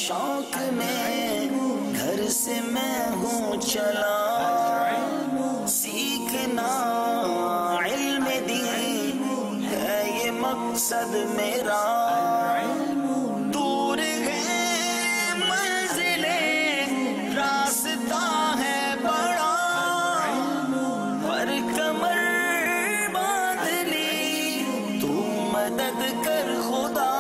شوق میں گھر سے میں ہوں چلا، سیکھنا علم دین ہے یہ مقصد میرا، دور ہے منزلیں راستہ ہے بڑا، پر کمر باندھ لی تو مدد کر خدا۔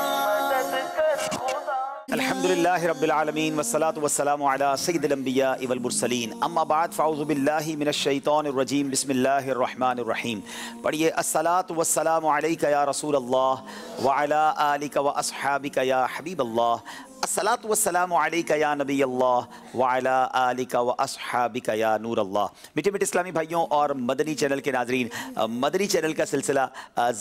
الحمدللہ رب العالمین والصلاة والسلام علی سید الانبیاء والمرسلین، اما بعد فاعوذ باللہ من الشیطان الرجیم، بسم اللہ الرحمن الرحیم۔ پڑھیے الصلاة والسلام علیک یا رسول اللہ وعلی آلک واصحابک یا حبیب اللہ، الصلاة والسلام علیک یا نبی اللہ وعلی آلک واصحابک یا نور اللہ۔ میٹھے میٹھے اسلامی بھائیوں اور مدنی چینل کے ناظرین، مدنی چینل کا سلسلہ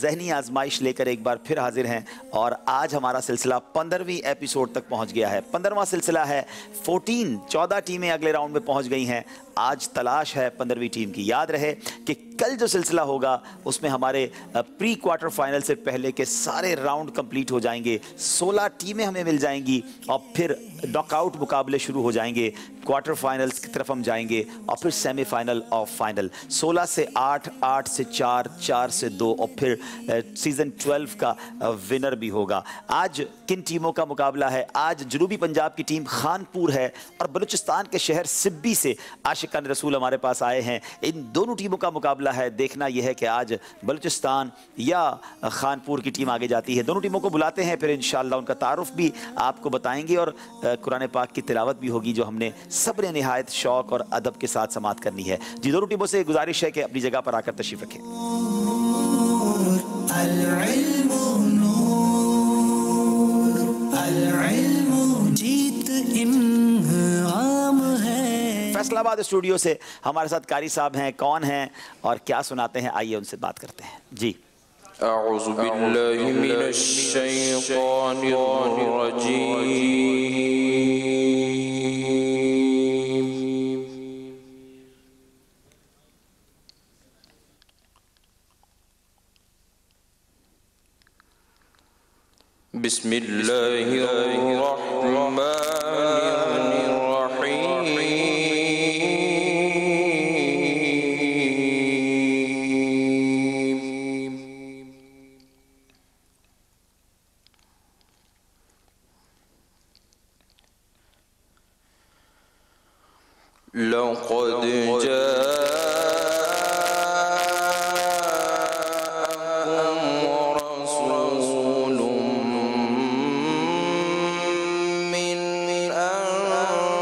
ذہنی آزمائش لے کر ایک بار پھر حاضر ہیں، اور آج ہمارا سلسلہ 15ویں ایپیسوڈ تک پہنچ گیا ہے۔ 15واں سلسلہ ہے 14 ٹیمیں اگلے راؤنڈ میں پہنچ گئی ہیں، آج تلاش ہے 15ویں ٹیم کی۔ یاد رہے کہ کل جو سلسلہ ہوگا اس میں ہمارے پری کوارٹر فائنل سے پہلے کے سارے راؤنڈ کمپلیٹ ہو جائیں گے، 16 ٹیمیں ہمیں مل جائیں گی، اور پھر ناک آؤٹ مقابلے شروع ہو جائیں گے، کوارٹر فائنلز کی طرف ہم جائیں گے، اور پھر سیمی فائنل اور فائنل، 16 سے 8، 8 سے 4، 4 سے 2، اور پھر سیزن 12 کا ونر بھی ہوگا۔ آج کن ٹیموں کا مقابلہ ہے؟ آج جنوبی پنجاب کی ٹیم خانپور ہے، اور بلوچستان کے شہر سبی سے عاشقان رسول ہمارے پاس آئے ہیں۔ ان دونوں ٹیموں کا مقابلہ ہے، دیکھنا یہ ہے کہ آج بلوچستان یا خانپور کی ٹیم آگے جاتی ہے۔ دونوں ٹیموں کو بلاتے ہیں، پھر انشاءاللہ ان کا تعارف بھی آپ کو بتائیں گے، اور قرآن پاک کی تلاوت بھی ہوگی جو ہم نے صبر نہایت شوق اور ادب کے ساتھ سماعت کرنی ہے۔ جی دونوں ٹیموں سے گزارش ہے کہ اپنی جگہ پر آ کر تشریف رکھیں۔ العلم نور، العلم جیت انعام ہے۔ فیصل آباد اسٹوڈیو سے ہمارے ساتھ قاری صاحب ہیں، کون ہیں اور کیا سناتے ہیں، آئیے ان سے بات کرتے ہیں۔ جی اعوذ باللہ من الشیطان الرجیم، بسم اللہ الرحمن الرحیم، لقد جاءكم رسول من أنفسكم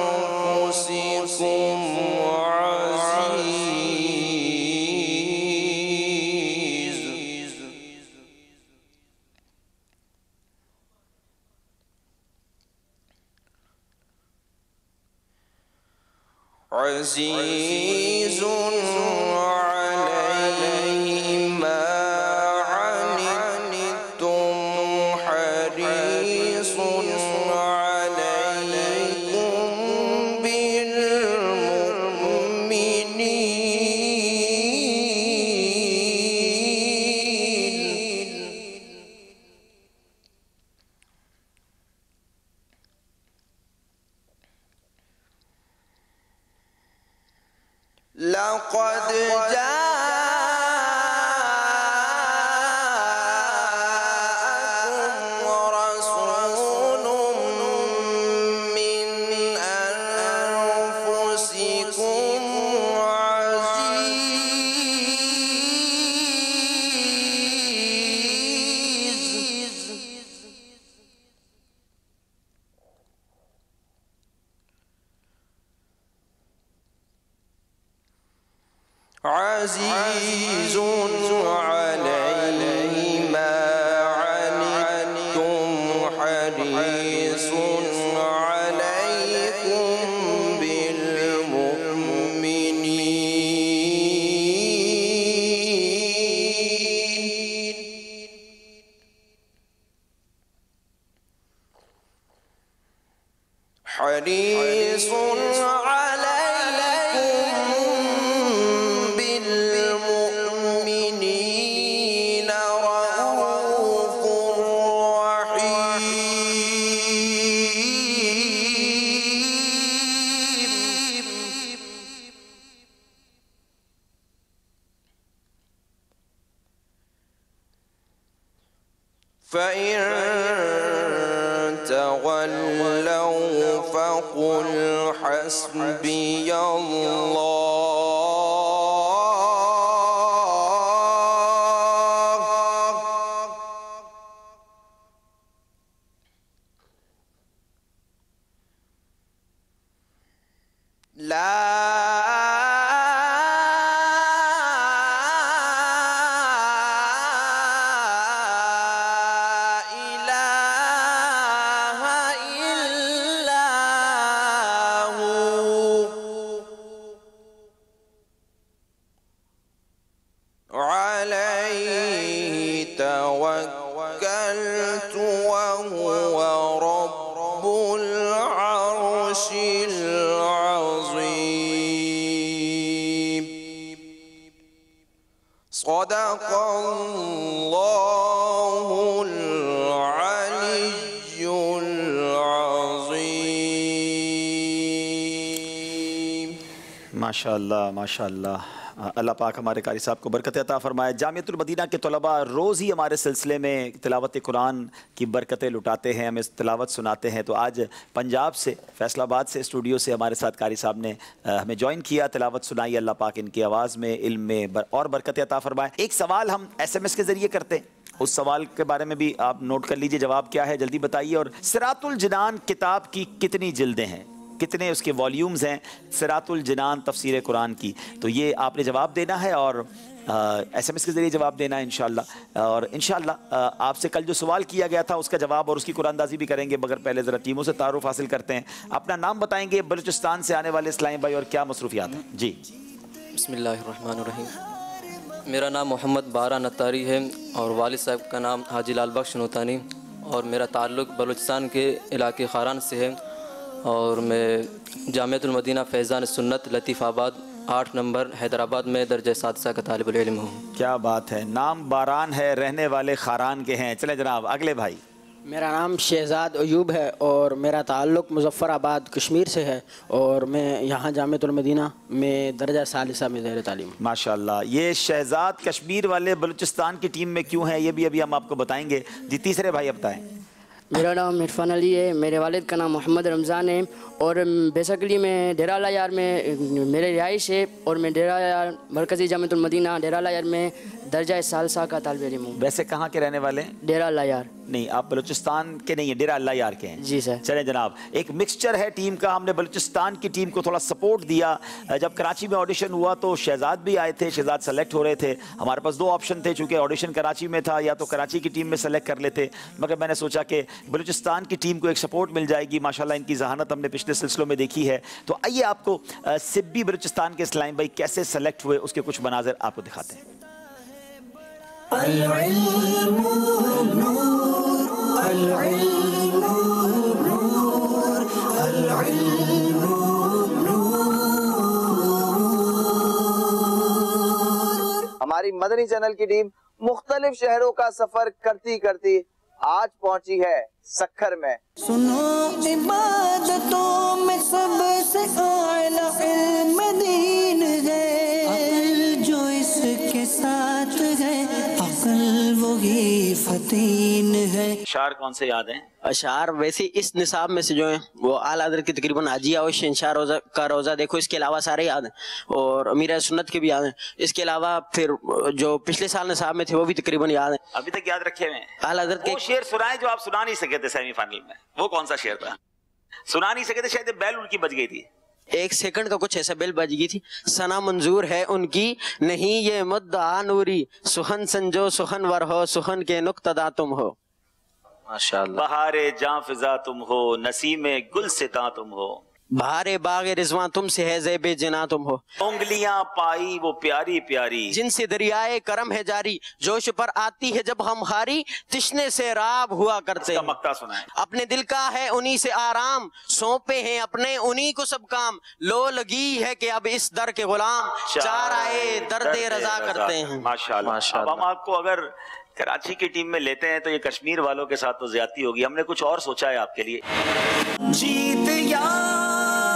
عزيز عليه ما عنتم حريص عليكم بالمؤمنين۔ لقد جاءكم رسول من أنفسكم عزيز عليه ما عنتم حريص عليكم بالمؤمنين، حريص بالمؤمنين رؤوف رحيم۔ فإن تولوا فقل حسبي توكلت وهو رب العرش العظيم. صدق الله العلي العظيم. माशाअल्लाह माशाअल्लाह. अल्लाह पाक हमारे कारी साहब को बरकत अता फरमाए. जामियतुल मदीना के तलबा रोज़ ही हमारे सिलसिले में तिलावत कुरान की बरकतें लुटाते हैं, हमें तिलावत सुनाते हैं. तो आज पंजाब से फैसलाबाद से स्टूडियो से हमारे साथ कारी साहब ने हमें ज्वाइन किया, तिलावत सुनाई. अल्लाह पाक इनकी आवाज़ में, इल्म में और बरकतें अता फरमाए. एक सवाल हम SMS के ज़रिए करते हैं, उस सवाल के बारे में भी आप नोट कर लीजिए. जवाब क्या है जल्दी बताइए. और सिरातुल जिनान किताब की कितनी जिल्दें हैं, कितने उसके वॉल्यूम्स हैं सिरातुल जिनान तफसीर कुरान की? तो ये आपने जवाब देना है और SMS के ज़रिए जवाब देना है इंशाअल्लाह. और इंशाअल्लाह आपसे कल जो सवाल किया गया था उसका जवाब और उसकी कुरानदाजी भी करेंगे, मगर पहले ज़रा टीमों से तारुफ हासिल करते हैं. अपना नाम बताएंगे, बलूचिस्तान से आने वाले इस्लामी भाई, और क्या मसरूफियात हैं जी? बिस्मिल्लाहिर्रहमानिर्रहीम. मेरा नाम मोहम्मद बारा नतारी है और वालिद साहब का नाम हाजी लाल बख्श नूतानी, और मेरा ताल्लुक़ बलूचिस्तान के इलाके खारान से है. और मैं जामियतुल मदीना फैज़ान सुन्नत लतीफ़ाबाद 8 नंबर हैदराबाद में दर्जा सादसा का तालिबुल इल्म हूँ. क्या बात है. नाम बारान है, रहने वाले खारान के हैं. चले जनाब अगले भाई. मेरा नाम शहजाद अयूब है और मेरा ताल्लुक़ मुज़फ़्फ़राबाद कश्मीर से है, और मैं यहाँ जामियतुल मदीना में दर्जा सालिसा में ज़ेर तालीम. माशाअल्लाह. ये शहजाद कश्मीर वाले बलूचिस्तान की टीम में क्यों हैं ये भी अभी हम आपको बताएंगे. जी तीसरे भाई अब बताएँ. मेरा नाम इरफान अली है, मेरे वालिद का नाम मोहम्मद रमज़ान है, और बेसिकली मैं डेरा लायार में मेरे रिहाइश है, और मैं डेरा लायार मरकज़ी जामियतुल मदीना डेरा लायार में दर्जा सालसा का तालिब इल्म हूँ. वैसे कहाँ के रहने वाले हैं? डेरा लायार. नहीं, आप बलूचिस्तान के नहीं है, डेरा अल्लाह यार के हैं. जी सर. चलें जनाब, एक मिक्सचर है टीम का. हमने बलूचिस्तान की टीम को थोड़ा सपोर्ट दिया. जब कराची में ऑडिशन हुआ तो शहजाद भी आए थे, शहजाद सेलेक्ट हो रहे थे. हमारे पास 2 ऑप्शन थे, चूँकि ऑडिशन कराची में था, या तो कराची की टीम में सेलेक्ट कर लेते, मगर मैंने सोचा कि बलूचिस्तान की टीम को एक सपोर्ट मिल जाएगी. माशाल्लाह इनकी जहानत हमने पिछले सिलसिलों में देखी है. तो आइए आपको सिब्बी बलूचिस्तान के इस्लामी भाई कैसे सेलेक्ट हुए उसके कुछ मनाज़िर आपको दिखाते हैं. हमारी मदनी चैनल की टीम मुख्तलिफ शहरों का सफर करती करती आज पहुंची है सक्खर में. सुनो इबादतों में सबसे आला इल्म दीन है, अक्ल जो इसके साथ है, अक्ल वही फतीन है. शार कौन से याद हैं? अशार वैसे इस निसाब में से जो है वो आला हज़रत की तकरीबन हाजी आउश इंशार रोज़ा का रोज़ा देखो, इसके अलावा सारे याद हैं, और अमीर सुन्नत के भी याद हैं. इसके अलावा फिर जो पिछले साल निसाब में थे वो भी तकरीबन याद हैं, अभी तक याद रखे हुए हैं. आला हज़रत के. वो शेर सुनाए जो आप सुना नहीं सके थे सेमीफाइनल में, वो कौन सा शेर था? सुना नहीं सके थे, शायद बैल उनकी बच गई थी. 1 सेकंड का कुछ ऐसा बेल बज गई थी. सना मंजूर है उनकी नहीं ये मुद्दा नूरी, सुहन संजो सुहन वर हो, सुहन के नुक्तदा तुम हो. माशाअल्लाह. बहारे जां फिजा तुम हो, नसीमे गुल सिता तुम हो, बहारे बागे रिजवां तुमसे है, ज़ेबे जिना तुम हो. उंगलियां पाई वो प्यारी प्यारी, जिनसे दरियाए करम है जारी, जोश पर आती है जब हम हारी, तिश्ने से राब हुआ करते. मक्ता सुनाए. अपने दिल का है उन्हीं से आराम, सौंपे हैं अपने उन्हीं को सब काम, लो लगी है कि अब इस दर के गुलाम, चार आए दर्दे रजा करते हैं. माशाअल्लाह. अब हम आपको अगर कराची की टीम में लेते हैं तो ये कश्मीर वालों के साथ तो ज्यादती होगी. हमने कुछ और सोचा है आपके लिए. जीत या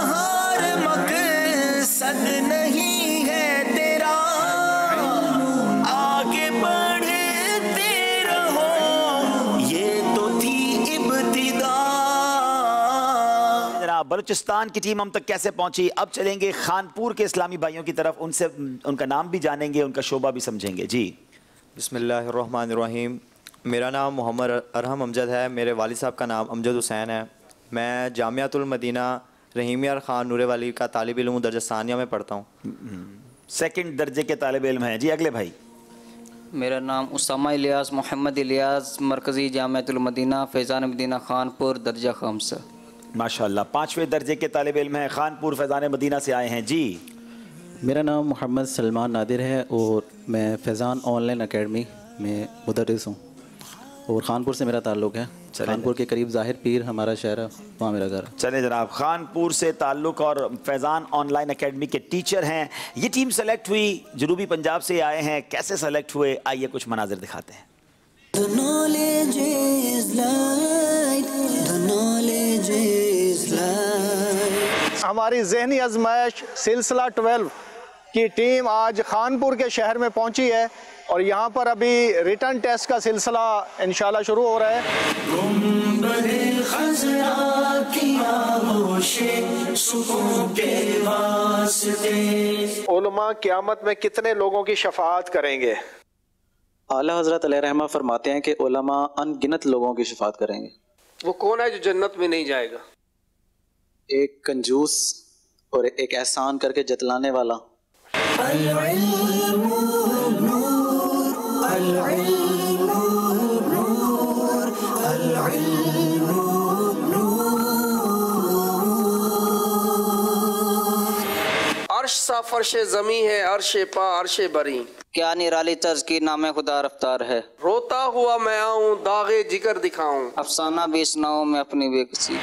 हार मकसद नहीं है तेरा, आगे बढ़ते रहो بلوچستان کی ٹیم ہم تک کیسے پہنچی؟ اب چلیں گے خانپور کے اسلامی بھائیوں کی طرف، ان سے ان کا نام بھی جانیں گے، ان کا شعبہ بھی سمجھیں گے. جی بسم اللہ الرحمن الرحیم. میرا نام محمد ارحم امجد ہے. میرے والد صاحب کا نام امجد حسین ہے. میں جامعۃ المدینہ رحیم یار خان نورے والی کا طالب علم درجہ ثانیہ میں پڑھتا ہوں. سیکنڈ درجے کے طالب علم ہیں. جی اگلے بھائی. میرا نام اسامہ الیاس محمد الیاس، مرکزی جامعۃ المدینہ فیضان مدینہ خانپور درجہ خامسہ. ماشاءاللہ 5ویں درجے کے طالب علم ہیں، خانپور فیضان مدینہ سے آئے ہیں. جی میرا نام محمد سلمان نادر ہے اور میں فیضان آن لائن اکیڈمی میں مدرس ہوں اور خانپور سے میرا تعلق ہے. خانپور کے قریب ظاہر پیر ہمارا شہر ہے، وہاں میرا گھر ہے. چلے جناب، خانپور سے تعلق اور فیضان آن لائن اکیڈمی کے ٹیچر ہیں. یہ ٹیم سلیکٹ ہوئی، جنوبی پنجاب سے آئے ہیں. کیسے سلیکٹ ہوئے؟ آئیے کچھ مناظر دکھاتے ہیں. The knowledge is light, the knowledge is light. ہماری ذہنی آزمائش سلسلہ 12 کی ٹیم آج خانپور کے شہر میں پہنچی ہے اور یہاں پر ابھی ریٹرن ٹیسٹ کا سلسلہ انشاءاللہ شروع ہو رہا ہے. گنبد خضرا کی آغوش سکون کے واسطے. علماء قیامت میں کتنے لوگوں کی شفاعت کریں گے؟ اعلیٰ حضرت علیہ رحمہ فرماتے ہیں کہ علماء ان گنت لوگوں کی شفاعت کریں گے. وہ کون ہے جو جنت میں نہیں جائے گا؟ ایک کنجوس اور ایک احسان کر کے جتلانے والا. العلم نور، العلم نور، العلم نور. عرش سا فرش زمیں ہے، عرش پا عرش بری. کیا نرالی طرز کی نام خدا رفتار ہے، روتا ہوا میں آؤں داغے جگر دکھاؤں. افسانہ بھی سناؤں میں اپنی بے کسی.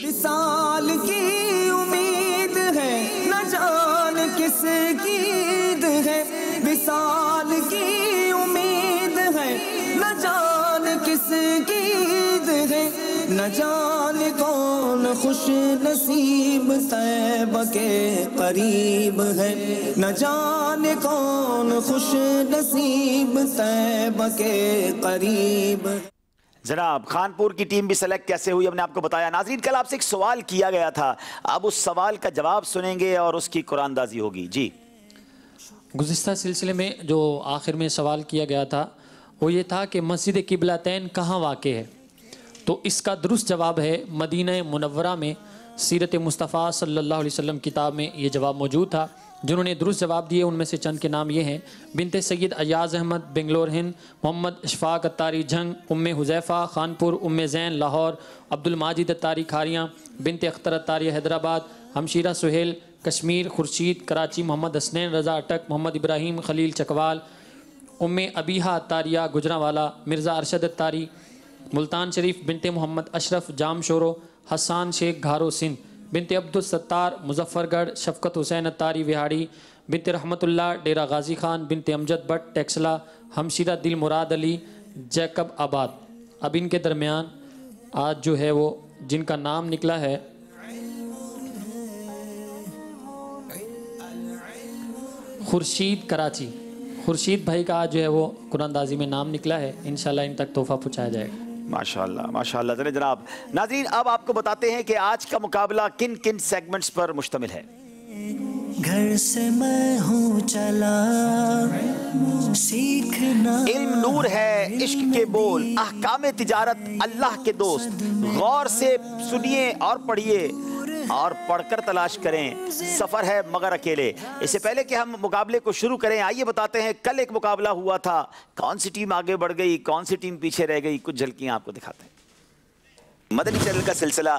وصال کی امید ہے، نہ جان کس کی عید ہے. وصال کی امید ہے، نہ جان کس کی عید ہے. نہ جان کون خوش نصیب طیب کے قریب ہے. نہ جان کون خوش نصیب طیب کے قریب. جناب خانپور کی ٹیم بھی سلیکٹ کیسے ہوئی ہم نے آپ کو بتایا. ناظرین کل آپ سے ایک سوال کیا گیا تھا، اب اس سوال کا جواب سنیں گے اور اس کی قرآن اندازی ہوگی. جی گزشتہ سلسلے میں جو آخر میں سوال کیا گیا تھا وہ یہ تھا کہ مسجد قبلتین کہاں واقع ہے، تو اس کا درست جواب ہے مدینہ منورہ میں. سیرت مصطفیٰ صلی اللہ علیہ وسلم کتاب میں یہ جواب موجود تھا. جنہوں نے درست جواب دیے ان میں سے چند کے نام یہ ہیں: بنت سید ایاز احمد بنگلور ہند، محمد اشفاق اتاری جھنگ، ام حذیفہ خانپور، ام زین لاہور، عبد الماجد اتاری کھاریاں، بنت اختر اتاری حیدرآباد، ہمشیرہ سہیل کشمیر، خورشید کراچی، محمد حسنین رضا اٹک، محمد ابراہیم خلیل چکوال، ام ابیحہ اتاریہ گجرانوالا، مرزا ارشد اتاری ملتان شریف، بنت محمد اشرف جام شورو، حسان شیخ گھارو سندھ، بنت عبد الستار مظفر گڑھ، شفقت حسین اتاری وہاڑی، بنت رحمت اللہ ڈیرہ غازی خان، بنت امجد بٹ ٹیکسلا، ہمشیرہ دل مراد علی جیکب آباد. اب ان کے درمیان آج جو ہے وہ جن کا نام نکلا ہے خورشید کراچی، خورشید بھائی کا آج جو ہے وہ قرآن اندازی میں نام نکلا ہے. انشاءاللہ ان تک تحفہ پہنچایا جائے گا. ماشاءاللہ ماشاءاللہ. چلے جناب ناظرین اب آپ کو بتاتے ہیں کہ آج کا مقابلہ کن کن سیگمنٹس پر مشتمل ہے. گھر سے میں ہوں چلا سیکھنا. علم نور ہے، عشق کے بول، احکام تجارت اللہ کے دوست. غور سے سنیے اور پڑھیے اور پڑھ کر تلاش کریں. سفر ہے مگر اکیلے. اس سے پہلے کہ ہم مقابلے کو شروع کریں آئیے بتاتے ہیں کل ایک مقابلہ ہوا تھا. کون سی ٹیم آگے بڑھ گئی، کون سی ٹیم پیچھے رہ گئی، کچھ جھلکیاں آپ کو دکھاتے ہیں. مدنی چینل کا سلسلہ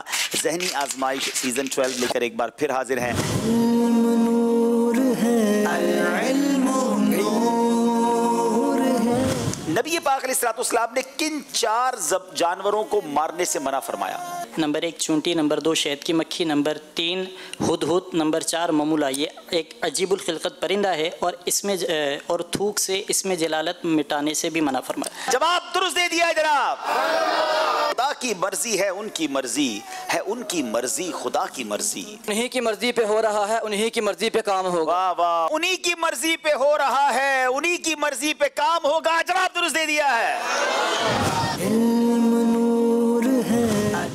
ذہنی آزمائش سیزن 12 لے کر ایک بار پھر حاضر ہیں. علم نور ہے، العلم نور ہے. نبی پاک علیہ السلام نے کن 4 جانوروں کو مارنے سے منع فرمایا؟ نمبر 1 چونٹی، نمبر 2 شہد کی مکھی، نمبر 3 ہدہد، نمبر 4 ممولا. یہ ایک عجیب الخلقت پرندہ ہے اور اس میں اور تھوک سے اس میں جلالت مٹانے سے بھی منع فرمایا. جواب درست دے دیا ہے جناب. خدا کی مرضی ہے ان کی مرضی ہے، ان کی مرضی خدا کی مرضی. انہی کی مرضی پہ ہو رہا ہے، انہی کی مرضی پہ کام ہوگا. واہ واہ. انہی کی مرضی پہ ہو رہا ہے، انہی کی مرضی پہ کام ہوگا. جواب درست دے دیا ہے. علم نور ہے.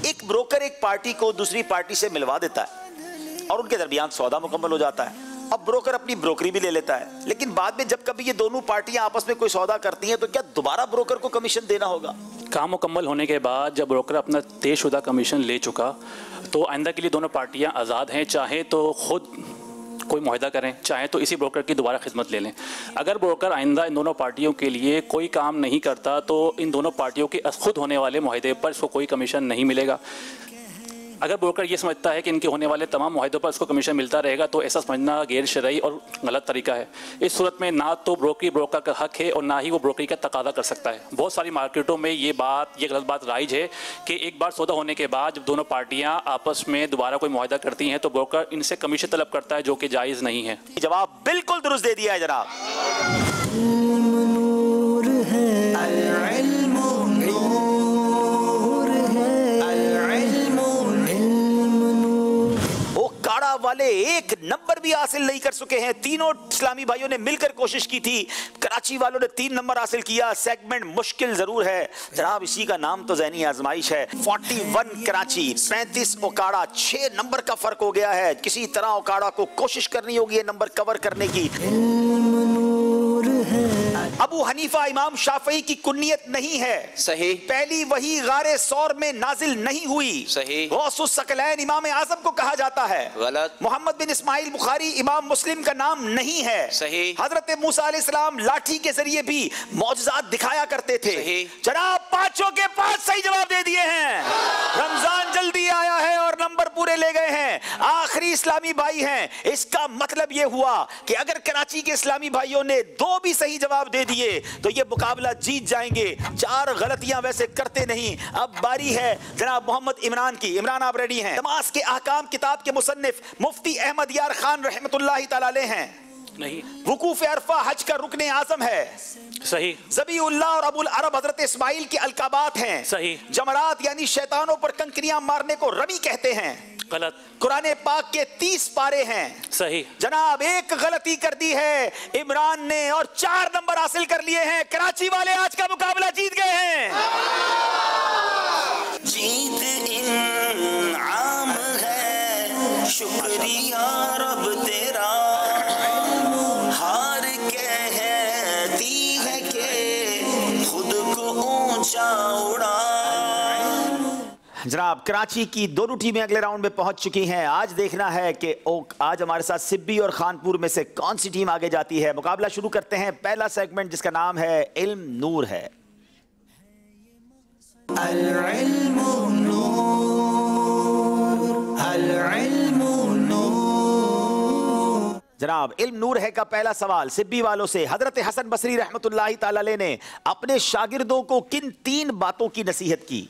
ایک بروکر بروکر ایک پارٹی کو دوسری پارٹی سے ملوا دیتا ہے اور ان کے درمیان سودا مکمل ہو جاتا ہے. اب بروکر اپنی بروکری بھی لے لیتا ہے, لیکن بعد میں جب کبھی یہ دونوں پارٹیاں آپس میں کوئی سودا کرتی ہیں تو کیا دوبارہ بروکر کو کمیشن دینا ہوگا؟ کام مکمل ہونے کے بعد جب بروکر اپنا طے شدہ کمیشن لے چکا تو آئندہ کے لیے دونوں پارٹیاں آزاد ہیں, چاہے تو خود کوئی معاہدہ کریں, چاہے تو اسی بروکر کی دوبارہ خدمت لے لیں. اگر بروکر آئندہ ان دونوں پارٹیوں کے لیے کوئی کام نہیں کرتا تو ان دونوں پارٹیوں کے خود ہونے والے معاہدے پر اس کو کوئی کمیشن نہیں ملے گا. اگر بروکر یہ سمجھتا ہے کہ ان کے ہونے والے تمام معاہدوں پر اس کو کمیشن ملتا رہے گا تو ایسا سمجھنا غیر شرعی اور غلط طریقہ ہے. اس صورت میں نہ تو بروکری بروکر کا حق ہے اور نہ ہی وہ بروکری کا تقاضا کر سکتا ہے. بہت ساری مارکیٹوں میں یہ غلط بات رائج ہے کہ ایک بار سودا ہونے کے بعد جب دونوں پارٹیاں آپس میں دوبارہ کوئی معاہدہ کرتی ہیں تو بروکر ان سے کمیشن طلب کرتا ہے, جو کہ جائز نہیں ہے. جواب بالکل درست دے دیا ہے جناب. والے ایک نمبر بھی حاصل نہیں کر سکے ہیں. تینوں اسلامی بھائیوں نے مل کر کوشش کی تھی, کراچی والوں نے 3 نمبر حاصل کیا. سیگمنٹ مشکل ضرور ہے جناب, اسی کا نام تو ذہنی آزمائش ہے. 41 کراچی, 35 اوکاڑا, 6 نمبر کا فرق ہو گیا ہے. کسی طرح اوکاڑا کو کوشش کرنی ہوگی یہ نمبر کور کرنے کی. ابو حنیفہ امام شافعی کی کنیت نہیں ہے, صحیح. پہلی وحی غار ثور میں نازل نہیں ہوئی, صحیح. غوث الثقلین امام اعظم کو کہا جاتا ہے, غلط. محمد بن اسماعیل بخاری امام مسلم کا نام نہیں ہے, صحیح. حضرت موسیٰ علیہ السلام لاٹھی کے ذریعے بھی معجزات دکھایا کرتے تھے, صحیح. جناب 5 کے 5 صحیح جواب دے دیے ہیں. رمضان جلدی آیا ہے اور نمبر پورے لے گئے ہیں, آخری اسلامی بھائی ہیں. اس کا مطلب یہ ہوا کہ اگر کراچی کے اسلامی بھائیوں نے 2 بھی صحیح جواب دے دیے تو یہ مقابلہ جیت جائیں گے. 4 غلطیاں ویسے کرتے نہیں. اب باری ہے جناب محمد عمران کی. عمران آپ ریڈی ہیں؟ نماز کے احکام کتاب کے مصنف مفتی احمد یار خان رحمۃ اللہ تعالی علیہ ہیں. نہیں. وقوف عرفہ حج کا رکن اعظم ہے. صحیح. ذبیح اللہ اور ابو العرب حضرت اسماعیل کے القابات ہیں. صحیح. جمرات یعنی شیطانوں پر کنکریاں مارنے کو رمی کہتے ہیں. غلط. قرآن پاک کے 30 پارے ہیں. صحیح. جناب ایک غلطی کر دی ہے عمران نے اور 4 نمبر حاصل کر لیے ہیں. کراچی والے آج کا مقابلہ جیت گئے ہیں. جیت انعام ہے, شکریہ رب تیرا, ہار کہتی ہے کہ خود کو اونچا اڑا. جناب کراچی کی دونوں ٹیمیں اگلے راؤنڈ میں پہنچ چکی ہیں. آج دیکھنا ہے کہ آج ہمارے ساتھ سبی اور خانپور میں سے کون سی ٹیم آگے جاتی ہے. مقابلہ شروع کرتے ہیں. پہلا سیگمنٹ جس کا نام ہے علم نور ہے. العلم نور, العلم نور. جناب علم نور ہے کا پہلا سوال سبی والوں سے. حضرت حسن بصری رحمت اللہ تعالی علیہ نے اپنے شاگردوں کو کن 3 باتوں کی نصیحت کی؟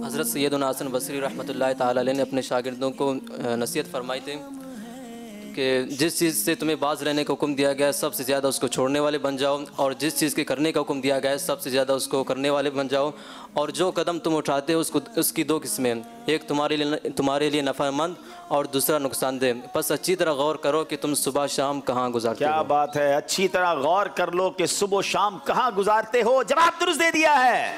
حضرت سیدنا حسن بصری رحمۃ اللہ تعالی علیہ نے اپنے شاگردوں کو نصیحت فرمائی تھی کہ جس چیز سے تمہیں باز رہنے کا حکم دیا گیا ہے سب سے زیادہ اس کو چھوڑنے والے بن جاؤ, اور جس چیز کے کرنے کا حکم دیا گیا ہے سب سے زیادہ اس کو کرنے والے بن جاؤ, اور جو قدم تم اٹھاتے ہو اس کی 2 قسمیں, ایک تمہارے لیے نفع مند اور دوسرا نقصان دہ. بس اچھی طرح غور کرو کہ تم صبح شام کہاں گزارتے ہو. کیا بات ہے, اچھی طرح غور کر لو کہ صبح و شام کہاں گزارتے ہو. جواب درست دے دیا ہے.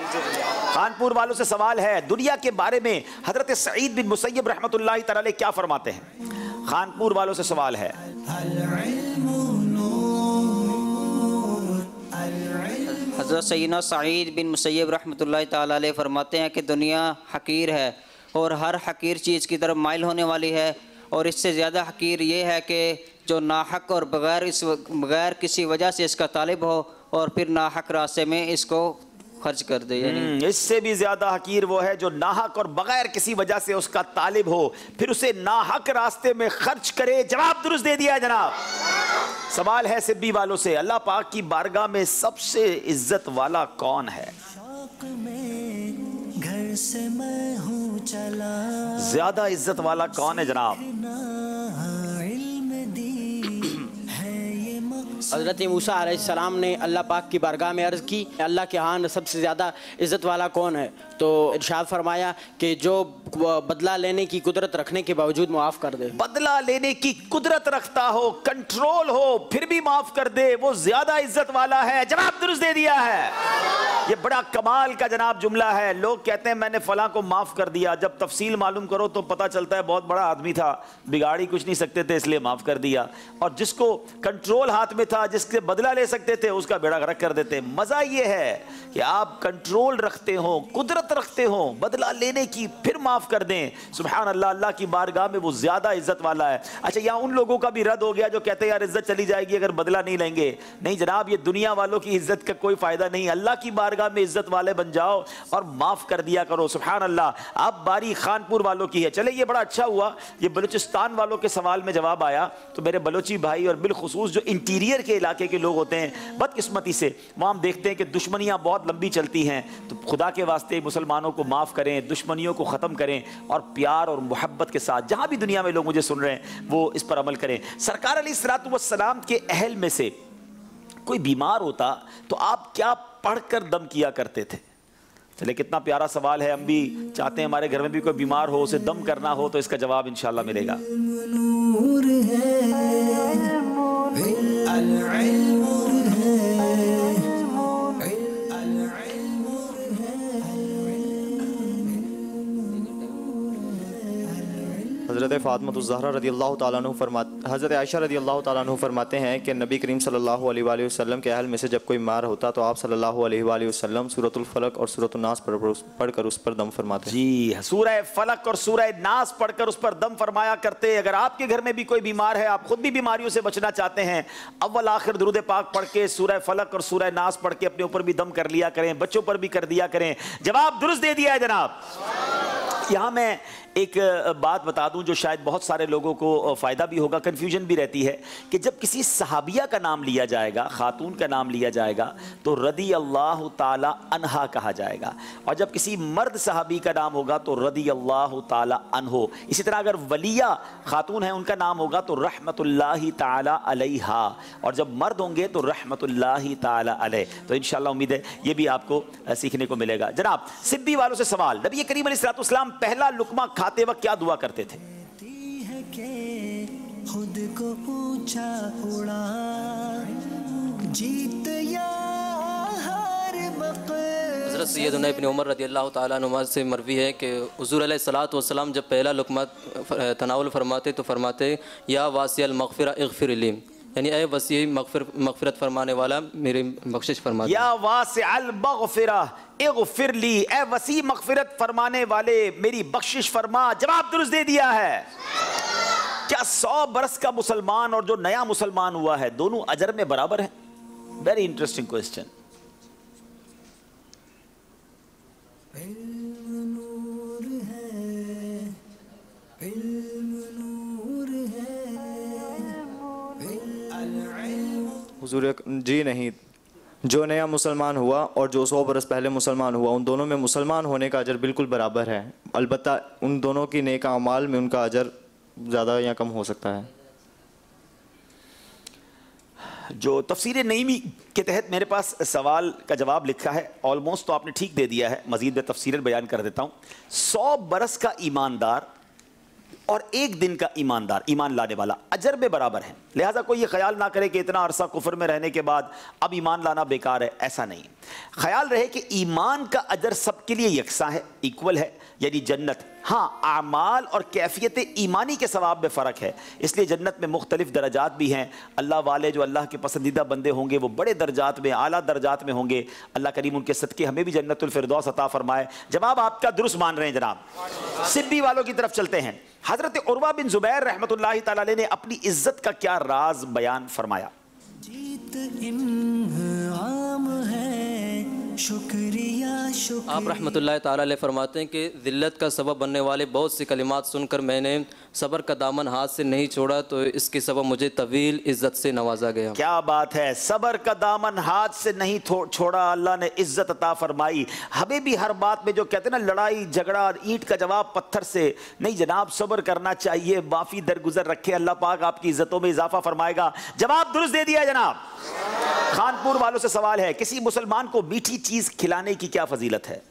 خانپور والوں سے سوال ہے, دنیا کے بارے میں حضرت سعید بن مسیب رحمت اللہ تعالی علیہ کیا فرماتے ہیں؟ خانپور والوں سے سوال ہے. حضرت سیدنا سعید بن مسیب رحمۃ اللہ تعالی علیہ فرماتے ہیں کہ دنیا حقیر ہے اور ہر حقیر چیز کی طرف مائل ہونے والی ہے, اور اس سے زیادہ حقیر یہ ہے کہ جو ناحق اور بغیر کسی وجہ سے اس کا طالب ہو اور پھر ناحق راستے میں اس کو خرچ کر دے. یعنی اس سے بھی زیادہ حقیر وہ ہے جو ناحق اور بغیر کسی وجہ سے اس کا طالب ہو پھر اسے ناحق راستے میں خرچ کرے. جواب درست دے دیا جناب. سوال ہے سبی والوں سے, اللہ پاک کی بارگاہ میں سب سے عزت والا کون ہے؟ گھر سے میں ہوں چلا, زیادہ عزت والا کون ہے جناب؟ حضرت موسیٰ علیہ السلام نے اللہ پاک کی بارگاہ میں عرض کی اللہ کے ہاں سب سے زیادہ عزت والا کون ہے؟ تو ارشاد فرمایا کہ جو बदला लेने की कुदरत रखने के बावजूद माफ कर दे। बदला लेने की कुदरत रखता हो, कंट्रोल हो, फिर भी माफ कर दे, वो ज्यादा इज्जत वाला है। जवाब दुरुस्त दे दिया है। ये बड़ा कमाल का जनाब जुमला है। लोग कहते हैं मैंने फलां को माफ कर दिया, जब तफसील मालूम करो तो पता चलता है बहुत बड़ा आदमी था, बिगाड़ ही कुछ नहीं सकते थे इसलिए माफ कर दिया। और जिसको कंट्रोल हाथ में था, जिससे बदला ले सकते थे, उसका बेड़ा गर्क कर देते। मजा ये है कि आप कंट्रोल रखते हो, कुदरत रखते हो बदला लेने की, फिर माफ कर दें। सुभान अल्लाह, अल्लाह की बारगाह में वो ज्यादा इज्जत वाला है। अच्छा, यहाँ उन लोगों का भी रद्द हो गया जो कहते हैं यार इज्जत चली जाएगी अगर बदला नहीं लेंगे। नहीं जनाब, ये दुनिया वालों की इज्जत का कोई फायदा नहीं। अल्लाह की बारगाह में इज्जत वाले बन जाओ और माफ कर दिया करो। सुभान अल्लाह। अब बारी खानपुर वालों की है। चले, ये बड़ा अच्छा हुआ, ये बलूचिस्तान वालों के सवाल में जवाब आया। तो मेरे बलोची भाई और बिलखुसूस जो इंटीरियर के इलाके के लोग होते हैं, बदकिस्मती से वहाँ हम देखते हैं कि दुश्मनियाँ बहुत लंबी चलती हैं। तो खुदा के वास्ते मुसलमानों को माफ़ करें, दुश्मनियों को ख़त्म करें और प्यार और मोहब्बत के साथ जहाँ भी दुनिया में लोग मुझे सुन रहे हैं वो इस पर अमल करें। सरकार अलैहिस्सलातु वस्सलाम के अहल में से कोई बीमार होता तो आप क्या पढ़कर दम किया करते थे? चले, कितना प्यारा सवाल है। हम भी चाहते हैं हमारे घर में भी कोई बीमार हो, उसे दम करना हो, तो इसका जवाब इंशाल्लाह मिलेगा। हज़रत फ़ातिमा ज़हरा रज़ी अल्लाह ताला अन्हा फरमाते, हज़रत आयशा रज़ी अल्लाह ताला अन्हा फरमाते हैं कि नबी करीम सल्लल्लाहु अलैहि वसल्लम के अहल में से जब कोई बीमार होता तो आप सल्लल्लाहु अलैहि वसल्लम सूरतुल फलक और सूरतुन नास पढ़कर उस पर दम फरमाते। जी, सूरह फलक और सूरह नास पढ़कर उस पर दम फरमाया करते। अगर आपके घर में भी कोई बीमार है, आप खुद भी बीमारियों से बचना चाहते हैं, अव्वल आखिर दुरूद पाक पढ़ के सूरह फलक और सूरह नास पढ़ के अपने ऊपर भी दम कर लिया करें, बच्चों पर भी कर दिया करें। जवाब दुरुस्त दे दिया है जनाब। यहाँ मैं एक बात बता दूं जो शायद बहुत सारे लोगों को फ़ायदा भी होगा, कन्फ्यूजन भी रहती है कि जब किसी सहाबिया का नाम लिया जाएगा, खातून का नाम लिया जाएगा, तो रदी अल्लाह ताला अन्हा कहा जाएगा, और जब किसी मर्द सहाबी का नाम होगा तो रदी अल्लाह ताला अन्हो। इसी तरह अगर वलिया खातून है, उनका नाम होगा तो रहमतुल्लाहि ताला अलैहा, और जब मर्द होंगे तो रहमतुल्लाहि ताला अलैह। तो इंशाअल्लाह उम्मीद है ये भी आपको सीखने को मिलेगा। जनाब, सिब्बी वालों से सवाल, नबी करीम अलैहिस्सलातु वस्सलाम पहला लुकमा खाते वक्त क्या दुआ करते थे? खुद को ऊंचा उड़ा, जीत या हार हज़रत सैयदना इब्न उमर रज़ियल्लाहु ताला अन्हुमा से मरवी है कि हुज़ूर अलैहिस्सलातु वस्सलाम जब पहला लुकमा तनावुल फरमाते तो फरमाते या वासिअल मग़फ़िरा इग़फ़िर ली, यानी ऐ वसी मग़फ़िरत फरमाने वाला मेरी बख्शिश फरमा दे। या वासिअल मग़फ़िरा इग़फ़िर ली, ऐ वसी मग़फ़िरत फरमाने वाले मेरी बख्शिश फरमा। जवाब दुरुस्त दे दिया है। क्या 100 बरस का मुसलमान और जो नया मुसलमान हुआ है दोनों अजर में बराबर हैं? Very interesting question. हुजूर जी नहीं, जो नया मुसलमान हुआ और जो 100 बरस पहले मुसलमान हुआ, उन दोनों में मुसलमान होने का अजर बिल्कुल बराबर है। अलबत्ता उन दोनों की नेक अमाल में उनका अजर ज़्यादा या कम हो सकता है। जो तफसीर नईमी के तहत मेरे पास सवाल का जवाब लिखा है, ऑलमोस्ट तो आपने ठीक दे दिया है, मज़ीद मैं तफसीरन बयान कर देता हूँ। 100 बरस का ईमानदार और 1 दिन का ईमानदार, ईमान लाने वाला, अजर में बराबर है। लिहाजा कोई ये ख्याल ना करे कि इतना अरसा कुफर में रहने के बाद अब ईमान लाना बेकार है, ऐसा नहीं। ख्याल रहे कि ईमान का अजर सबके लिए यकसा है, इक्वल है, यानी जन्नत। हाँ, आमाल और कैफियत ईमानी के सवाब में फ़र्क है, इसलिए जन्नत में मुख्तलिफ दर्जात भी हैं। अल्लाह वाले जो अल्लाह के पसंदीदा बंदे होंगे वो बड़े दर्जात में, आला दर्जात में होंगे। अल्लाह करीम उनके सदक़े हमें भी जन्नतुल फिरदौस अता फरमाए। जवाब आपका दुरुस्त मान रहे हैं जनाब। सिब्बी वालों की तरफ चलते हैं। हज़रत उर्वा बिन ज़ुबैर रहमतुल्लाहि ताला अलैह ने अपनी इज्जत का क्या राज बयान फरमाया? जीत इन्आम है, शुक्रिया शुक्रिया। आप रहमतुल्लाहि ताला अलैह फरमाते हैं कि ज़िल्लत का सबब बनने वाले बहुत सी कलिमात सुनकर मैंने सब्र का दामन हाथ से नहीं छोड़ा, तो इसके सबब मुझे तवील इज़्ज़त से नवाजा गया। क्या बात है, सब्र का दामन हाथ से नहीं छोड़ा, अल्लाह ने इज्जत अता फरमाई। हमें भी हर बात में जो कहते हैं ना, लड़ाई झगड़ा, ईंट का जवाब पत्थर से, नहीं जनाब, सब्र करना चाहिए। माफ़ी दरगुजर रखे, अल्लाह पाक आपकी इज्जतों में इजाफा फरमाएगा। जवाब दुरुस्त दे दिया जनाब। खानपुर वालों से सवाल है, किसी मुसलमान को मीठी चीज खिलाने की क्या फजीलत है?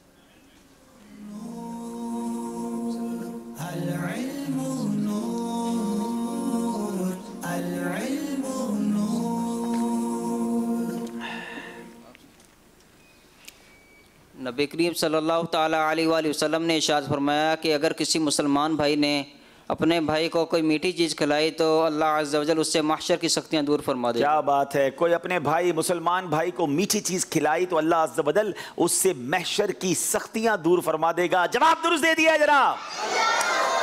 نبی کریم صلی اللہ تعالیٰ علیہ وآلہ وسلم نے ارشاد فرمایا کہ اگر کسی مسلمان بھائی نے اپنے بھائی کو کوئی میٹھی چیز کھلائی تو اللہ عز و جل اس سے محشر کی سختیاں دور فرما دے گا۔ کیا بات ہے، کوئی اپنے بھائی مسلمان بھائی کو میٹھی چیز کھلائی تو اللہ عز و جل اس سے محشر کی سختیاں دور فرما دے گا۔ جواب درست دے دیا ہے جناب۔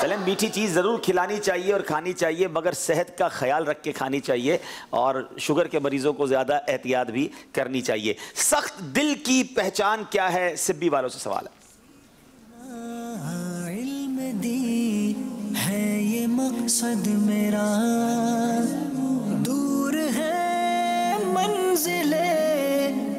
چلیں میٹھی چیز ضرور کھلانی چاہیے اور کھانی چاہیے، مگر صحت کا خیال رکھ کے کھانی چاہیے اور شوگر کے مریضوں کو زیادہ احتیاط بھی کرنی چاہیے۔ سخت دل کی پہچان کیا ہے؟ سبی والوں سے سوال ہے۔ علم دی ہے یہ مقصد میرا، دور ہے منزل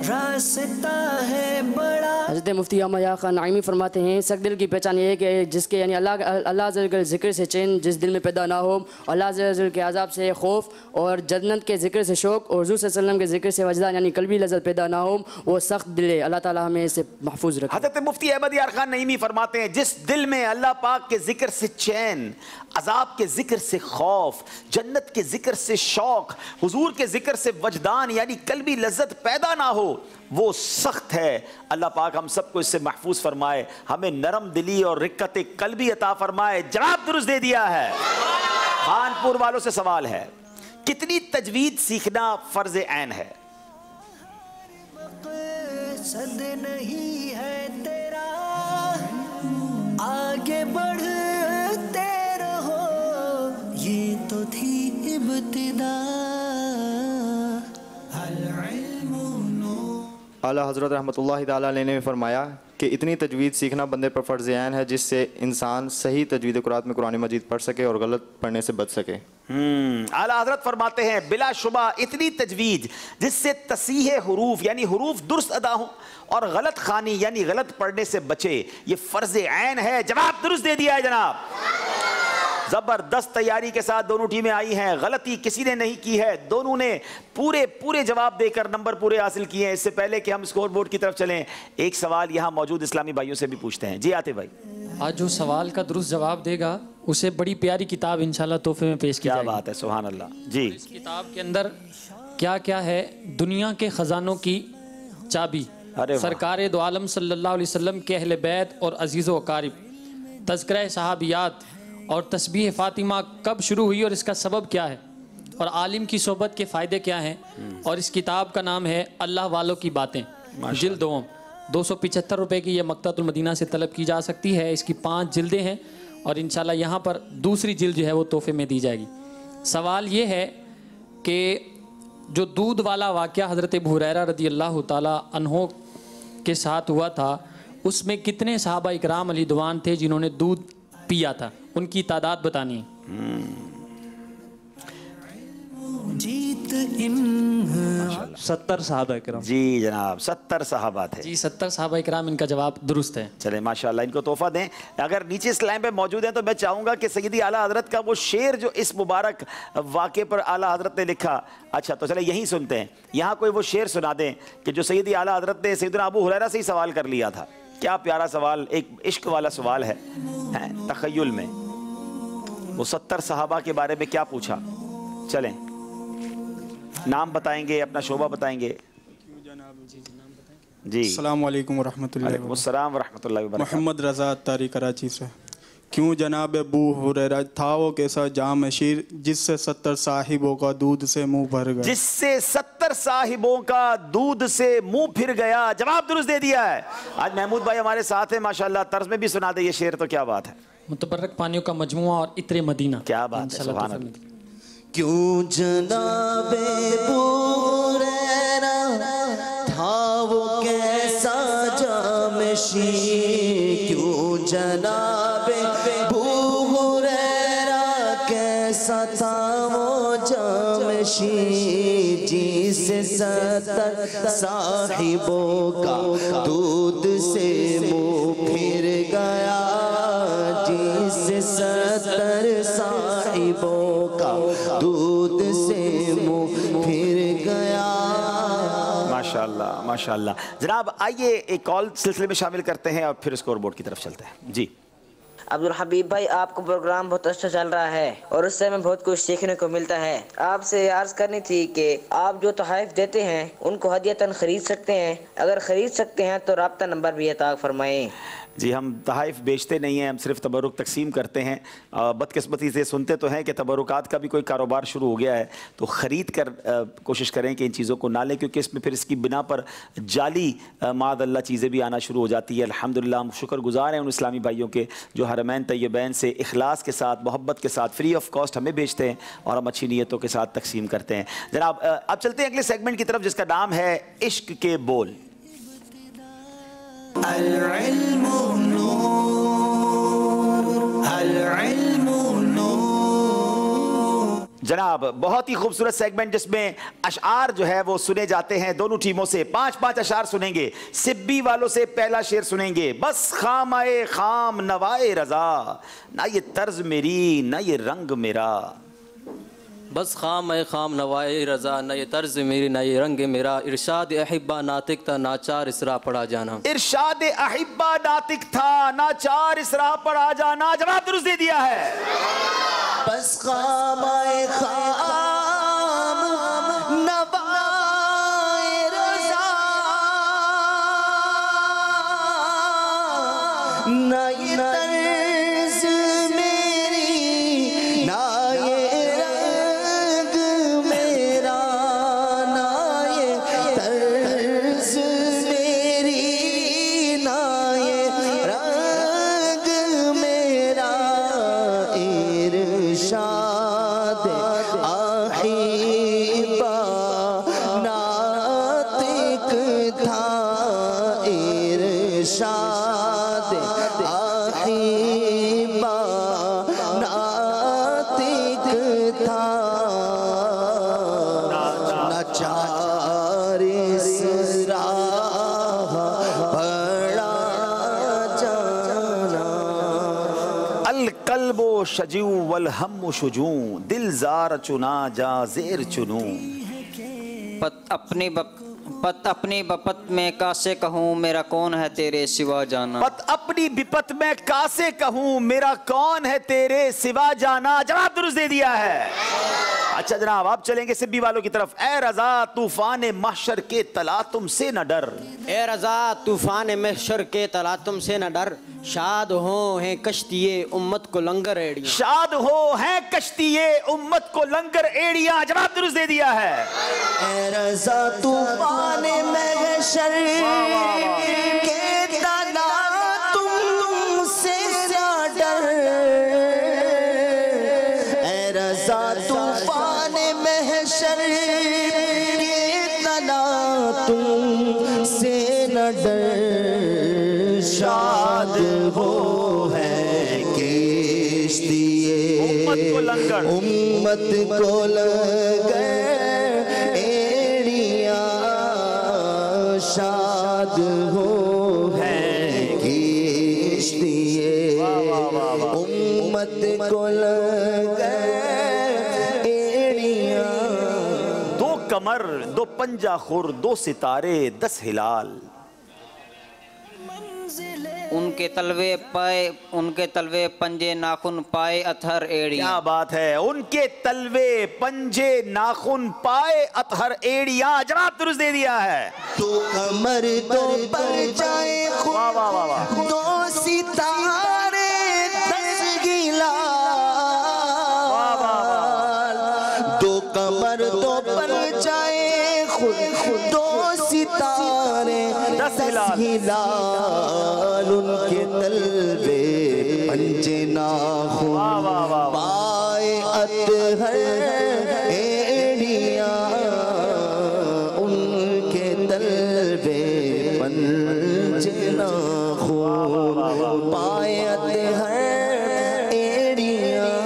راستہ ہے بڑا۔ حضرت مفتی احمد یحییٰ خان نعیمی فرماتے ہیں سخت دل کی پہچان یہ ہے کہ جس کے یعنی اللہ عز و جل کے ذکر سے چین جس دل میں پیدا نہ ہو، اللہ عز و جل کے عذاب سے خوف اور جنت کے ذکر سے شوق اور حضور صلی اللہ علیہ وسلم کے ذکر سے وجدان یعنی قلبی لذت پیدا نہ ہو، وہ سخت دل ہے۔ اللہ تعالیٰ ہمیں اس سے محفوظ رکھے۔ حضرت مفتی احمد یحییٰ خان نعیمی فرماتے ہیں جس دل میں اللہ پاک کے ذکر سے چین، عذاب کے ذکر سے خوف، جنت کے ذکر سے شوق، حضور کے ذکر سے وجدان یعنی قلبی لذت پیدا نہ ہو، وہ سخت ہے۔ اللہ پاک ہم سب کو اس سے محفوظ فرمائے، ہمیں نرم دلی اور رقت قلبی عطا فرمائے۔ جواب درست دے دیا ہے۔ خانپور والوں سے سوال ہے، کتنی تجوید سیکھنا فرض عین ہے؟ مقصد نہیں ہے تیرا، آگے بڑھتے رہو، یہ تو تھی ابتدا۔ اعلیٰ حضرت رحمۃ اللہ تعالیٰ علیہ نے فرمایا کہ اتنی تجوید سیکھنا بندے پر فرض عین ہے جس سے انسان صحیح تجوید قرآن میں قرآن مجید پڑھ سکے اور غلط پڑھنے سے بچ سکے۔ اعلیٰ حضرت فرماتے ہیں بلا شبہ اتنی تجوید جس سے تصحیح حروف یعنی حروف درست ادا ہوں اور غلط خوانی یعنی غلط پڑھنے سے بچے، یہ فرض عین ہے۔ جواب درست دے دیا ہے جناب۔ زبردست تیاری کے ساتھ دونوں ٹیمیں آئی ہیں، غلطی کسی نے نہیں کی ہے، دونوں نے پورے جواب دے کر نمبر پورے حاصل کیے ہیں۔ اس سے پہلے کہ ہم اسکور بورڈ کی طرف چلیں، ایک سوال یہاں موجود اسلامی بھائیوں سے بھی پوچھتے ہیں۔ جی آتے بھائی، آج جو سوال کا درست جواب دے گا اسے بڑی پیاری کتاب انشاءاللہ تحفے میں پیش کی جائے گی۔ کیا بات ہے، سبحان اللہ۔ جی، اس کتاب کے اندر کیا کیا ہے؟ دنیا کے خزانوں کی چابی، سرکار دو عالم صلی اللہ علیہ وسلم کے اہل بیت اور عزیز و اقارب، تذکرہ صحابیات اور تسبیح فاطمہ کب شروع ہوئی اور اس کا سبب کیا ہے، اور عالم کی صحبت کے فائدے کیا ہیں، اور اس کتاب کا نام ہے اللہ والوں کی باتیں، جلد دوم۔ 275 روپے کی یہ مکتبۃ المدینہ سے طلب کی جا سکتی ہے۔ اس کی 5 جلدیں ہیں اور انشاءاللہ یہاں پر دوسری جلد جو ہے وہ تحفے میں دی جائے گی۔ سوال یہ ہے کہ جو دودھ والا واقعہ حضرت ابو ہریرہ رضی اللہ تعالیٰ عنہ کے ساتھ ہوا تھا، اس میں کتنے صحابہ اکرام علی رضوان تھے جنہوں نے دودھ پیا تھا؟ ان کی تعداد بتانی ہے۔ جیت 70 صحابہ اکرام۔ جی جناب، 70 صحابہ تھے۔ جی 70 صحابہ اکرام، ان کا جواب درست ہے۔ چلیں ماشاءاللہ، ان کو تحفہ دیں۔ اگر نیچے اس لائن پہ موجود ہیں تو میں چاہوں گا کہ سیدی اعلیٰ حضرت کا وہ شعر جو اس مبارک واقعے پر اعلیٰ حضرت نے لکھا، اچھا تو چلیں یہیں سنتے ہیں۔ یہاں کوئی وہ شعر سنا دیں کہ جو سیدی اعلیٰ حضرت نے سیدنا ابو ہریرہ سے ہی سوال کر لیا تھا۔ کیا پیارا سوال، ایک عشق والا سوال ہے تخیل میں۔ وہ 70 صحابہ کے بارے میں کیا پوچھا؟ چلیں نام بتائیں گے، اپنا شعبہ بتائیں گے۔ جی السلام علیکم ورحمۃ اللہ۔ وعلیکم السلام ورحمۃ اللہ وبرکاتہ۔ محمد رضا اتاری کراچی سے۔ کیوں جناب ابو ہریرہ تھا وہ کیسا جام شیر جس سے 70 صاحبوں کا دودھ سے منہ بھر گیا؟ جس سے 70 صاحبوں کا دودھ سے منہ پھر گیا۔ جواب درست دے دیا ہے۔ آج محمود بھائی ہمارے ساتھ ہیں ماشاءاللہ، طرز میں بھی سنا دے یہ شعر، تو کیا بات ہے۔ متبرک پانیوں کا مجموعہ اور عطر مدینہ۔ کیا بات ہے، سبحان اللہ۔ کیوں جناب ابو ہریرہ تھا وہ کیسا جام شیر، کیوں جناب ابو ہریرہ کیسا تھا وہ جام شیر جس سے 70 صاحبوں کا دودھ سے منہ پھر گیا، جس سے 70 صاحبوں کا دودھ سے منہ پھر گیا۔ ماشاءاللہ ماشاءاللہ۔ جناب آئیے ایک کال سلسلے میں شامل کرتے ہیں اور پھر اسکور بورڈ کی طرف چلتے ہیں۔ جی عبد الحبیب بھائی آپ کا پروگرام بہت اچھا چل رہا ہے اور اس سے ہمیں بہت کچھ سیکھنے کو ملتا ہے. آپ سے عرض کرنی تھی کہ آپ جو تحائف دیتے ہیں ان کو ہدیتاً خرید سکتے ہیں. اگر خرید سکتے ہیں تو رابطہ نمبر بھی عطا فرمائیں. جی ہم تحائف بیچتے نہیں ہیں, ہم صرف تبرک تقسیم کرتے ہیں. بدقسمتی سے سنتے تو ہیں کہ تبرکات کا بھی کوئی کاروبار شروع ہو گیا ہے, تو خرید کر کوشش کریں کہ ان چیزوں کو نہ لیں, کیونکہ اس میں پھر اس کی بنا پر جعلی معاذ اللہ چیزیں بھی آنا شروع ہو جاتی ہے. الحمدللہ ہم شکر گزار ہیں ان اسلامی بھائیوں کے جو حرمین طیبین سے اخلاص کے ساتھ, محبت کے ساتھ, فری آف کاسٹ ہمیں بیچتے ہیں اور ہم اچھی نیتوں کے ساتھ تقسیم کرتے ہیں. جناب اب چلتے ہیں اگلے سیگمنٹ کی طرف جس کا نام ہے عشق کے بول. العلم نور العلم نور. جناب بہت ہی خوبصورت سیگمنٹ جس میں اشعار جو ہے وہ سنے جاتے ہیں دونوں ٹیموں سے. 5 اشعار سنیں گے. سبی والوں سے پہلا شعر سنیں گے. بس خام آئے خام نوائے رضا, نہ یہ طرز میری نہ یہ رنگ میرا. بس خام اے خام نوائے رضا, نہ یہ طرز میری نہ یہ رنگ میرا. ارشاد احبہ ناطق تھا ناچار اسرا پڑھا جانا. ارشاد احبہ ناطق تھا ناچار اسرا پڑھا جانا. جواب درست دے دیا ہے. بس خام آئے خام نوائے رضا, نہ یہ طرز میری نہ یہ القلب شجیع والہم شجوع, دل زار چنا جا زیر چنوں. پت اپنی بپت میں کاسے کہوں میرا کون ہے تیرے سوا جانا. پت اپنی بپت میں کاسے کہوں میرا کون ہے تیرے سوا جانا. جواب درست دے دیا ہے. اچھا جناب آپ چلیں گے سبی والوں کی طرف. اے رضا طوفان محشر کے تلاطم سے نہ ڈر. اے رضا طوفان محشر کے تلاطم سے نہ ڈر, شاد ہو ہیں کشتی امت کو لنگر ایڑیاں. شاد ہو ہیں کشتی امت کو لنگر ایڑیاں. جواب درست دے دیا ہے. اے رضا طوفان محشر کے تلاطم سے نہ ڈر. اے رضا طوفان محشر کے تلاطم سے نہ ڈر, شاد ہو ہے کشتی امت کو لنگر ایڑیاں. شاد ہو ہے کشتی امت کو لنگر ایڑیاں. دو کمر دو پنجہ خور دو ستارے 10 ہلال. ان کے تلوے پنجے ناخن پائے اطہر ایڑیاں. کیا بات ہے. ان کے تلوے پنجے ناخن پائے اطہر ایڑیاں. جواب درست دے دیا ہے. دو کمر دو پنجے دو ستارے 10 ہلال. دو کمر دو پنجے دو ستارے 10 ہلال. ان کے تلوے پنجے ناخن پائے اطہر ایڑیاں. ان کے تلوے پنجے ناخن پائے اطہر ایڑیاں.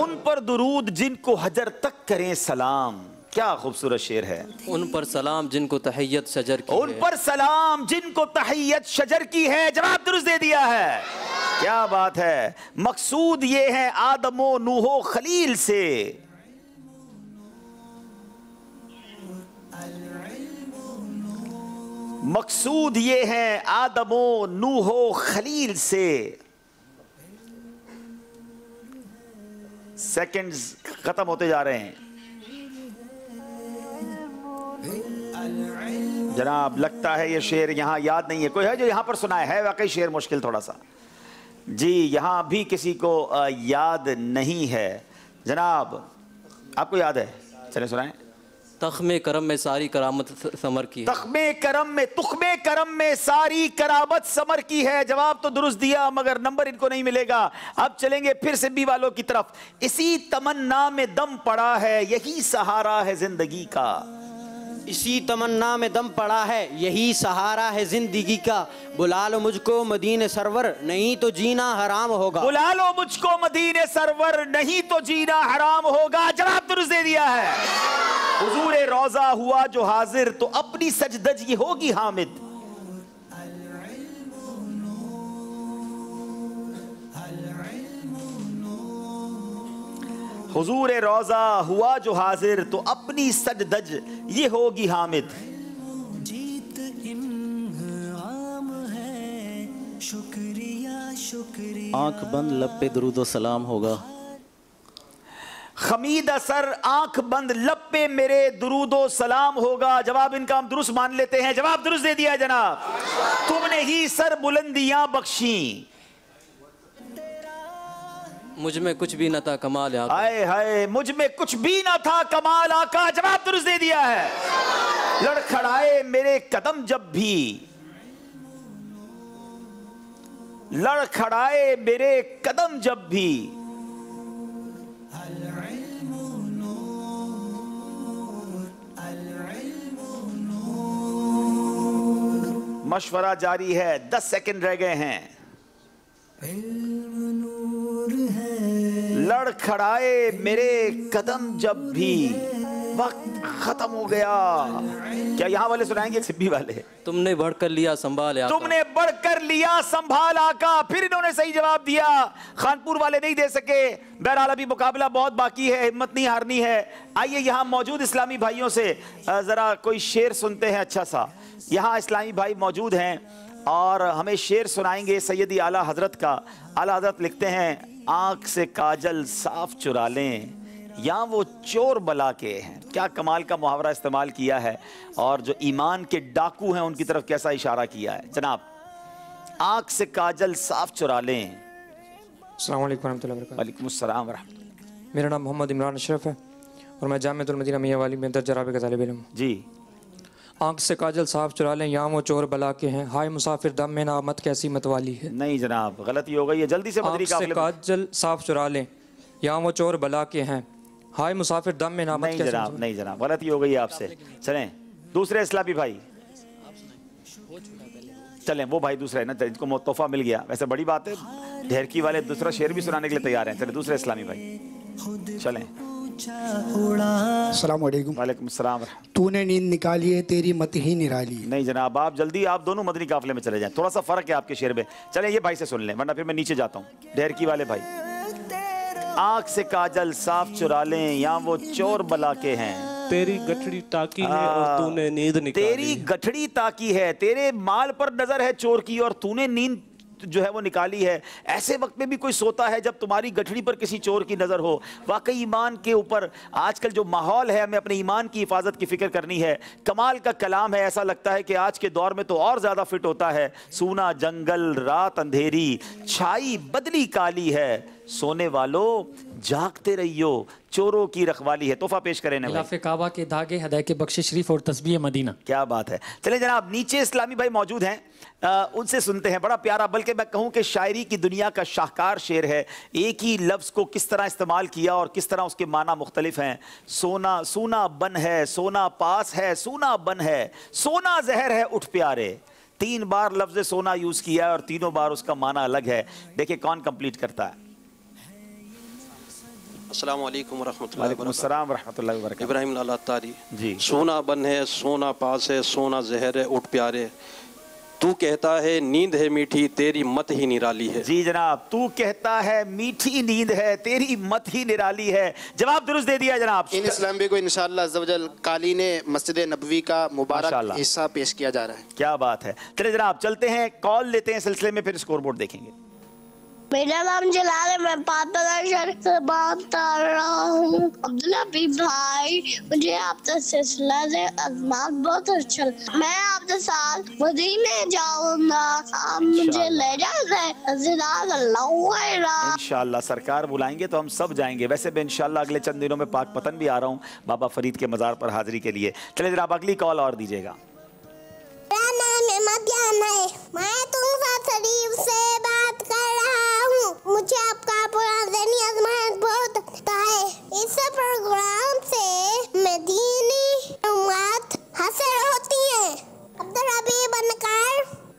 ان پر درود جن کو حجر تک کریں سلام. کیا خوبصورت شعر ہے. ان پر سلام جن کو تحیت شجر کی ان پر سلام جن کو تحیت شجر کی ہے. جواب درست دے دیا ہے. کیا بات ہے. مقصود یہ ہے آدم و نوح و خلیل سے. مقصود یہ ہے آدم و نوح و خلیل سے. सेकंड्स खत्म होते जा रहे हैं। जनाब लगता है ये शेर यहाँ याद नहीं है, कोई है जो यहाँ पर सुनाए? है वाकई शेर मुश्किल थोड़ा सा जी, यहाँ भी किसी को याद नहीं है। जनाब आपको याद है? चले सुनाएं। तख्मे करम में सारी करामत समर की है। तुख्मे करम में सारी करामत समर की है। जवाब तो दुरुस्त दिया मगर नंबर इनको नहीं मिलेगा। अब चलेंगे फिर से बी वालों की तरफ। इसी तमन्ना में दम पड़ा है, यही सहारा है जिंदगी का। इसी तमन्ना में दम पड़ा है, यही सहारा है जिंदगी का। बुला लो मुझको मदीने सरवर, नहीं तो जीना हराम होगा। बुला लो मुझको मदीने सरवर, नहीं तो जीना हराम होगा। जवाब दुरुस्त दे दिया है। हुजूरे रोजा हुआ जो हाजिर, तो अपनी सजदज ये होगी हामिद। हुजूरे रोजा हुआ जो हाजिर, तो अपनी सजदज ये होगी हामिद। जीत इन्हाम है, शुक्रिया शुक्रिया। आंख बंद लब पे दरूदो सलाम होगा। खमीद असर आंख बंद लब पे मेरे दुरूदो सलाम होगा। जवाब इनका हम दुरुस्त मान लेते हैं। जवाब दुरुस्त दे दिया जनाब। तुमने ही सर बुलंदियां बख्शी, मुझ में कुछ भी न था कमाल आका। हाय हाय, मुझ में कुछ भी न था कमाल आका। जवाब दुरुस्त दे दिया है। लड़खड़ाए मेरे कदम जब भी, लड़खड़ाए मेरे कदम जब भी। मशवरा जारी है, 10 सेकंड रह गए हैं। लड़खड़ाए मेरे कदम जब भी, वक्त खत्म हो गया। क्या यहाँ वाले सुनाएंगे? सिब्बी वाले। तुमने बढ़कर लिया संभाल आका। तुमने बढ़कर लिया संभाल आका। फिर इन्होंने सही जवाब दिया। खानपुर वाले नहीं दे सके। बहरहाल अभी मुकाबला बहुत बाकी है, हिम्मत नहीं हारनी है। आइए यहाँ मौजूद इस्लामी भाइयों से जरा कोई शेर सुनते हैं अच्छा सा। यहाँ इस्लामी भाई मौजूद हैं और हमें शेर सुनाएंगे सैयदी आला हजरत का। आला हजरत लिखते हैं, आंख से काजल साफ चुरा लें, या वो चोर बला के हैं। क्या कमाल का मुहावरा इस्तेमाल किया है और जो ईमान के डाकू हैं उनकी तरफ कैसा इशारा किया है। जनाब, आंख से काजल साफ चुरा लें। अस्सलाम वालेकुम रहमतुल्लाहि व बरकातहू। वालेकुम अस्सलाम व रहमतुल्लाह। मेरा नाम मोहम्मद इमरान अशरफ है और मैं जामिअतुल मदीना मियां वाली में दर्ज राबे का तालिब इल्म हूं। जी। आंख से काजल साफ चुरा लें, यहाँ वो चोर बला के हैं। हाय मुसाफिर दम में नामत कैसी मतवाली है। नहीं जनाब, गलती हो गई है। जल्दी से मदनी काफिले। आंख से काजल साफ चुरा लें, यहाँ वो चोर बला के हैं। हाय मुसाफिर दम में नामत कैसी। जनाब नहीं जनाब, गलती हो गई है आपसे। चलें दूसरे इस्लामी भाई। चलें वो भाई दूसरे है ना, जिनको तोहफा मिल गया। वैसे बड़ी बात है, ढेरकी वाले दूसरा शेर भी सुनाने के लिए तैयार हैं। चलें दूसरे इस्लामी भाई चलें। अस्सलाम वालेकुम। वालेकुम अस्सलाम। तूने नींद निकाली है, तेरी मत ही निराली। नहीं जनाब, आप जल्दी, आप दोनों मदनी काफिले में चले जाएं। थोड़ा सा फर्क है आपके शेर में। चलें ये भाई से सुन लें वरना फिर मैं नीचे जाता हूँ। ढेरकी वाले भाई। आंख से काजल साफ चुरा लें, या वो चोर बला के हैं। तेरी गठड़ी ताकी है और तूने नींद निकाली। तेरी गठड़ी ताकी है, तेरे माल पर नजर है चोर की और तूने नींद जो है वो निकाली है। ऐसे वक्त में भी कोई सोता है जब तुम्हारी गठड़ी पर किसी चोर की नज़र हो। वाकई ईमान के ऊपर आजकल जो माहौल है, हमें अपने ईमान की हिफाजत की फ़िक्र करनी है। कमाल का कलाम है। ऐसा लगता है कि आज के दौर में तो और ज़्यादा फिट होता है। सूना जंगल रात अंधेरी, छाई बदली काली है, सोने वालों जागते रहियो, चोरों की रखवाली है। तोहफा पेश करें खिलाफ़े काबा के धागे, हदायत के बख्शिश शरीफ और तस्बीह मदीना। क्या बात है। चले जनाब, नीचे इस्लामी भाई मौजूद हैं, उनसे सुनते हैं। बड़ा प्यारा, बल्कि मैं कहूँ कि शायरी की दुनिया का शाहकार शेर है। एक ही लफ्ज़ को किस तरह इस्तेमाल किया और किस तरह उसके माना मुख्तलिफ हैं। सोना सूना बन है, सोना पास है, सोना बन है, सोना जहर है उठ प्यारे। 3 बार लफ्ज़ सोना यूज़ किया है और तीनों बार उसका माना अलग है। देखिए कौन कंप्लीट करता है। अस्सलाम वालेकुम वरहमतुल्लाहि वबरकातुहू। इब्राहिम लाला तारी जी। सोना बन है, सोना पास है, सोना जहर है उठ प्यारे। तू कहता है नींद है मीठी, तेरी मत ही निराली है। जी जनाब, तू कहता है मीठी नींद है, तेरी मत ही निराली है। जवाब दुरुस्त दे दिया जनाब। इन इस्लाम को इंशाअल्लाह अज़्ज़वजल कालीन मस्जिद नबवी का मुबारक हिस्सा पेश किया जा रहा है। क्या बात है। चलिए जनाब चलते हैं, कॉल लेते हैं सिलसिले में, फिर स्कोर बोर्ड देखेंगे। मेरा नाम जलाल है, मैं पातला शहर से बात कर रहा हूँ। अब्दुल्ला भी भाई, मुझे आपका सिलसिला से अज़मात बहुत अच्छा लगा। मैं आपके साथ मदीने जाऊंगा, आप मुझे ले जाते। इंशाअल्लाह सरकार बुलाएंगे तो हम सब जाएंगे। वैसे भी इंशाअल्लाह अगले चंद दिनों में पाक पतन भी आ रहा हूँ बाबा फरीद के मज़ार पर हाजिरी के लिए। चलिए जनाब अगली कॉल और दीजिएगा। मेरा नाम अहमद जान है, मैं तुमसा शरीफ से बात कर रहा हूँ। मुझे आपका पुरानी अज़मात बहुत पता है। इस प्रोग्राम से मदीनी उम्मत हासिल होती है। अब्दुल हबीब बनकर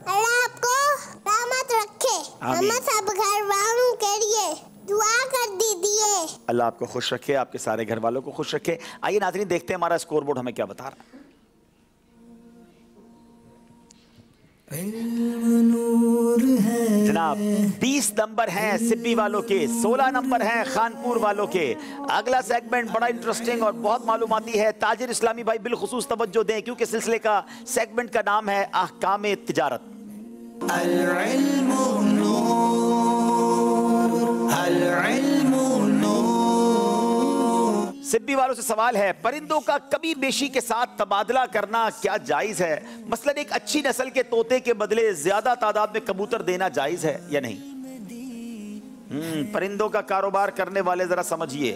अल्लाह आपको रहमत रखे। हम सब घर वालों के लिए दुआ कर दीजिए। अल्लाह आपको खुश रखे, आपके सारे घर वालों को खुश रखे। आइए नाज़रीन देखते हैं हमारा स्कोर बोर्ड हमें क्या बता रहा है। जनाब 20 नंबर हैं सिब्बी वालों के, 16 नंबर हैं खानपुर वालों के। अगला सेगमेंट बड़ा इंटरेस्टिंग और बहुत मालूमाती है। ताजिर इस्लामी भाई बिलखुसूस तवज्जो दें क्योंकि सिलसिले का सेगमेंट का नाम है अहकामे तिजारत। सिब्बी वालों से सवाल है, परिंदों का कमी बेशी के साथ तबादला करना क्या जायज है? मसलन एक अच्छी नस्ल के तोते के बदले ज्यादा तादाद में कबूतर देना जायज है या नहीं? परिंदों का कारोबार करने वाले जरा समझिए।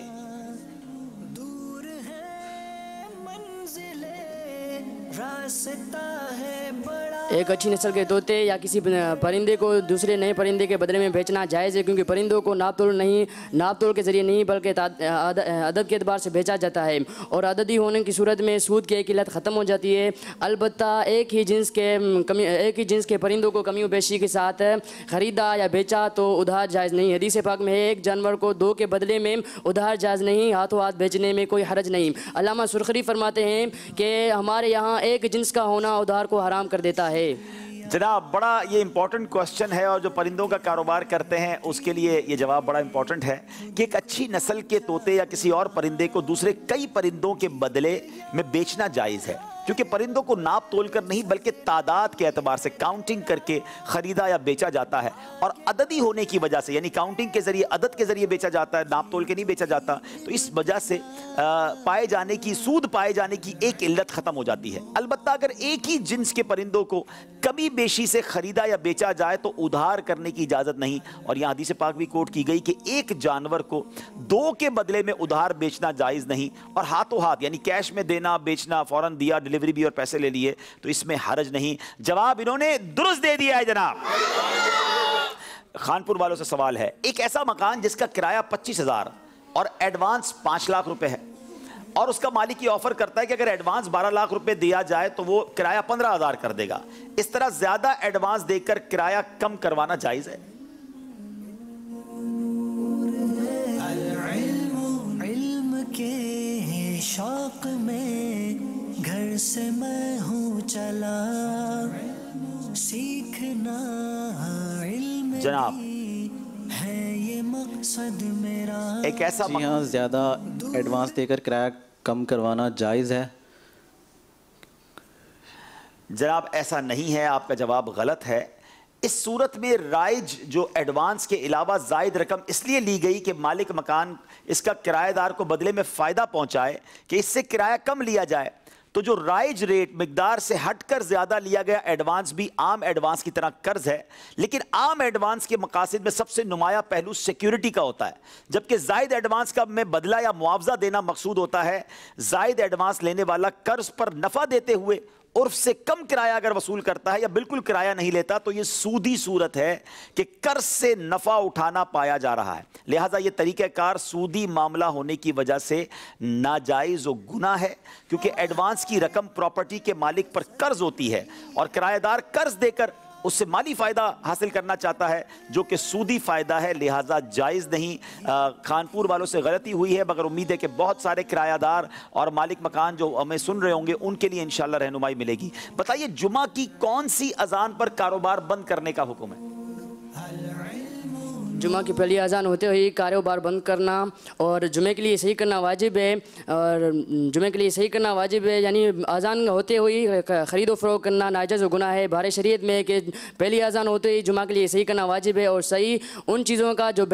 एक अच्छी नस्ल के तोते या किसी परिंदे को दूसरे नए परिंदे के बदले में बेचना जायज़ है क्योंकि परिंदों को नाप तोल के ज़रिए नहीं बल्कि अदद के एतबार से बेचा जाता है और अददी होने की सूरत में सूद की एक इल्लत ख़त्म हो जाती है। अलबत्ता एक ही जिन्स के परिंदों को कमी बेशी के साथ ख़रीदा या बेचा तो उधार जायज़ नहीं। हदीस पाक में है, एक जानवर को दो के बदले में उधार जायज़ नहीं, हाथों हाथ बेचने में कोई हरज नहीं। अल्लामा सुरखरी फरमाते हैं कि हमारे यहाँ एक जिन्स का होना उधार को हराम कर देता है। जनाब बड़ा ये इंपॉर्टेंट क्वेश्चन है और जो परिंदों का कारोबार करते हैं उसके लिए ये जवाब बड़ा इंपॉर्टेंट है कि एक अच्छी नस्ल के तोते या किसी और परिंदे को दूसरे कई परिंदों के बदले में बेचना जायज़ है क्योंकि परिंदों को नाप तोल कर नहीं बल्कि तादाद के एतबार से काउंटिंग करके ख़रीदा या बेचा जाता है और अददी होने की वजह से यानी काउंटिंग के ज़रिए अदद के ज़रिए बेचा जाता है, नाप तोल के नहीं बेचा जाता। तो इस वजह से सूद पाए जाने की एक इल्लत ख़त्म हो जाती है। अलबत्ता अगर एक ही जिन्स के परिंदों को कमी बेशी से ख़रीदा या बेचा जाए तो उधार करने की इजाज़त नहीं। और यहाँ हदीस पाक भी कोट की गई कि एक जानवर को दो के बदले में उधार बेचना जायज़ नहीं और हाथों हाथ यानी कैश में देना बेचना, फ़ौरन दिया डिलीवरी भी और पैसे ले लिए तो इसमें हरज नहीं। जवाब इन्होंने दुरुस्त दे दिया है जनाब। खानपुर वालों से सवाल है, एक ऐसा मकान जिसका किराया 25,000 और एडवांस 5 लाख रुपए है और उसका मालिक ये ऑफर करता है कि अगर एडवांस 12 लाख रुपए दिया जाए तो वो किराया 15,000 कर देगा। इस तरह ज्यादा एडवांस देकर किराया कम करवाना जायज है? शौक में घर से मैं हूँ चला, सीखना इल्म जनाब है ये मकसद मेरा। एक ऐसा जी हाँ, ज़्यादा एडवांस देकर किराया कम करवाना जायज़ है? जनाब ऐसा नहीं है, आपका जवाब गलत है। इस सूरत में राइज जो एडवांस के अलावा जायद रकम इसलिए ली गई कि मालिक मकान इसका किराएदार को बदले में फ़ायदा पहुंचाए कि इससे किराया कम लिया जाए। तो जो राइज रेट मिकदार से हटकर ज़्यादा लिया गया एडवांस भी आम एडवांस की तरह कर्ज है, लेकिन आम एडवांस के मकासद में सबसे नुमाया पहलू सिक्योरिटी का होता है, जबकि जायद एडवांस का में बदला या मुआवजा देना मकसूद होता है। जायद एडवांस लेने वाला कर्ज पर नफ़ा देते हुए उर्फ से कम किराया अगर वसूल करता है या बिल्कुल किराया नहीं लेता तो यह सूदी सूरत है कि कर्ज से नफा उठाना पाया जा रहा है। लिहाजा यह तरीक़ाकार सूदी मामला होने की वजह से नाजायज़ और गुनाह है क्योंकि एडवांस की रकम प्रॉपर्टी के मालिक पर कर्ज होती है और किराएदार कर्ज देकर उससे माली फ़ायदा हासिल करना चाहता है जो कि सूदी फ़ायदा है, लिहाजा जायज़ नहीं। खानपुर वालों से गलती हुई है मगर उम्मीद है कि बहुत सारे किरायादार और मालिक मकान जो हमें सुन रहे होंगे उनके लिए इंशाल्लाह रहनुमाई मिलेगी। बताइए जुमा की कौन सी अजान पर कारोबार बंद करने का हुक्म है? जुमा की पहली अजान होते ही कारोबार बंद करना और जुमे के लिए सही करना वाजिब है, और जुमे के लिए सही करना वाजिब है, यानी अजान होते हुई ख़रीदो फ़रोख्त करना नाजायज़ गुनाह है। बारे शरीयत में कि पहली अजान होते ही जुमा के लिए सही करना वाजिब है, और सही उन चीज़ों का जो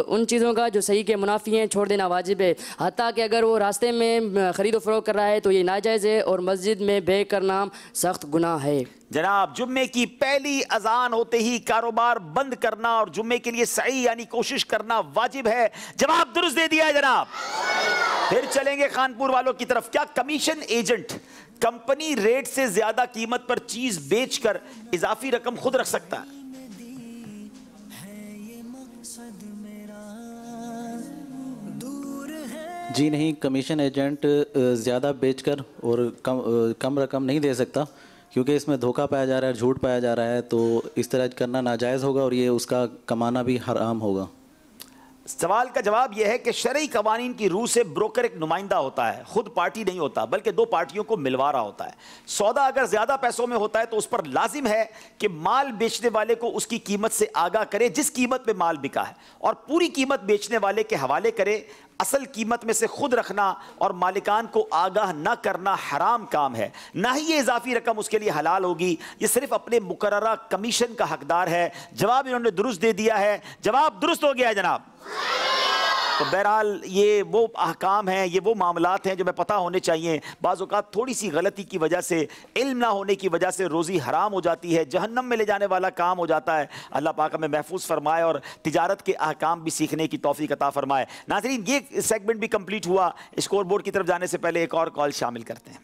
उन चीज़ों का जो सही के मुनाफी हैं छोड़ देना वाजिब है। हत्ता कि अगर वो रास्ते में ख़रीदो फ़रोख्त कर रहा है तो ये नाजायज़ है, और मस्जिद में बे करना सख्त गुनाह है। जनाब, जुम्मे की पहली अजान होते ही कारोबार बंद करना और जुम्मे के लिए सही यानी कोशिश करना वाजिब है। जवाब दुरुस्त दे दिया है जनाब। फिर चलेंगे खानपुर वालों की तरफ। क्या कमीशन एजेंट कंपनी रेट से ज्यादा कीमत पर चीज बेचकर इजाफी रकम खुद रख सकता है? जी नहीं, कमीशन एजेंट ज़्यादा बेचकर और कम रकम नहीं दे सकता, क्योंकि इसमें धोखा पाया जा रहा है, झूठ पाया जा रहा है, तो इस तरह करना नाजायज़ होगा और ये उसका कमाना भी हराम होगा। सवाल का जवाब यह है कि शरई कवानीन की रूह से ब्रोकर एक नुमाइंदा होता है, खुद पार्टी नहीं होता बल्कि दो पार्टियों को मिलवा रहा होता है। सौदा अगर ज्यादा पैसों में होता है तो उस पर लाजिम है कि माल बेचने वाले को उसकी कीमत से आगाह करे जिस कीमत में माल बिका है, और पूरी कीमत बेचने वाले के हवाले करे। असल कीमत में से खुद रखना और मालिकान को आगाह न करना हराम काम है, ना ही ये इजाफी रकम उसके लिए हलाल होगी। ये सिर्फ अपने मुकर्ररा कमीशन का हकदार है। जवाब इन्होंने दुरुस्त दे दिया है, जवाब दुरुस्त हो गया है जनाब। तो बहरहाल ये वो अहकाम हैं, ये वो मामलात हैं जो मैं पता होने चाहिए। बाज़ औक़ात थोड़ी सी गलती की वजह से, इल्म ना होने की वजह से रोज़ी हराम हो जाती है, जहन्नम में ले जाने वाला काम हो जाता है। अल्लाह पाक हमें महफूज फरमाए और तिजारत के अहकाम भी सीखने की तौफीक अता फरमाए। नाज़रीन, ये सेगमेंट भी कंप्लीट हुआ। स्कोर बोर्ड की तरफ जाने से पहले एक और कॉल शामिल करते हैं।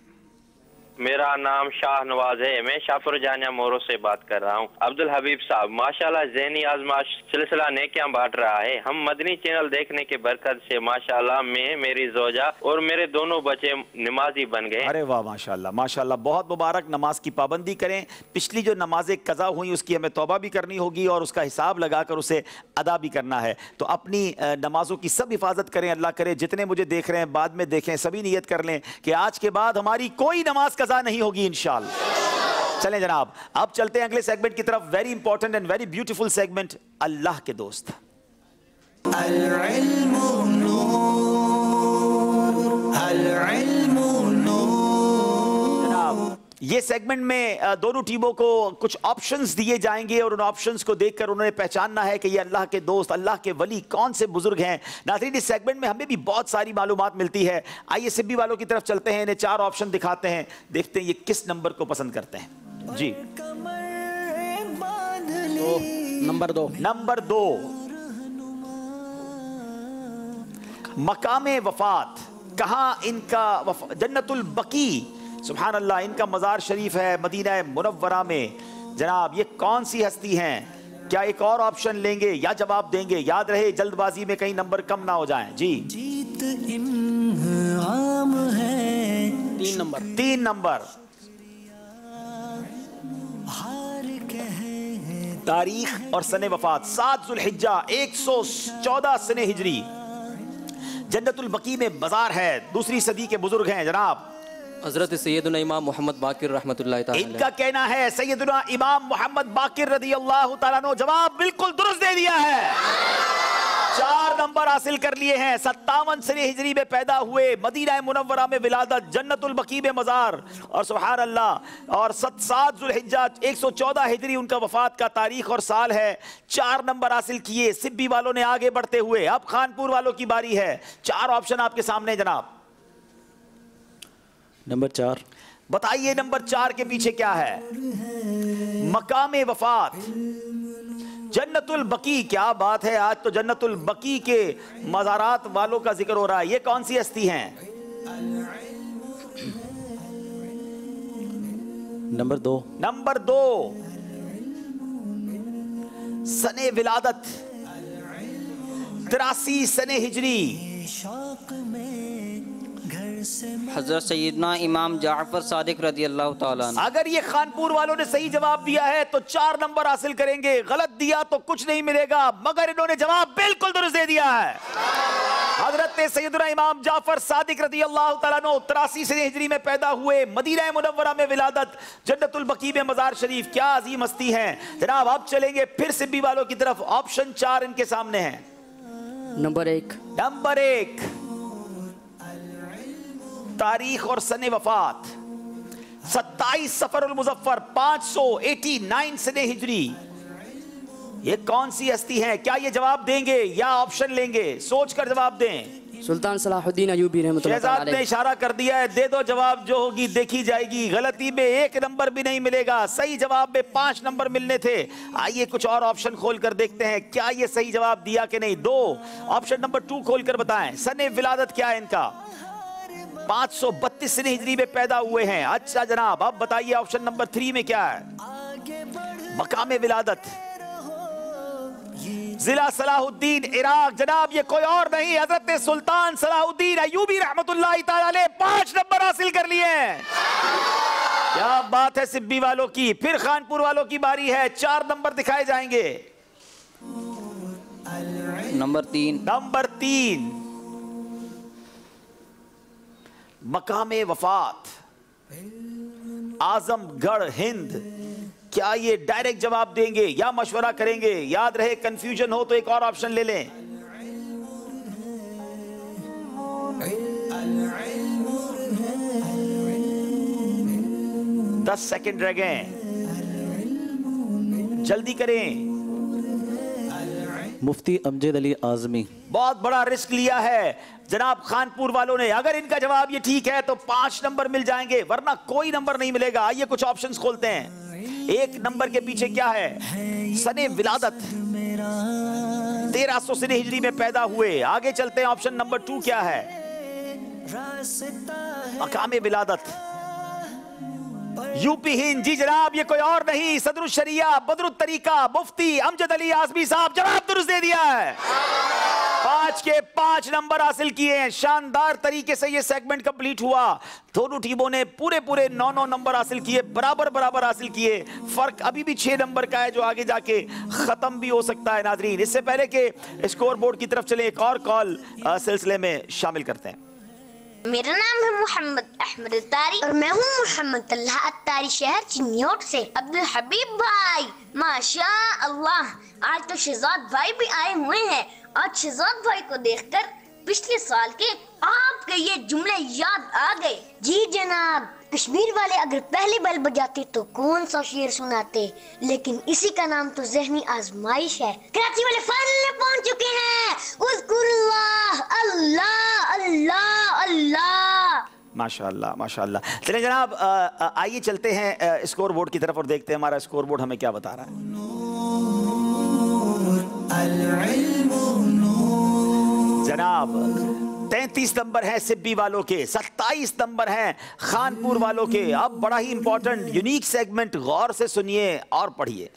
मेरा नाम शाह नवाज है, मैं शाहपुर जानिया मोरो से बात कर रहा हूँ। अब्दुल हबीब साहब, माशाल्लाह ज़हनी आज़माइश सिलसिला नेकियां बांट रहा है। हम मदनी चैनल देखने के बरकत से माशाल्लाह मैं, मेरी जोजा और मेरे दोनों बच्चे नमाजी बन गए। अरे वाह, माशाल्लाह माशाल्लाह, बहुत मुबारक। नमाज की पाबंदी करें। पिछली जो नमाजें कज़ा हुई उसकी हमें तौबा भी करनी होगी और उसका हिसाब लगाकर उसे अदा भी करना है। तो अपनी नमाजों की सब हिफाजत करें। अल्लाह करे जितने मुझे देख रहे हैं बाद में देखें, सभी नियत कर लें कि आज के बाद हमारी कोई नमाज नहीं होगी इंशाअल्लाह। चलें जनाब, अब चलते हैं अगले सेगमेंट की तरफ। Very important and very beautiful segment, Allah के दोस्त। ये सेगमेंट में दोनों टीमों को कुछ ऑप्शंस दिए जाएंगे और उन ऑप्शंस को देखकर उन्होंने पहचानना है कि ये अल्लाह के दोस्त, अल्लाह के वली कौन से बुजुर्ग हैं। नाज़रीन, इस सेगमेंट में हमें भी बहुत सारी मालूमात मिलती है। आइए सिब्बी वालों की तरफ चलते हैं, इन्हें 4 ऑप्शन दिखाते हैं, देखते हैं ये किस नंबर को पसंद करते हैं। जी, नंबर 2। नंबर 2, मकामे वफात। कहाँ इनका जन्नतुल बकी, सुभान अल्लाह, इनका मज़ार शरीफ है मदीना मुनव्वरा में। जनाब, ये कौन सी हस्ती हैं? क्या एक और ऑप्शन लेंगे या जवाब देंगे? याद रहे जल्दबाजी में कहीं नंबर कम ना हो जाएं। जी, 3 नंबर। तारीख और सने वफात 7 ज़ुल्हिज्जा 114 सने हिजरी। जन्नतुल बकी में मज़ार है, दूसरी सदी के बुजुर्ग हैं जनाब हज़रत सैयदना इमाम मोहम्मद बाकिर रहमतुल्लाह ताला। इनका कहना है सैयदना इमाम मोहम्मद बाकिर रज़ियल्लाहु ताला अन्हु। जवाब बिल्कुल दुरुस्त दे दिया है। 4 नंबर हासिल कर लिए हैं। 57 सने हिजरी में पैदा हुए, मदीना मुनव्वरा में विलादत, जन्नतुल बकी में मज़ार, और सुभान अल्लाह, और 7 ज़ुल्हिज्जा 114 हिजरी उनका वफात का तारीख और साल है। 4 नंबर हासिल किए सिब्बी वालों ने आगे बढ़ते हुए। अब खानपुर वालों की बारी है। 4 ऑप्शन आपके सामने जनाब। नंबर 4, बताइए नंबर 4 के पीछे क्या है? मकामे वफात, जन्नतुल बकी। क्या बात है, आज तो जन्नतुल बकी के मज़ारात वालों का जिक्र हो रहा है। ये कौन सी हस्ती हैं? नंबर 2, नंबर 2, सने विलादत 83 सने हिजरी। हज़रत सैयदना इमाम जाफ़र सादिक रज़ियल्लाहु ताला अन्हु। अगर ये खानपुर वालों ने सही जवाब दिया है तो 4 नंबर हासिल करेंगे, गलत दिया तो कुछ नहीं मिलेगा, मगर इन्होंने जवाब बिल्कुल दुरुस्त दे दिया है। हजरत सैयदना इमाम जाफर सादिक रज़ी अल्लाह तआला अन्हु 83 से हिजरी में पैदा हुए, मदीना मुनव्वरा में विलादत, जन्नतुल बकी में मज़ार शरीफ। क्या अजीम हस्ती हैं जनाब। अब चलेंगे फिर सिब्बी वालों की तरफ। ऑप्शन 4 इनके सामने है। नंबर 1 तारीख और सने वफात 27 सफरुल मुज़फ्फर 589 सने हिजरी। ये कौन सी हस्ती है? क्या ये जवाब देंगे या ऑप्शन लेंगे? सोच कर जवाब दें। सुल्तान सलाहुद्दीन अयूबी रहमतुल्लाह शहजाद ने इशारा कर दिया है, दे दो जवाब, जो होगी देखी जाएगी। गलती में 1 नंबर भी नहीं मिलेगा, सही जवाब में 5 नंबर मिलने थे। आइए कुछ और ऑप्शन खोल कर देखते हैं क्या ये सही जवाब दिया कि नहीं। 2 ऑप्शन नंबर 2 खोल कर बताएं। सने विलादत क्या है इनका? 532 हिजरी में पैदा हुए हैं। अच्छा जनाब, अब बताइए ऑप्शन नंबर 3 में क्या है? मकाम विलादत जिला सलाहुद्दीन इराक। जनाब ये कोई और नहीं, हजरत सुल्तान सलाहुद्दीन अयूबी रहमतुल्लाह तआला अलैह 5 नंबर हासिल कर लिए हैं। क्या बात है सिब्बी वालों की। फिर खानपुर वालों की बारी है, 4 नंबर दिखाए जाएंगे। नंबर 3 मकामे वफात आजमगढ़ हिंद। क्या ये डायरेक्ट जवाब देंगे या मशवरा करेंगे? याद रहे कंफ्यूजन हो तो एक और ऑप्शन ले लें। दस सेकंड रह गए, जल्दी करें। मुफ्ती अमजद अली आज़मी। बहुत बड़ा रिस्क लिया है जनाब खानपुर वालों ने। अगर इनका जवाब ये ठीक है तो 5 नंबर मिल जाएंगे, वरना कोई नंबर नहीं मिलेगा। आइए कुछ ऑप्शंस खोलते हैं। 1 नंबर के पीछे क्या है? सने विलादत 1300 सने हिजरी में पैदा हुए। आगे चलते हैं, ऑप्शन नंबर 2 क्या है? मकामे विलादत यूपी हिंद। जी जनाब, ये कोई और नहीं, सदरुल शरिया बदरुत तरीका मुफ्ती अमजद अली आज़मी साहब। जवाब दुरुस्त दे दिया है। 5 के 5 नंबर हासिल किए हैं। शानदार तरीके से ये सेगमेंट कंप्लीट हुआ। दोनों टीमों ने पूरे 9 नंबर हासिल किए, बराबर हासिल किए। फर्क अभी भी 6 नंबर का है, जो आगे जाके खत्म भी हो सकता है। नाजरीन, इससे पहले के स्कोर बोर्ड की तरफ चले, एक और कॉल सिलसिले में शामिल करते हैं। मेरा नाम है मोहम्मद अहमद अत्तारी और मैं हूँ मोहम्मद तल्हा अत्तारी शहर चिन्योट से। अब्दुल हबीब भाई माशा अल्लाह, आज तो शहजाद भाई भी आए हुए हैं। आज शहजाद भाई को देखकर पिछले साल के आपके ये जुमले याद आ गए। जी जनाब, कश्मीर वाले अगर पहली बेल बजाते तो कौन सा शेर सुनाते, लेकिन इसी का नाम तो ज़हनी आजमाइश है। कराची वाले फाइनल में पहुंच चुके हैं। उज़्कुरुल्लाह, अल्लाह अल्लाह अल्लाह। माशाअल्लाह माशाअल्लाह। चलिए जनाब, आइए चलते हैं स्कोर बोर्ड की तरफ और देखते हैं हमारा स्कोर बोर्ड हमें क्या बता रहा है। जनाब 33 नंबर है सिब्बी वालों के, 27 नंबर हैं खानपुर वालों के। अब बड़ा ही इंपॉर्टेंट यूनिक सेगमेंट, गौर से सुनिए और पढ़िए।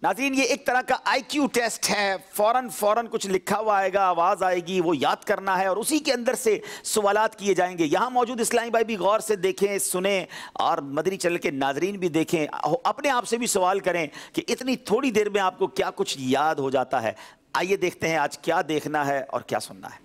नाज़रीन, ये एक तरह का IQ टेस्ट है। फौरन कुछ लिखा हुआ आएगा, आवाज़ आएगी, वो याद करना है और उसी के अंदर से सवालात किए जाएंगे। यहाँ मौजूद इस्लामी भाई भी गौर से देखें, सुने और मदनी चैनल के नाजरीन भी देखें। अपने आप से भी सवाल करें कि इतनी थोड़ी देर में आपको क्या कुछ याद हो जाता है। आइए देखते हैं आज क्या देखना है और क्या सुनना है।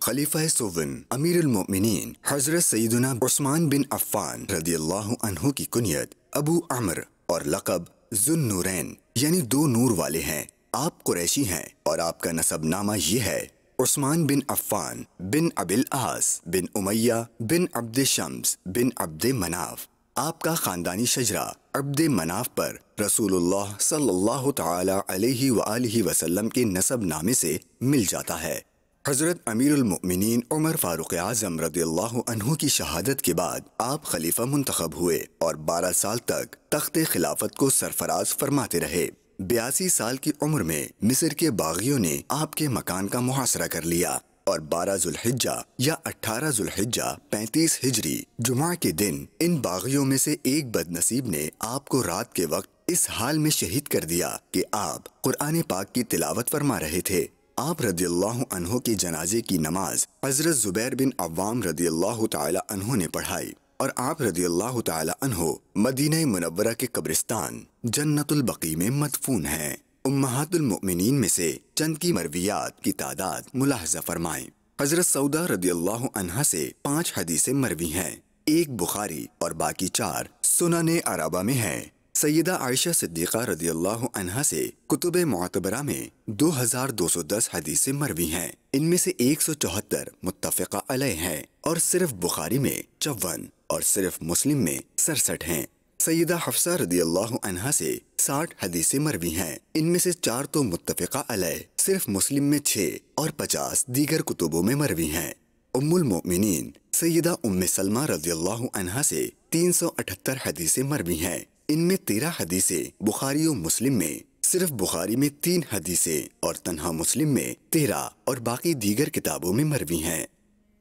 खलीफा सोवन अमीरुल मोमिनीन हजरत सैयदना उस्मान बिन अफ़्फ़ान रदियल्लाहु अन्हु की कुनियत अबू अमर और लक़ब ज़ुन्नूरैन यानी 2 नूर वाले हैं। आप कुरैशी हैं और आपका नसबनामा ये है उस्मान बिन अफ़्फ़ान बिन अबिल आस बिन उमैया बिन अब्द शम्स बिन अब्द मनाफ। आपका ख़ानदानी शजरा अब्द मनाफ पर रसूलुल्लाह सल्लल्लाहु तआला अलैहि व आलिहि वसल्लम के नसबनामे से मिल जाता है। हज़रत अमीरुल मोमिनीन उमर फ़ारूक आज़म रदियल्लाहु अन्हु की शहादत के बाद आप खलीफा मुंतखब हुए और 12 साल तक तख्ते खिलाफत को सरफराज फरमाते रहे। 82 साल की उम्र में मिस्र के बागियों ने आपके मकान का मुहासरा कर लिया और 12 ज़ुल्हिज्जा या 18 ज़ुल्हिज्जा 35 हिजरी जुमा के दिन इन बागियों में से एक बदनसीब ने आपको रात के वक्त इस हाल में शहीद कर दिया कि आप कुरान पाक की तिलावत फरमा रहे थे। आप रदियल्लाहु अन्हु के जनाजे की नमाज हजरत जुबैर बिन अव्वाम रदियल्लाहु ताला अन्हु ने पढ़ाई। और आप रदी अल्लाह ताला अन्हो मदीना मुनव्वरा के कब्रिस्तान जन्नतुल बकी में मदफून हैं। उम्महातुल मुमिनीन में से चंद की मरवियात की तादाद मुलाहजा फरमाएं। हजरत सऊदा रदी अल्लाह अन्हा से 5 हदीसें मरवी हैं, 1 बुखारी और बाकी 4 सुनने अरबा में हैं। सैयदा आयशा सिद्दीक़ा रदी अल्लाह अन्हा से कुतुब मुअतबरा में 2210 हदीसें मरवी हैं। इनमें से 174 मुत्तफ़िक़ा अलैह हैं और सिर्फ बुखारी में 54 और सिर्फ मुस्लिम में 67 हैं। सैयदा हफ्सा रदी अल्लाह अन्हा से 60 हदीसें मरवी हैं। इनमें से 4 तो मुत्तफ़िक़ा अलैह, सिर्फ मुस्लिम में 6 और 50 दीगर कुतुबों में मरवी हैं। उम्मुल मोमिनीन सैयदा उम्मे सलमा रदी अल्लाह अन्हा से 378 हदीसें मरवी हैं। इनमें 13 हदीसें बुखारी और मुस्लिम में, सिर्फ बुखारी में 3 हदीसें और तन्हा मुस्लिम में 13 और बाकी दीगर किताबों में मरवी हैं।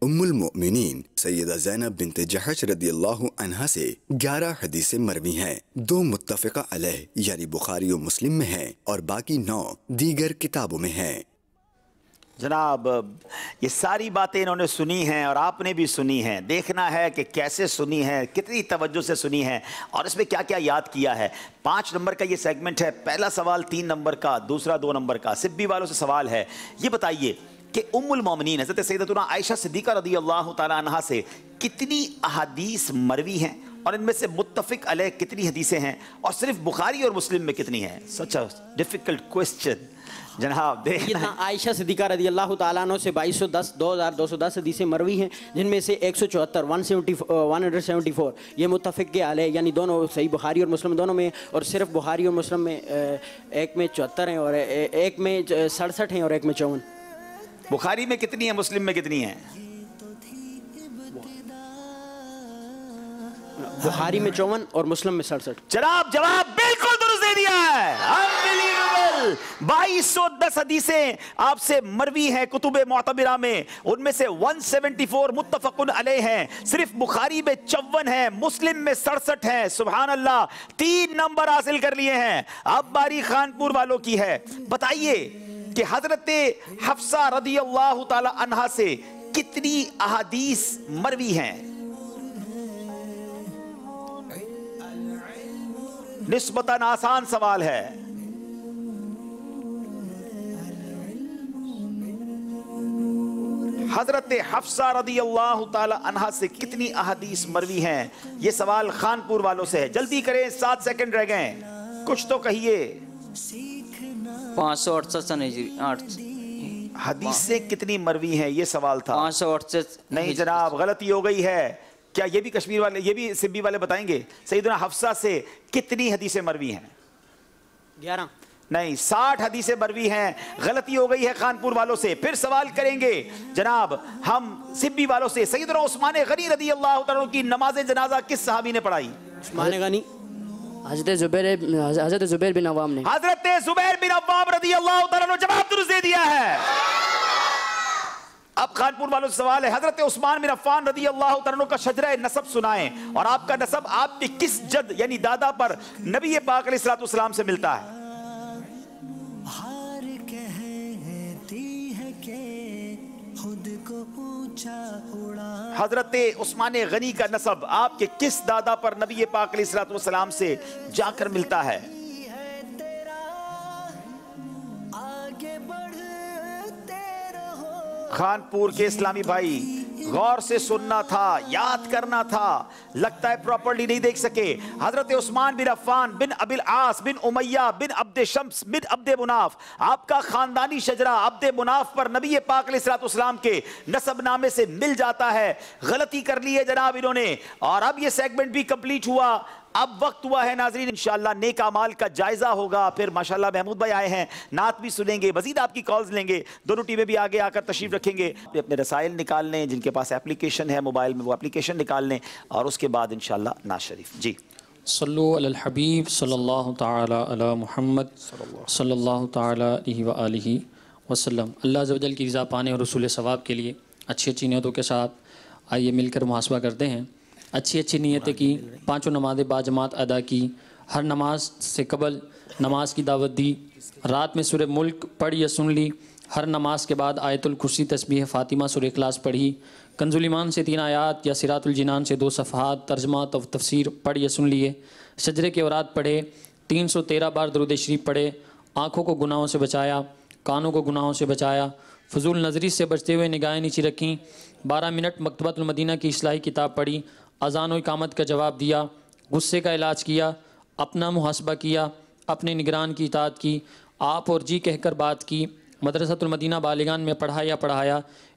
उम्मुल मोमिनीन सैयदा ज़ैनब बिन्त जहश रदी अल्लाह अन्हा से 11 हदीसें मरवी हैं। 2 मुत्तफ़िक़ा अलैह यानी बुखारी और मुस्लिम में हैं और बाकी 9 दीगर किताबों में हैं। जनाब, ये सारी बातें इन्होंने सुनी हैं और आपने भी सुनी हैं। देखना है कि कैसे सुनी है, कितनी तवज्जो से सुनी है और इसमें क्या क्या याद किया है। 5 नंबर का ये सेगमेंट है। पहला सवाल 3 नंबर का, दूसरा 2 नंबर का। सिब्बी वालों से सवाल है, ये बताइए कि उम्मुल मोमिनीन हज़रत सैयदतुना आयशा सिद्दीक़ा रदी अल्लाह ताला अन्हा से कितनी अहादीस मरवी हैं और इनमें से मुत्तफ़िक़ अलैह कितनी हदीसें हैं और सिर्फ बुखारी और मुस्लिम में कितनी हैं। सच अ डिफ़िकल्ट क्वेश्चन जनाब। देखना आयशा सिद्दीक़ा रदी अल्लाह ताला अन्हा से 2210 हदीसें मरवी हैं, जिनमें से 174 ये मुत्तफ़िक़ अलैह यानी दोनों सही बुखारी और मुस्लिम दोनों में, और सिर्फ बुखारी और मुस्लिम में एक में 74 हैं और एक में 67 हैं और एक में 54। बुखारी में कितनी है, मुस्लिम में कितनी है? बुखारी में 54 और मुस्लिम में 67। जनाब जवाब बिल्कुल दुरुस्त दे दिया है। अनबिलीवेबल। 2210 हदीसें आपसे मरवी हैं कुतुब मुअतबरा में, उनमें से 174 मुत्तफ़क़ुन अलैह हैं, सिर्फ बुखारी में 54 हैं, मुस्लिम में 67 हैं। सुभान अल्लाह, 3 नंबर हासिल कर लिए हैं। अब बारी खानपुर वालों की है। बताइए कि हजरत हफ्सा रदी अल्लाह ताला अन्हा से कितनी अहादीस मरवी हैं? निस्बतन आसान सवाल है। हजरत हफ्सा रदी अल्लाह ताला अन्हा से कितनी अहादीस मरवी हैं? ये सवाल खानपुर वालों से है। जल्दी करें, 7 सेकंड रह गए, कुछ तो कहिए। 568 हदीसें कितनी मरवी हैं, ये सवाल था। 568 नहीं जनाब, गलती हो गई है। क्या ये भी कश्मीर वाले, ये भी सिब्बी वाले बताएंगे? सैयदना हफ्सा से कितनी हदीसें मरवी हैं? 11 नहीं, 60 हदीसें मरवी हैं। गलती हो गई है खानपुर वालों से। फिर सवाल करेंगे जनाब हम सिब्बी वालों से। सैयदना उस्मान गनी रदी अल्लाह तआला अन्हु की नमाज जनाजा किस सहाबी ने पढ़ाई? उस्मान गनी हज़रत ज़ुबैर बिन अव्वाम ने। हज़रत ज़ुबैर बिन अव्वाम रदी अल्लाह तआला अन्हु जवाब दुरुस्त दे दिया है। अब खानपुर वालों से सवाल है, हजरत उस्मान बिन अफ़्फ़ान रदी अल्लाह तआला अन्हु का शजरा नसब सुनाएं और आपका नसब आपके किस जद यानी दादा पर नबी पाक अलैहिस्सलातु वस्सलाम से मिलता है? हजरत उस्मान गनी का नसब आपके किस दादा पर नबी पाक अलैहिस्सलातु वस्सलाम से जाकर मिलता है? खानपुर के इस्लामी भाई, गौर से सुनना था, याद करना था, लगता है प्रॉपर्ली नहीं देख सके। हजरत उस्मान बिन अफ़्फ़ान बिन अबिल आस बिन उमैया बिन अब्द शम्स बिन अब्द मुनाफ, आपका खानदानी शजरा अब्द मुनाफ पर नबी पाक अलैहिस्सलातु वस्सलाम के नसबनामे से मिल जाता है। गलती कर ली है जनाब इन्होंने। और अब ये सेगमेंट भी कंप्लीट हुआ। अब वक्त हुआ है नाज़रीन, इंशाअल्लाह नेक अमाल का जायजा होगा। फिर माशाअल्लाह महमूद भाई आए हैं, नात भी सुनेंगे, मजीद आपकी कॉल्स लेंगे। दोनों टीमें भी आगे आकर तशरीफ रखेंगे। अपने रसाइल निकाल लें, जिनके पास एप्लीकेशन है मोबाइल में वो एप्लीकेशन निकाल लें और उसके बाद इंशाअल्लाह नात शरीफ। जी सल्लु अलल हबीब सल्लल्लाहु तआला अला मुहम्मद सल्लल्लाहु तआला अलैहि व आलिहि वसल्लम। अल्लाह अज़्ज़ व जल की रज़ा पाने और रसूल सवाब के लिए अच्छी अच्छी नियतों के साथ आइए मिलकर मुहासबा करते हैं। अच्छी अच्छी नीयतें की, 5 नमाज़ें बाजमात अदा की, हर नमाज से कबल नमाज की दावत दी, रात में सूरह मुल्क पढ़ी या सुन ली, हर नमाज के बाद आयतुल कुर्सी तस्बीह फ़ातिमा सूरह इखलास पढ़ी, کنزُل ایمان سے 3 آیات یا صراط الجنان سے 2 صفحات ترجمات اور تفسیر پڑھ یا سن لیے، شجرے کے اوراد پڑھے، 313 بار درود شریف پڑھے، آنکھوں کو گناہوں سے بچایا، کانوں کو گناہوں سے بچایا، فضول نظری سے بچتے ہوئے نگاہیں نیچی رکھیں، 12 منٹ مکتبۃ المدینہ کی اصلاحی کتاب پڑھی، اذان و اقامت کا جواب دیا، غصے کا علاج کیا، اپنا محاسبہ کیا، اپنے نگران کی اطاعت کی، آپ اور جی کہہ کر بات کی، مدرسۃ المدینہ بالغان میں پڑھایا،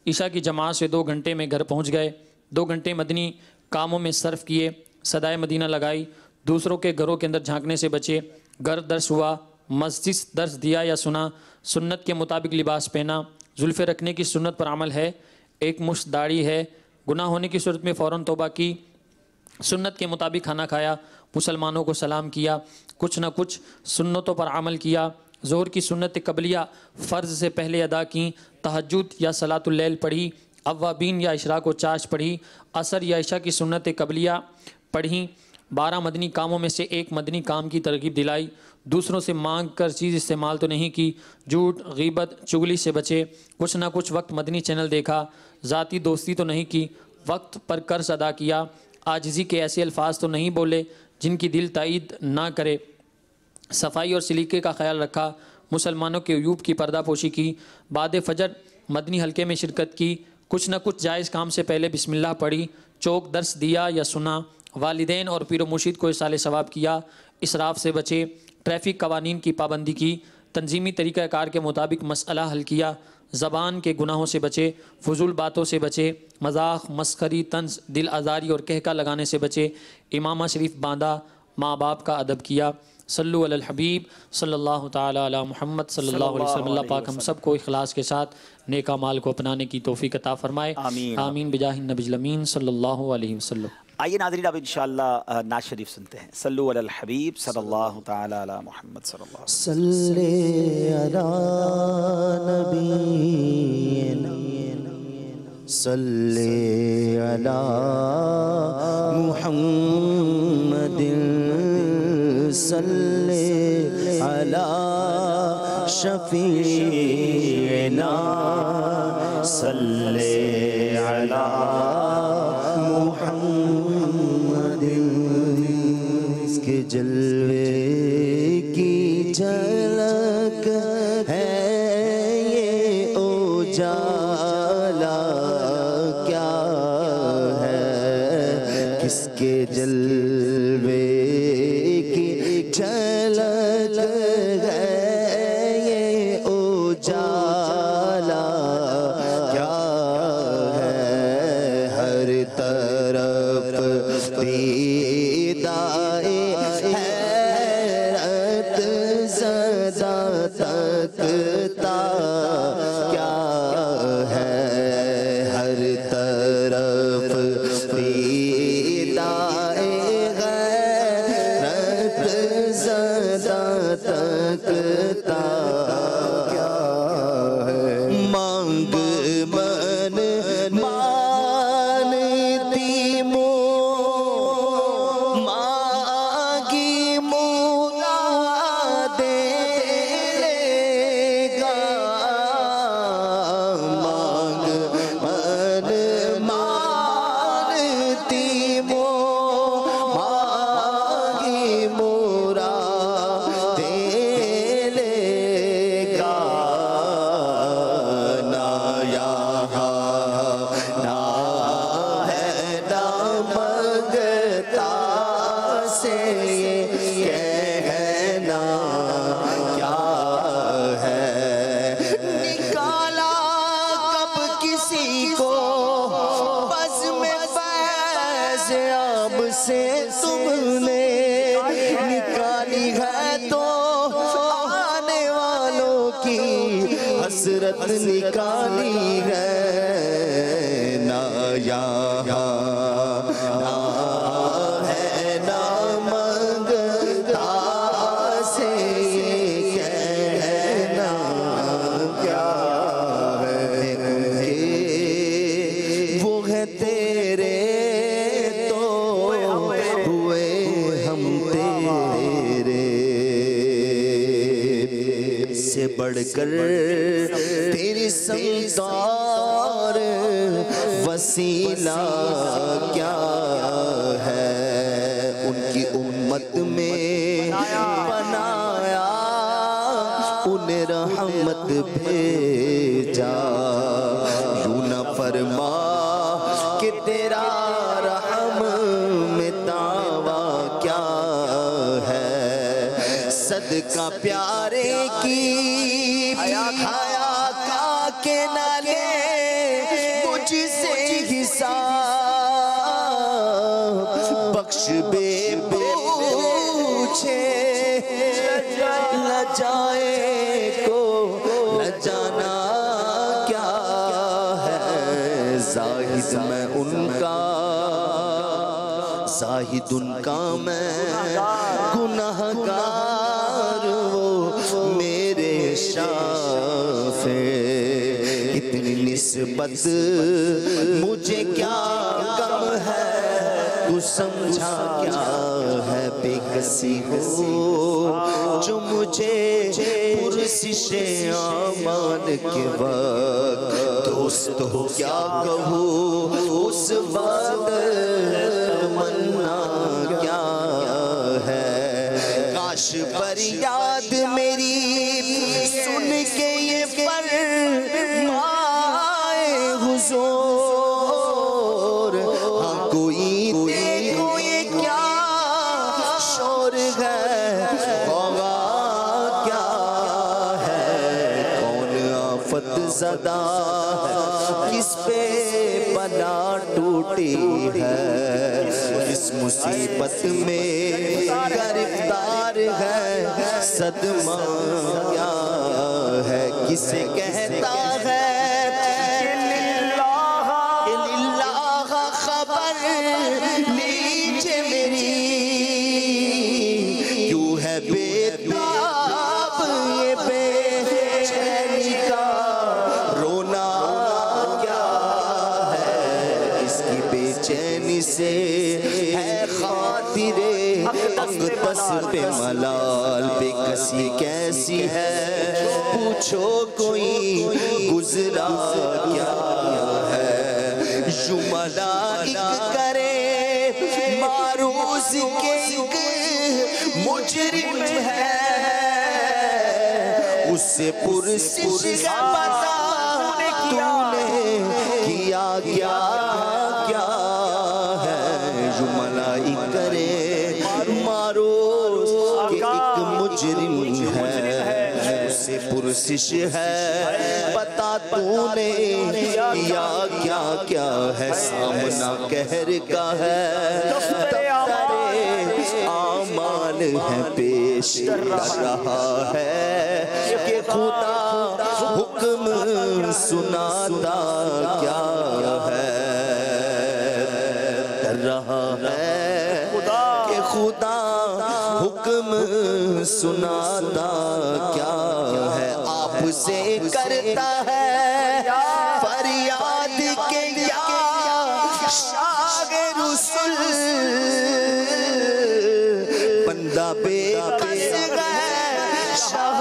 عشاء کی جماعت سے 2 گھنٹے میں گھر پہنچ گئے، 2 گھنٹے مدنی کاموں میں صرف کیے، صدائے مدینہ لگائی، دوسروں کے گھروں کے اندر جھانکنے سے بچے، گھر درس ہوا، مسجد درس دیا یا سنا، سنت کے مطابق لباس پہنا، زلفے رکھنے کی سنت پر عمل ہے، ایک مشت داڑھی ہے، گناہ ہونے کی صورت میں فوراً توبہ کی، سنت کے مطابق کھانا کھایا، مسلمانوں کو سلام کیا، کچھ نہ کچھ سنتوں پر عمل کیا، ظہر کی سنت قبلیہ فرض سے پہلے ادا کی، تہجد یا صلاۃ اللیل پڑھی، اوابین یا اشراق و چاش پڑھی، عصر یا عشاء کی سنت قبلیہ پڑھیں، 12 مدنی کاموں میں سے ایک مدنی کام کی ترغیب دلائی، دوسروں سے مانگ کر چیز استعمال تو نہیں کی، جھوٹ، غیبت، چغلی سے بچے، کچھ نہ کچھ وقت مدنی چینل دیکھا، ذاتی دوستی تو نہیں کی، وقت پر قرض ادا کیا، عاجزی کے ایسے الفاظ تو نہیں بولے جن کی دل تائید نہ کرے، صفائی اور سلیقے کا خیال رکھا، مسلمانوں کے عیوب کی پردہ پوشی کی، بعد فجر مدنی حلقے میں شرکت کی، کچھ نہ کچھ جائز کام سے پہلے بسم اللہ پڑھی، چوک درس دیا یا سنا، والدین اور پیر و مرشد کو اصال ثواب کیا، اسراف سے بچے، ٹریفک قوانین کی پابندی کی، تنظیمی طریقہ کار کے مطابق مسئلہ حل کیا، زبان کے گناہوں سے بچے، فضول باتوں سے بچے، مذاق، مسخری، طنز، دل آزاری اور کہکا لگانے سے بچے، امامہ شریف باندھا، ماں باپ کا ادب کیا۔ صلو علی الحبیب صلی اللہ تعالی علی محمد صلی اللہ علیہ وسلم۔ اللہ پاک ہم سب کو اخلاص کے ساتھ نیک اعمال کو اپنانے کی توفیق عطا فرمائے، آمین بجاہ النبی الامین صلی اللہ علیہ وسلم۔ آئیے ناظرین اب انشاءاللہ نعت شریف سنتے ہیں۔ صلو علی الحبیب صلی اللہ تعالی علی محمد صلی اللہ علیہ وسلم۔ صلی علی نبینا صلی علی محمد صلی علی شفیعنا صلی علی محمد۔ اس کے جلوے کی جھلک ہے یہ اجالا کیا ہے، کس کے جلوے کی جھلک ہے یہ اجالا کیا ہے، ہر طرف دیدائے حیرت زدہ تکتا کیا ہے، ہر طرف دیدائے حیرت زدہ تکتا کیا ہے، مانگ من مانتی مانگی مراد لے گا، مانگ من مانتی مانگی مراد لے گا، نہ یہاں نہ ہے نہ منگتا سے کہنا کیا ہے، نکالا کب کسی کو بزم فیض عام سے تم نے، نکالی ہے تو آنے والوں کی حسرت نکالی ہے، نہ یہاں نہ ہے نہ منگتا سے کہنا کیا ہے، وہ ہے تیرے تو ہوئے ہم تیرے، سے بڑھ کر تیری سمتار وسیلہ کیا ہے، ان کی امت میں بنایا، انہیں رحمت بھیجا، یوں نہ فرما کہ تیرا رحم میں دعویٰ کیا ہے، صدقہ پیارے کی حیا کا کہ نہ لے مجھ سے حساب، بخش بے پوچھے لجائے کو لجانا کیا ہے، زاہد میں ان کا، زاہد ان کا میں گناہگار، وہ میرے شافع، اتنی نسبت مجھے کیا کم ہے، تو سمجھا کیا ہے، بے کسی ہو جو مجھے پرسش اعمال کے وقت دوست ہو کیا کہوں، اس وقت تمنا کیا ہے، کاش فریاد میری سن کے یہ فرمائے حضور، ہاں کوئی دیکھو یہ کیا شور ہے، غوغا کیا ہے، کون آفت زدہ کس پہ بلا ٹوٹی ہے، کس مصیبت میں گرفتار ہے، صدمہ کیا ہے، کسے کہتا ہے کہ للہ خبر لیجئے میری، کیوں ہے بے تاب یہ بے چینی کا رونا کیا ہے، اس کی بے چینی سے ہے خاطر اقدس پہ ملال، بے کسی کیسی ہے پوچھو کوئی گزرا کیا ہے، یوں ملائک کرے معروض کے ایک مجرم ہے، اس سے پرسش بتا تو نے کیا کیا کیا ہے، یوں ملائک کرے معروض کہ ایک مجرم ہے، اس سے پرسش ہے بتا تو نے کیا کیا کیا ہے، سامنا قہر کا ہے، دفتر اعمال ہے پیش کر رہا ہے، کہ خدا حکم سناتا کیا ہے، کر رہا ہے کہ خدا حکم سناتا کیا ہے، آپ سے کرتا ہے فریاد کے یا شاہ رسول، بندہ بے کس ہے شاہ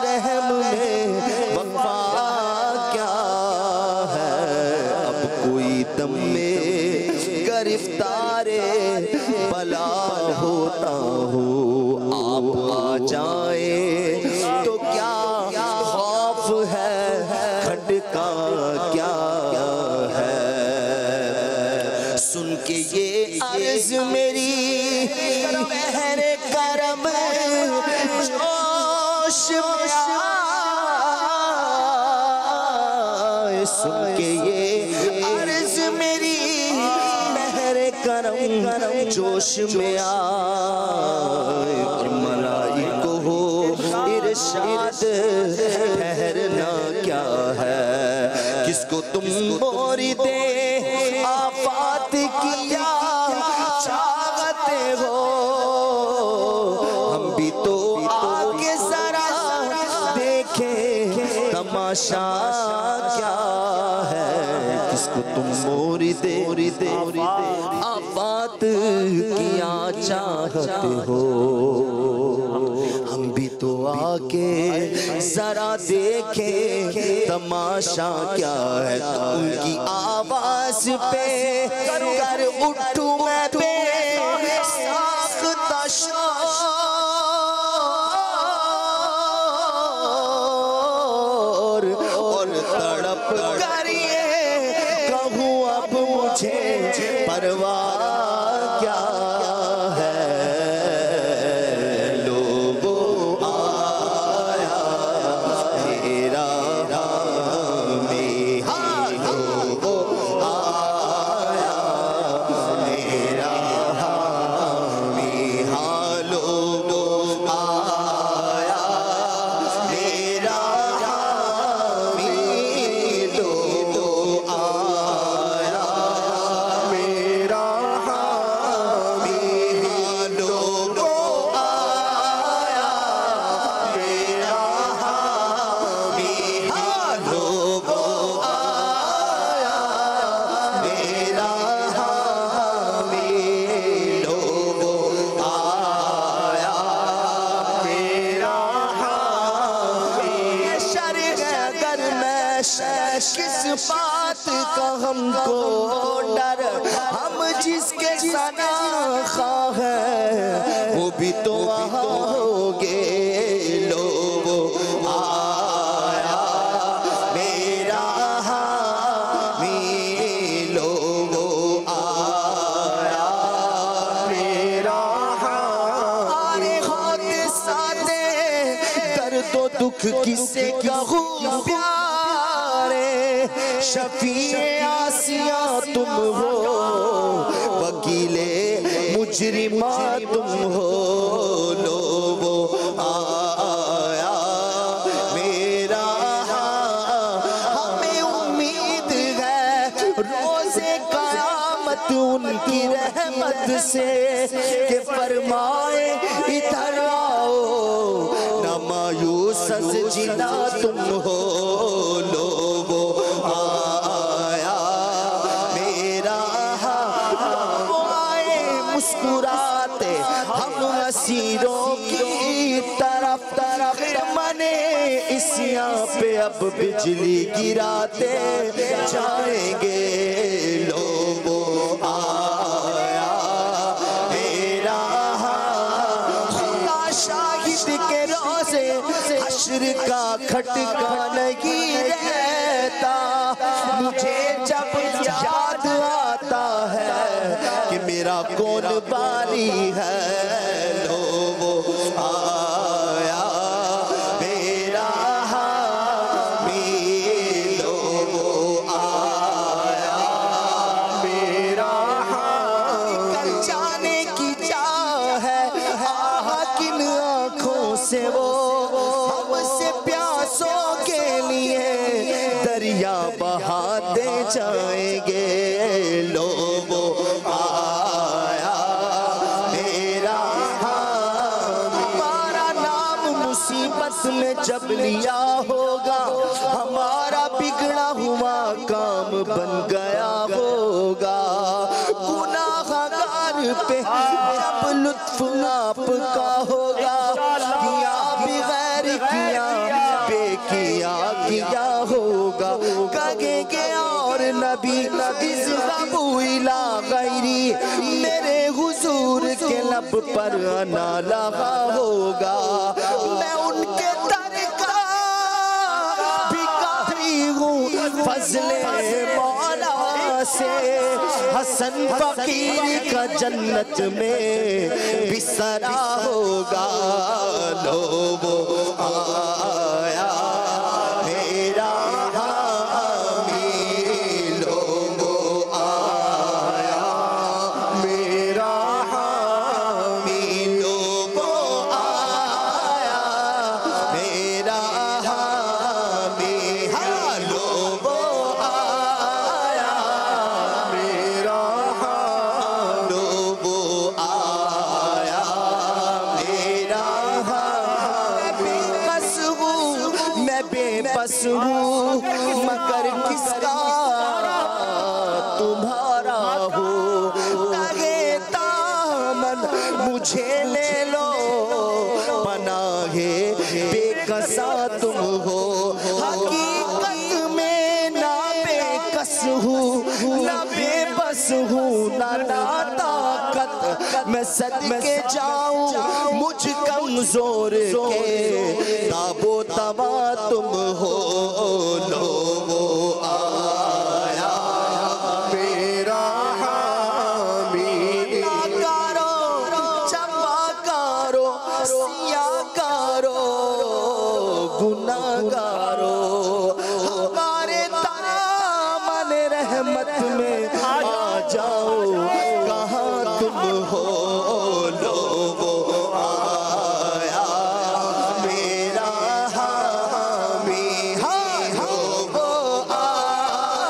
رحم میں وفا کیا ہے، اب کوئی دم میں گرفتار بلا ہوتا ہو، آپ آ جائیں تو کیا خوف ہے، کھٹکا کیا ہے، سن کے یہ عرض میری بہر کرم جوش میں آئے، سن کے یہ عرض میری بہر کرم جوش میں آئے، اور ملائک ہو ارشاد ٹھہرنا کیا ہے، کس کو تم موردِ آفات کیا چاہتے ہو، ہم بھی تو آگے ذرا دیکھیں تماشا کیا ہے، کس کو تم موردِ آفات کیا چاہتے ہو، ہم بھی تو کے ذرا دیکھیں تماشا کیا ہے، ان کی آواز پہ کر اٹھوں میں بے ساختہ شور، اور تڑپ کر یہ کہوں اب مجھے پرواہ کیا ہے، لوگوں آیا میرا حامی، لوگوں آیا میرا حامی، ہاں لوگوں آیا میرا حامی، لوگوں آیا میرا حامی، ہاں لوگوں آیا میرا حامی، ہاں لوگوں آیا میرا حامی، لوگوں آیا میرا حامی۔ شرح ہے اگر میں کس بات کا ہم کو ڈر، ہم جس کے ثنا خواہ ہیں وہ بھی تو وہاں ہوگے، لوگوں آیا میرا حامی، لوگوں آیا میرا حامی، ہوتے ساتھے درد و دکھ کسے کہوں پیارے، شفیع آسیہ تم ہو، وکیل مجرمہ تم ہو، لوگوں آیا میرا ہمیں امید ہے روز قیامت ان کی رحمت سے کہ فرمائے ادھر آؤ، نہ مایوس از جنا تم ہو، لوگوں آیا میرا وہ آئے مسکراتے ہم اسیروں کی طرف، خرمنے اسیاں پہ اب بجلی گراتے جائیں گے، لوگوں آیا میرا خدا شاہد کے روزے حشر کا کھٹکا نہیں رہتا، مجھے جب یاد آتا ہے کہ میرا کون باری ہے، لوگوں آیا میرا حامی، لوگوں آیا میرا حامی، کر جانے کی چاہ ہے آہ کن آنکھوں سے وہ ہم سے پیاسوں کے لیے دریا بہاتے جائیں گے، لوگوں آیا میرا حامی، ہمارا نام مصیبت میں جب لیا ہوگا، ہمارا بگڑا ہوا کام بن گیا ہوگا، گناہ گار پہ جب لطف آپ کا ہوگا، کیا بغیر کیا بے کیا ہوگا، کہیں گے اور نبی اذهبوا الی غیری، میرے حضور کے لب پر آنا لگا ہوگا، میں ان کے در کا بھکاری ہوں، فضل مولا سے حسن فقیر کا جنت میں بسرا ہوگا، لوگوں آیا میرا حامی، لوگوں آیا میرا حامی، لوگوں آیا میرا حامی، ہاں لوگوں آیا میرا حامی، لوگوں آیا میرا حامی، میں بے بس ہوں مگر کس کا تمہارا ہو، تاگے دامن مجھے لے لو، پناہ بے قضا تم ہو حقیقت میں نہ بے کس ہوں نہ بے بس ہوں نہ طاقت میں صدقے جاؤں مجھ کمزور کے تاب و توا تم ہو لو آیا میرا حامی ناکارو چماکارو سیاکارو گناہگارو ہمارے دامن رحمت میں آ جاؤ کہاں تم ہو لو آیا میرا حامی لو آیا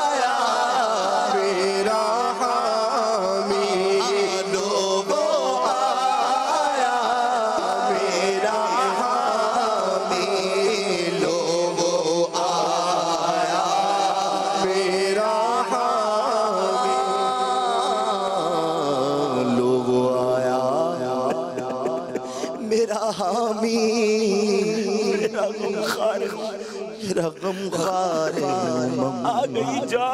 میرا حامی لو آیا میرا حامی لو آیا میرا حامی لو آیا میرا حامی میرا غمخوار میرا غمخوار آ گئی جا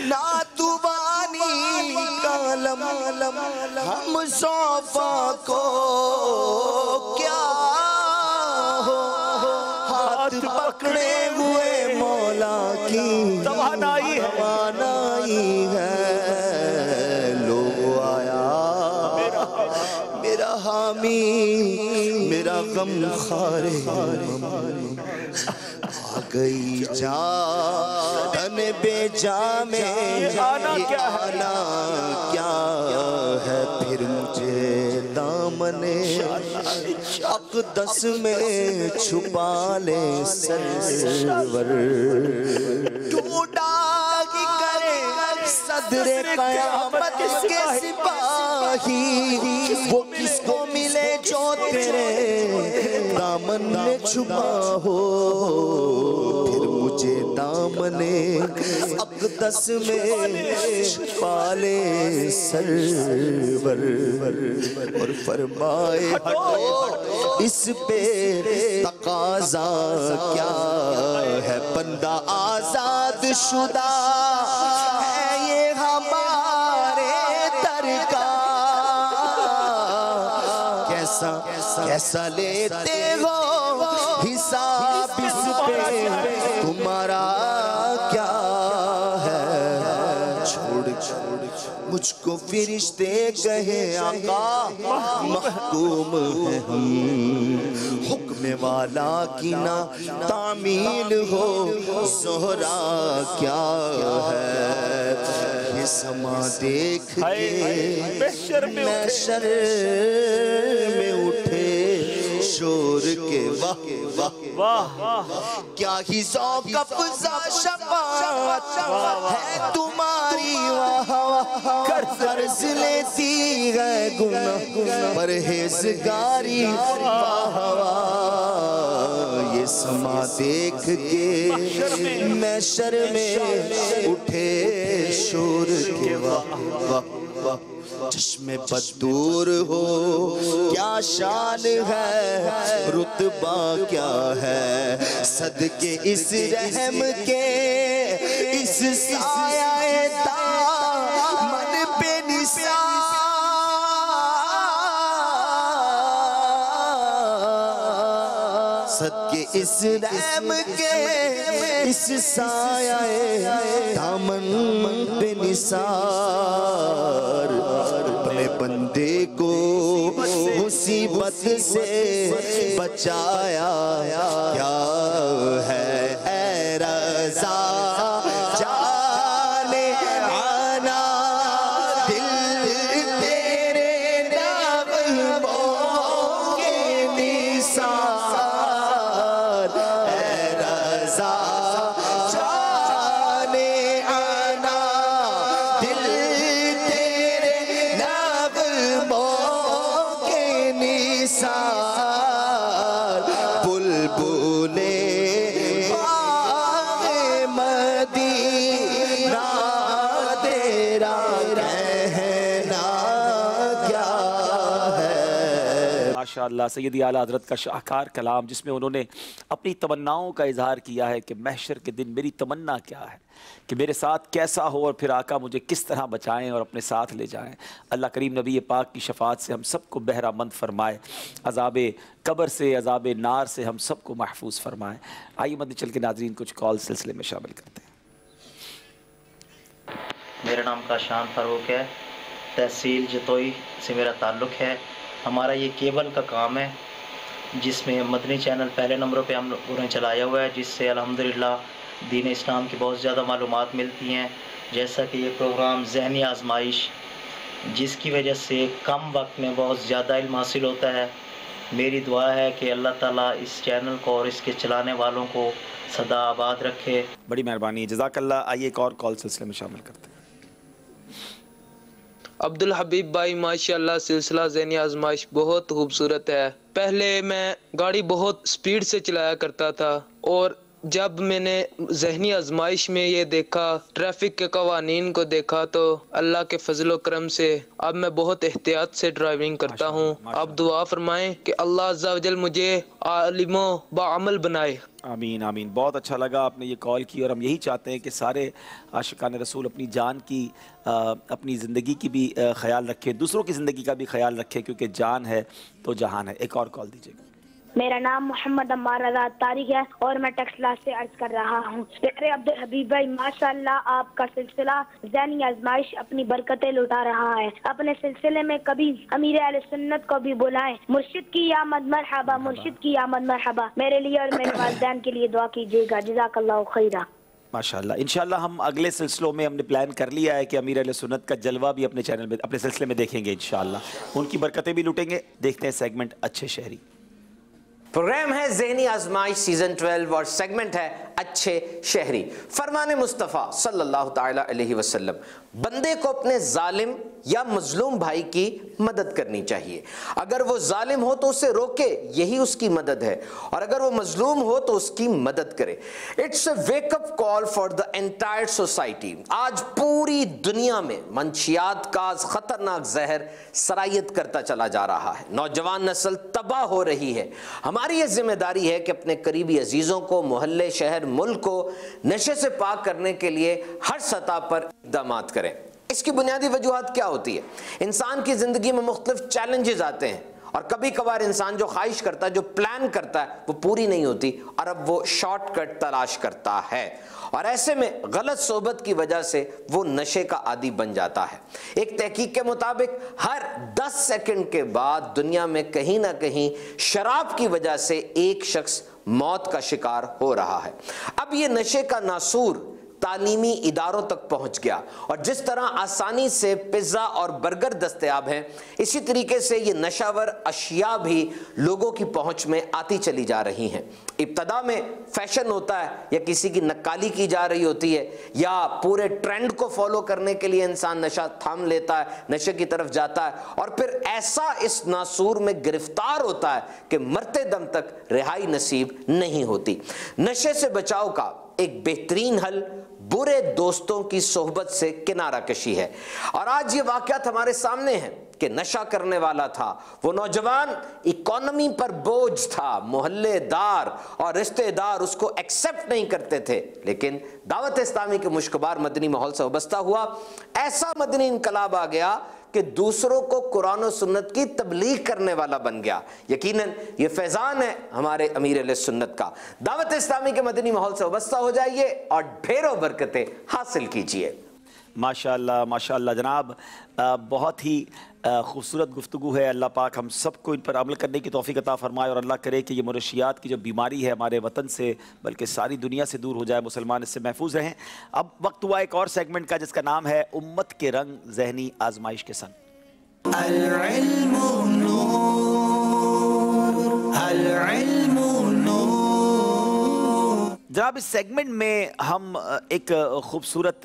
ناتوانی کالم ہم صوفا کو کیا ہو ہاتھ پکڑے ہوئے مولا کی توانائی ہے لو آیا میرا حامی میرا غمخوار آ گئی جان تن بے جان میں آنا کیا ہے پھر مجھے دامن اقدس میں چھپا لے سرور ٹوٹا ہی کرے صدر قیامت کے سپاہی وہ کس کو ملے جو تیرے دامن میں چھپا ہو پھر مجھے دامن اقدس میں چھپا لے سرور اور فرمائے ہٹو اس پہ تقاضا کیا ہے بندہ آزاد شدہ ہے یہ ہمارے در کا کیسا لیتے ہو حساب اس پہ تمہارا کیا ہے چھوڑ مجھ کو فرشتے کہے آقا محکوم ہے ہم حکم والا کی نہ تعمیل ہو زہرا کیا ہے یہ سما دیکھ کے محشر میں اٹھے شور کے واہ کیا ہی ذوق افزا شفاعت ہے تمہاری واہ قرض لیتی ہے گناہ پرہیزگاری واہ یہ سما دیکھ کے محشر میں اٹھے شور کے واہ چشم بددور ہو کیا شان ہے رتبہ کیا ہے صدقے اس رحم کے اس سایہ دامن پہ نثار صدقے اس رحم کے اس سایہ دامن پہ نثار اپنے بندے کو مصیبت سے بچایا کیا ہے اے رضا جانے آنا دل تیرے نغموں کے نثار اے رضا جانے آنا دل تیرے نغموں کے نثار بلبلے باغ माशाअल्लाह सैयदी आला हज़रत का शाहकार कलाम, जिसमें उन्होंने अपनी तमन्नाओं का इजहार किया है कि महशर के दिन मेरी तमन्ना क्या है कि मेरे साथ कैसा हो और फिर आका मुझे किस तरह बचाएं और अपने साथ ले जाएं। अल्लाह करीम नबी पाक की शफात से हम सबको बहरामंद फरमाए, अज़ाब कब्र से अज़ाब नार से हम सबको महफूज फरमाए। आइए मदनी चल के नाज़रीन कुछ कॉल सिलसिले में शामिल करते हैं। मेरा नाम काशान फारूक है, तहसील जतोई से मेरा ताल्लुक़ है। हमारा ये केबल का काम है जिसमें मदनी चैनल पहले नंबरों पे हम लोगों ने चलाया हुआ है, जिससे अल्हम्दुलिल्लाह दीन इस्लाम की बहुत ज़्यादा मालूमात मिलती हैं। जैसा कि ये प्रोग्राम ज़हनी आजमाइश, जिसकी वजह से कम वक्त में बहुत ज़्यादा इल्म हासिल होता है। मेरी दुआ है कि अल्लाह ताला इस चैनल को और इसके चलाने वालों को सदा आबाद रखे। बड़ी मेहरबानी, जज़ाकल्लाह। आइए एक और कॉल सिलसिले में शामिल करते हैं। अब्दुल हबीब भाई, माशाल्लाह सिलसिला ज़हनी आजमाइश बहुत खूबसूरत है। पहले मैं गाड़ी बहुत स्पीड से चलाया करता था और जब मैंने ज़हनी आजमाइश में ये देखा, ट्रैफिक के कवानीन को देखा, तो अल्लाह के फजल करम से अब मैं बहुत एहतियात से ड्राइविंग करता हूँ। आप दुआ फरमाएं कि अल्लाह अज़्ज़ा वजल मुझे आलिमो बाअमल बनाए। आमीन आमीन। बहुत अच्छा लगा आपने ये कॉल की, और हम यही चाहते हैं कि सारे आशिकान रसूल अपनी जान की अपनी ज़िंदगी की भी ख्याल रखें, दूसरों की ज़िंदगी का भी ख्याल रखें, क्योंकि जान है तो जहान है। एक और कॉल दीजिएगा। मेरा नाम मोहम्मद अम्मार रज़ा तारिक है और मैं टेक्सला से अर्ज कर रहा हूँ। प्यारे अब्दुल हबीब भाई, माशाल्लाह आपका सिलसिला ज़हनी आजमाइश अपनी बरकतें लुटा रहा है। अपने सिलसिले में कभी अमीर अहले सुन्नत को भी बुलाएं। मुर्शिद की आमद मरहबा, मुर्शिद की आमद मरहबा। मेरे लिए और मेरे वालिदैन के लिए दुआ कीजिएगा। जज़ाकल्लाहु खैरा। माशाल्लाह। इंशाल्लाह हम अगले सिलसिलों में हमने प्लान कर लिया है कि अमीर अहले सुन्नत का जलवा भी अपने चैनल में, अपने सिलसिले में देखेंगे इंशाल्लाह। उनकी बरकतें भी लूटेंगे। देखते हैं सेगमेंट अच्छे शहरी। प्रोग्राम है ज़हनी आजमाइश सीजन 12 और सेगमेंट है अच्छे शहरी। फरमाने मुस्तफ़ा सल्लल्लाहु ताला अलैहि वसल्लम, बंदे को अपने जालिम या मजलूम भाई की मदद करनी चाहिए। अगर वो जालिम हो तो उसे रोके, यही उसकी मदद है, और अगर वो मजलूम हो तो उसकी मदद करे। It's a wake up call for the entire society. आज पूरी दुनिया में मंशियात का खतरनाक जहर सरायत करता चला जा रहा है। नौजवान नस्ल तबाह हो रही है। हमारी ये जिम्मेदारी है कि अपने करीबी अजीजों को, मोहल्ले, शहर, मुल्क को नशे से पाक करने के लिए हर सतह पर इक़दाम करें। इसकी बुनियादी वजूहात क्या होती है? इंसान की जिंदगी में मुख्तलिफ चैलेंजेस आते हैं, और कभी कभार इंसान जो ख्वाहिश करता है, जो प्लान करता है, वो पूरी नहीं होती, और अब वो शॉर्टकट तलाश करता है, और ऐसे में गलत सोबत की वजह से वो नशे का आदी बन जाता है। एक तहकीक के मुताबिक हर 10 सेकंड के बाद दुनिया में कहीं ना कहीं शराब की वजह से एक शख्स मौत का शिकार हो रहा है। अब ये नशे का नासूर तालीमी इदारों तक पहुंच गया, और जिस तरह आसानी से पिज्जा और बर्गर दस्तयाब हैं, इसी तरीके से ये नशावर अशिया भी लोगों की पहुंच में आती चली जा रही हैं। इब्तदा में फैशन होता है, या किसी की नक्काली की जा रही होती है, या पूरे ट्रेंड को फॉलो करने के लिए इंसान नशा थाम लेता है, नशे की तरफ जाता है, और फिर ऐसा इस नासूर में गिरफ्तार होता है कि मरते दम तक रिहाई नसीब नहीं होती। नशे से बचाव का एक बेहतरीन हल बुरे दोस्तों की सोहबत से किनारा कशी है। और आज ये वाक़यात हमारे सामने हैं कि नशा करने वाला था, वो नौजवान इकोनॉमी पर बोझ था, मोहल्लेदार और रिश्तेदार उसको एक्सेप्ट नहीं करते थे, लेकिन दावत इस्लामी के मुश्कबार मदनी माहौल से वाबस्ता हुआ। ऐसा मदनी इनकलाब आ गया कि दूसरों को कुरान और सुन्नत की तबलीग करने वाला बन गया। यकीनन ये फैजान है हमारे अमीर अहले सुन्नत का। दावत इस्लामी के मदनी माहौल से वाबस्ता हो जाइए और ढेरों बरकतें हासिल कीजिए। माशाअल्लाह माशाअल्लाह जनाब, बहुत ही खूबसूरत गुफ्तगू है। अल्लाह पाक हम सबको इन पर अमल करने की तौफीक अता फरमाए, और अल्लाह करे कि ये मुनशियात की जो बीमारी है हमारे वतन से बल्कि सारी दुनिया से दूर हो जाए, मुसलमान इससे महफूज रहें। अब वक्त हुआ एक और सेगमेंट का, जिसका नाम है उम्मत के रंग ज़हनी आजमाइश के संग। जनाब इस सेगमेंट में हम एक खूबसूरत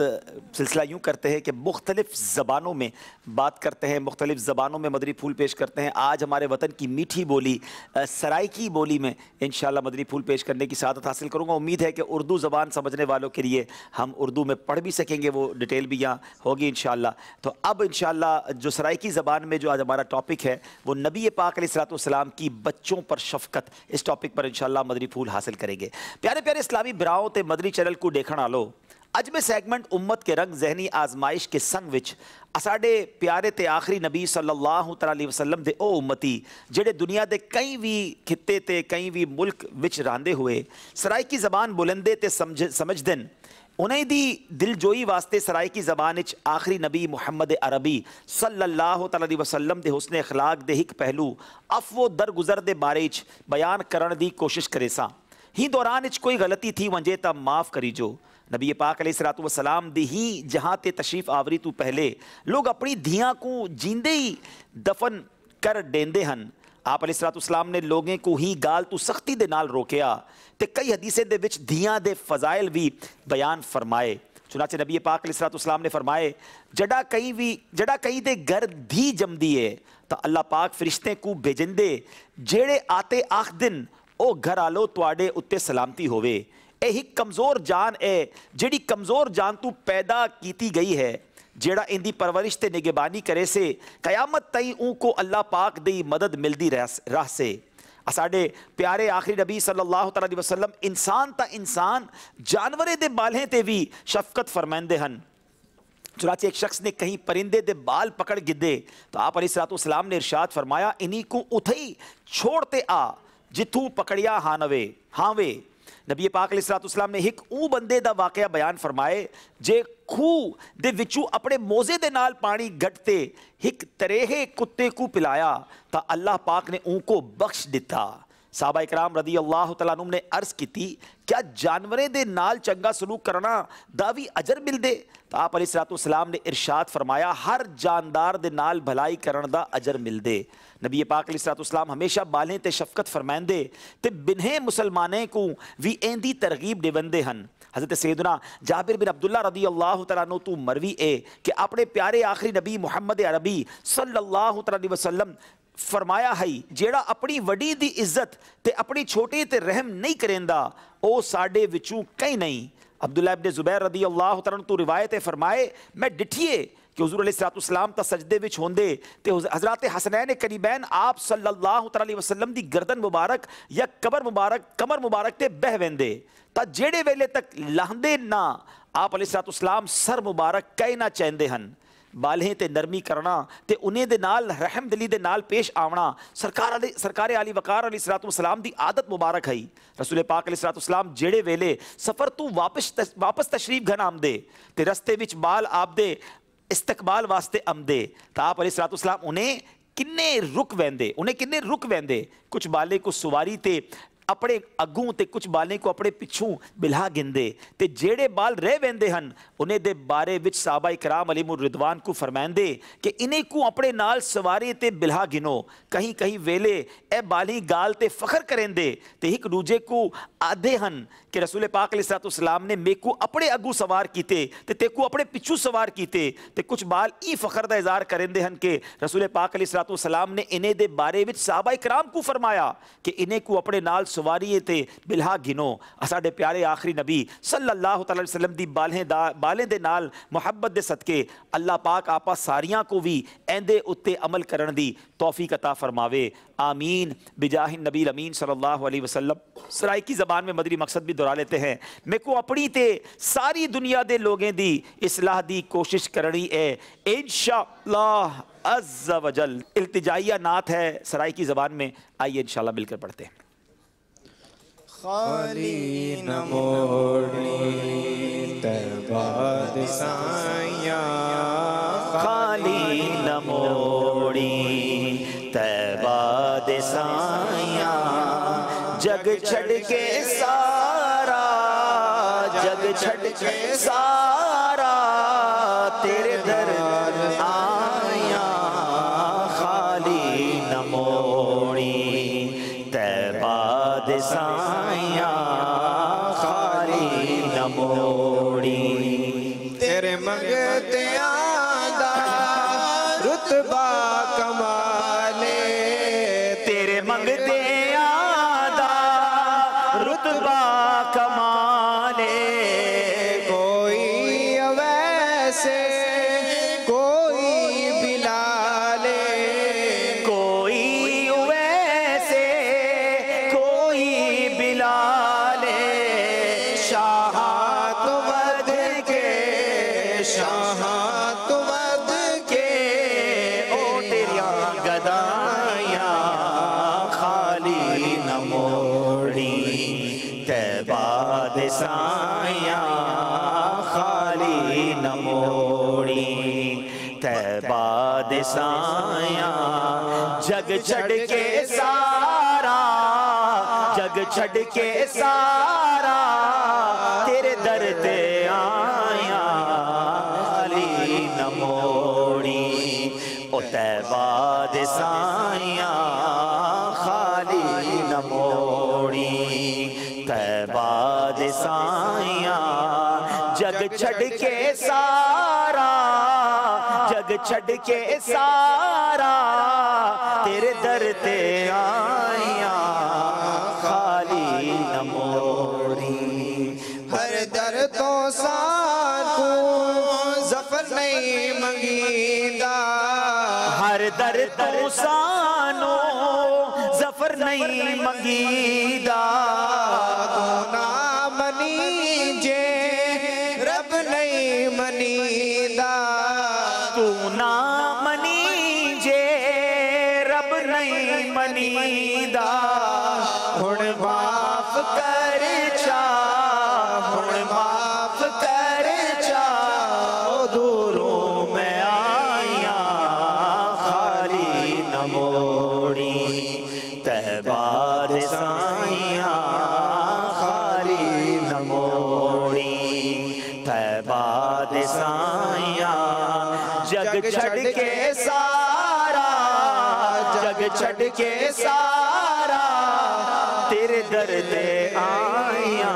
सिलसिला यूँ करते हैं कि मुख्तलिफ़ ज़बानों में बात करते हैं, मुख्तलिफ़ ज़बानों में मदनी फूल पेश करते हैं। आज हमारे वतन की मीठी बोली सराइकी बोली में इंशाअल्लाह मदनी फूल पेश करने की सआदत हासिल करूँगा। उम्मीद है कि उर्दू ज़बान समझने वालों के लिए हम उर्दू में पढ़ भी सकेंगे, वो डिटेल भी यहाँ होगी इंशाअल्लाह। तो अब इंशाअल्लाह जो सराइकी ज़बान में जो आज हमारा टॉपिक है वो नबी पाक अलैहिस्सलाम की बच्चों पर शफ़क़त, इस टॉपिक पर इंशाअल्लाह मदनी फूल हासिल करेंगे। प्यारे प्यारे इस्लामी भराओं ते मदनी चैनल को देखण आलो, अज में सैगमेंट उम्मत के रंग जहनी आजमाइश के संग विच साडे प्यारे ते आखिरी नबी सल्लल्लाहु अलैहि वसल्लम दे ओ उम्मती जेड़े दुनिया दे कई भी खिते ते कई भी मुल्क विच रहंदे हुए सराइकी ज़बान बुलंदे ते समझदन, उन्हें दी दिलजोई वास्ते सराइकी ज़बान विच आखिरी नबी मुहम्मद अरबी सल्लल्लाहु अलैहि वसल्लम दे हुस्ने अखलाक दे हिक पहलू अफवो दरगुजर दे बारे च बयान करन दी कोशिश करे सां। ही दौरान इच कोई गलती थी वंजे ता माफ़ करी जो। नबी पाक अलैहिस्सलातु वस्सलाम दी ही जहाँ ते तशरीफ़ आवरी तो पहले लोग अपनी धियाँ को जींदे ही दफन कर देंदे हन। आप अलैहिस्सलातु वस्सलाम ने लोगों को ही गाल तो सख्ती दे नाल रोकिया ते कई हदीसें दे विच धियाँ दे फजाइल भी बयान फरमाए। चुनाचे नबी पाक अलैहिस्सलातु वस्सलाम ने फरमाए जड़ा कई दे घर धी जमदी है तो अल्लाह पाक फरिश्ते को भेजंदे जेड़े आते आख दिन ओ घर आलो तुआडे उत्ते सलामती होवे। यही कमज़ोर जान है जेड़ी कमज़ोर जान तू पैदा कीती गई है, जेड़ा इंदी परवरिश ते निगहबानी करे से कयामत तई उनको अल्लाह पाक दी मदद मिलदी राह से। साडे प्यारे आखिरी नबी सल्लल्लाहु अलैहि वसल्लम इंसान ता इंसान जानवरे दे बालें ते भी शफकत फरमांदे हन। चुनाचे एक शख्स ने कहीं परिंदे दे बाल पकड़ गिद्दे तो आप अलैहिस्सलातु वस्सलाम ने इरशाद फरमाया इन्हीं को उथई छोड़ते आ जिथू पकड़िया हानवे हावे। नबी पाक अलैहिस्सलातु वस्सलाम ने एक ऊ बंदे दा वाकया बयान फरमाए जे खूह दे विचू अपने मोजे दे नाल पानी गटते एक तरेहे कुत्ते को पिलाया ता अल्लाह पाक ने उनको बख्श दिता। साहबा इकराम रदी अल्लाह तआला अन्हुम ने अर्ज की क्या जानवरें दे नाल चंगा सलूक करना दावी अजर मिल दे? तो आप अलैहिस्सलातु वस्सलाम ने इरशाद फरमाया हर जानदार दे नाल भलाई करन दा अजर मिल दे। नबी पाक अलैहिस्सलातु वस्सलाम हमेशा बालें ते शफकत फरमांदे ते बिन्हे मुसलमाने को भी एंदी तरगीब देवंदे हन। हज़रत सैयदना जाबिर बिन अब्दुल्ला रदी अल्लाह तआला अन्हु तू मरवी है कि अपने प्यारे आखिरी नबी मुहम्मद अरबी सल्लल्लाहु अलैहि वसल्लम फरमाया है जेड़ा अपनी वडी दी इज्जत ते अपनी छोटे ते रहम नहीं करेंदा ओ साडे विचू कई नहीं। अब्दुल्ला इब्न जुबैर रदी अल्लाह तआला तो रिवायत है फरमाए मैं डिठिए कि हुजूर अलैहिस्सलातु वस्सलाम ता सजदे विच होंदे ते हज़रत हसनैन करीबैन आप सल्लल्लाहु अलैहि वसल्लम दी गर्दन मुबारक या कमर मुबारक ते बह वेंदे ता जेड़े वेले तक लहंदे ना आप अलैहिस्सलातु वस्सलाम सर मुबारक कहना चाहते हन। बालें ते नरमी करना ते उन्हें दे नाल रहम दिली दे नाल पेश आवना सरकार आली वकार अलैहिस्सलातु वस्सलाम दी आदत मुबारक है। रसूल पाक अलैहिस्सलातु वस्सलाम जेड़े वेले सफ़र तू वापस तशरीफ घन आमदे ते रस्ते विच बाल आपदे इस्तकबाल वास्ते आमदे तो आप अलैहिस्सलातु वस्सलाम उन्हें किन्ने रुक वेंदे कुछ बाले को सवारी ते अपने अगू ते कुछ बालें को अपने पिछू बिल्हा गिंदे ते जेड़े बाल रह वेंदे हन उन्हें दे बारे विच साहबा इकराम अलैहिमुर रिदवान को फरमांदे कि इन्हें को अपने नाल सवारी ते बिल्हा गिनो। कहीं कहीं वेले ए बाली गाल ते फखर करेंदे ते एक दूजे को आधे हन कि रसूल पाक अलैहिस्सलातु वस्सलाम ने मेको अपने अगू सवार कीते ते तेको अपने पिछू सवार कीते ते कुछ बाल ई फखर दा इज़हार करेंदे हन कि रसूल पाक अलैहिस्सलातु वस्सलाम ने इन्हें दे बारे विच साहबा इकराम को फरमाया कि इन्हें को अपने नाल सवारी ते बिल्हा गिनो। साडे प्यारे आखिरी नबी सल्लल्लाहु अलैहि वसल्लम दी बालें दे नाल मुहब्बत दे सदके अल्लाह पाक आपा सारियां को भी एंदे उत्ते अमल करन दी तौफीक अता फरमावे। आमीन बिजाहि नबी अमीन सल्लल्लाहु अलैहि वसल्लम। सराइकी ज़बान में मदरी मकसद भी दोहरा लेते हैं। मेरे को अपनी ते सारी दुनिया दे लोगों दी इस्लाह दी कोशिश करनी है इंशाअल्लाह अज़्ज़ा वजल। इल्तिजाइया नात है सराइकी ज़बान में, आइए इंशाअल्लाह मिलकर पढ़ते हैं। खाली न मोड़ी तबाद साया, खाली न मोड़ी तबाद साया, जग छड़ के सारा तेरे दर आया। खाली न मोड़ी तबाद साया, खाली मंगते आदा रुतबा कमाले कोई वैसे कोई बिलाले कोई वैसे कोई बिलाले शाहात वद के शाहात वद के ओ तेरिया गदाइयां खाली न मोड़ी तैबा दिसाइयां खाली न मोड़ी तैबा दिसाइयां जग छड़ के सारा जग छड़ के सारा तेरे दर ते आया खाली न मोड़ी ओ तैबा दिसाइयां खाली न मोड़ी तैबा दिसाइयां जग छड़ के सारा जग छड़ के सारा तेरे दर ते आया खाली न मोड़ी हर दर तो सानू जफर नहीं मंगीदा हर दर तो सानो जफर नहीं मंगीदा ना मनी जे रब नहीं मनीदा तू ना मनी जे रब नहीं मनीदा हुण माफ कर चा हुण माफ कर चा ओ दूरों में आया खाली न मोड़ी तैबा दिसाइयां खाली न मोड़ी तैबा दिसाइयां जग छड़ के सारा जग छड़ के सारा तेरे दर ते आया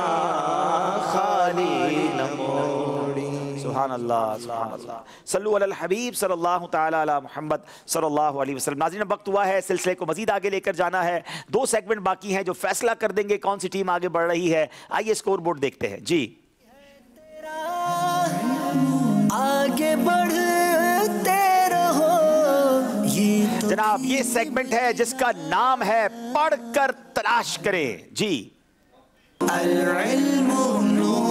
खाली न मोड़ी। सुभान अल्लाह सुभान अल्लाह। सल्लु अलल हबीब सल्लल्लाहु ताला अला मुहम्मद सल्लल्लाहु अलैहि वसल्लम। नाज़रीन वक्त हुआ है सिलसिले को मजीद आगे लेकर जाना है। 2 सेगमेंट बाकी हैं जो फैसला कर देंगे कौन सी टीम आगे बढ़ रही है। आइए स्कोर बोर्ड देखते हैं जी। आगे बढ़ते रहो ये जनाब ये सेगमेंट है जिसका नाम है पढ़कर तलाश करें जी। अल-इल्मु नूर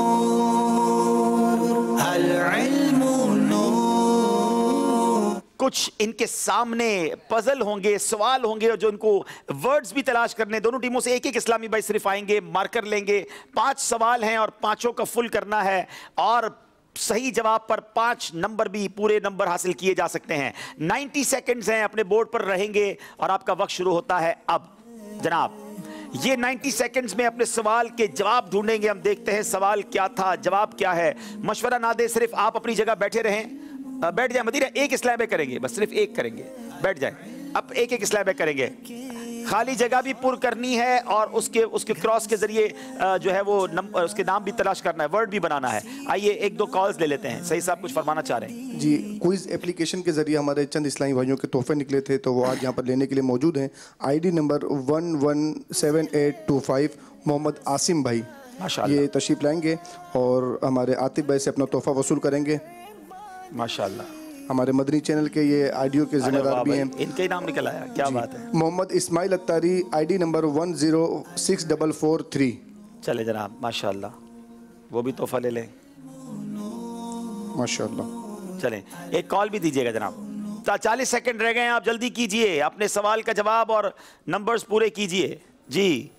अल-इल्मु नूर। कुछ इनके सामने पजल होंगे, सवाल होंगे जो इनको वर्ड्स भी तलाश करने। दोनों टीमों से एक एक इस्लामी भाई सिर्फ आएंगे, मार्कर लेंगे। 5 सवाल हैं और 5 का फुल करना है और सही जवाब पर 5 नंबर भी पूरे नंबर हासिल किए जा सकते हैं। 90 सेकंड्स हैं, अपने बोर्ड पर रहेंगे और आपका वक्त शुरू होता है अब। जनाब ये 90 सेकंड्स में अपने सवाल के जवाब ढूंढेंगे। हम देखते हैं सवाल क्या था, जवाब क्या है। मशवरा ना दे, सिर्फ आप अपनी जगह बैठे रहें। बैठ जाए मदीना, एक इस्लाम में करेंगे, बस सिर्फ एक करेंगे। बैठ जाए, अब एक एक इस्लाम में करेंगे। खाली जगह भी पुर करनी है और उसके क्रॉस के जरिए जो है वो उसके नाम भी तलाश करना है, वर्ड भी बनाना है। आइए 1-2 कॉल्स ले लेते हैं। सही साहब कुछ फरमाना चाह रहे हैं जी। क्विज एप्लीकेशन के जरिए हमारे चंद इस्लामी भाइयों के तोहफे निकले थे, तो वो आज यहाँ पर लेने के लिए मौजूद हैं। ID नंबर 117825 मोहम्मद आसिम भाई ये तशरीफ लाएंगे और हमारे आतिफ भाई से अपना तोहफा वसूल करेंगे। माशाल्लाह। हमारे मदनी चैनल के ये ऑडियो के जिम्मेदार भी हैं। इनका ही नाम निकल आया, क्या बात है। Mohammad Ismail Attari ID number 106443। चले जनाब माशाल्लाह, वो भी तोहफा ले लें माशाल्लाह। चलें एक कॉल भी दीजिएगा जनाब। 40 सेकंड रह गए हैं, आप जल्दी कीजिए, अपने सवाल का जवाब और नंबर्स पूरे कीजिए जी।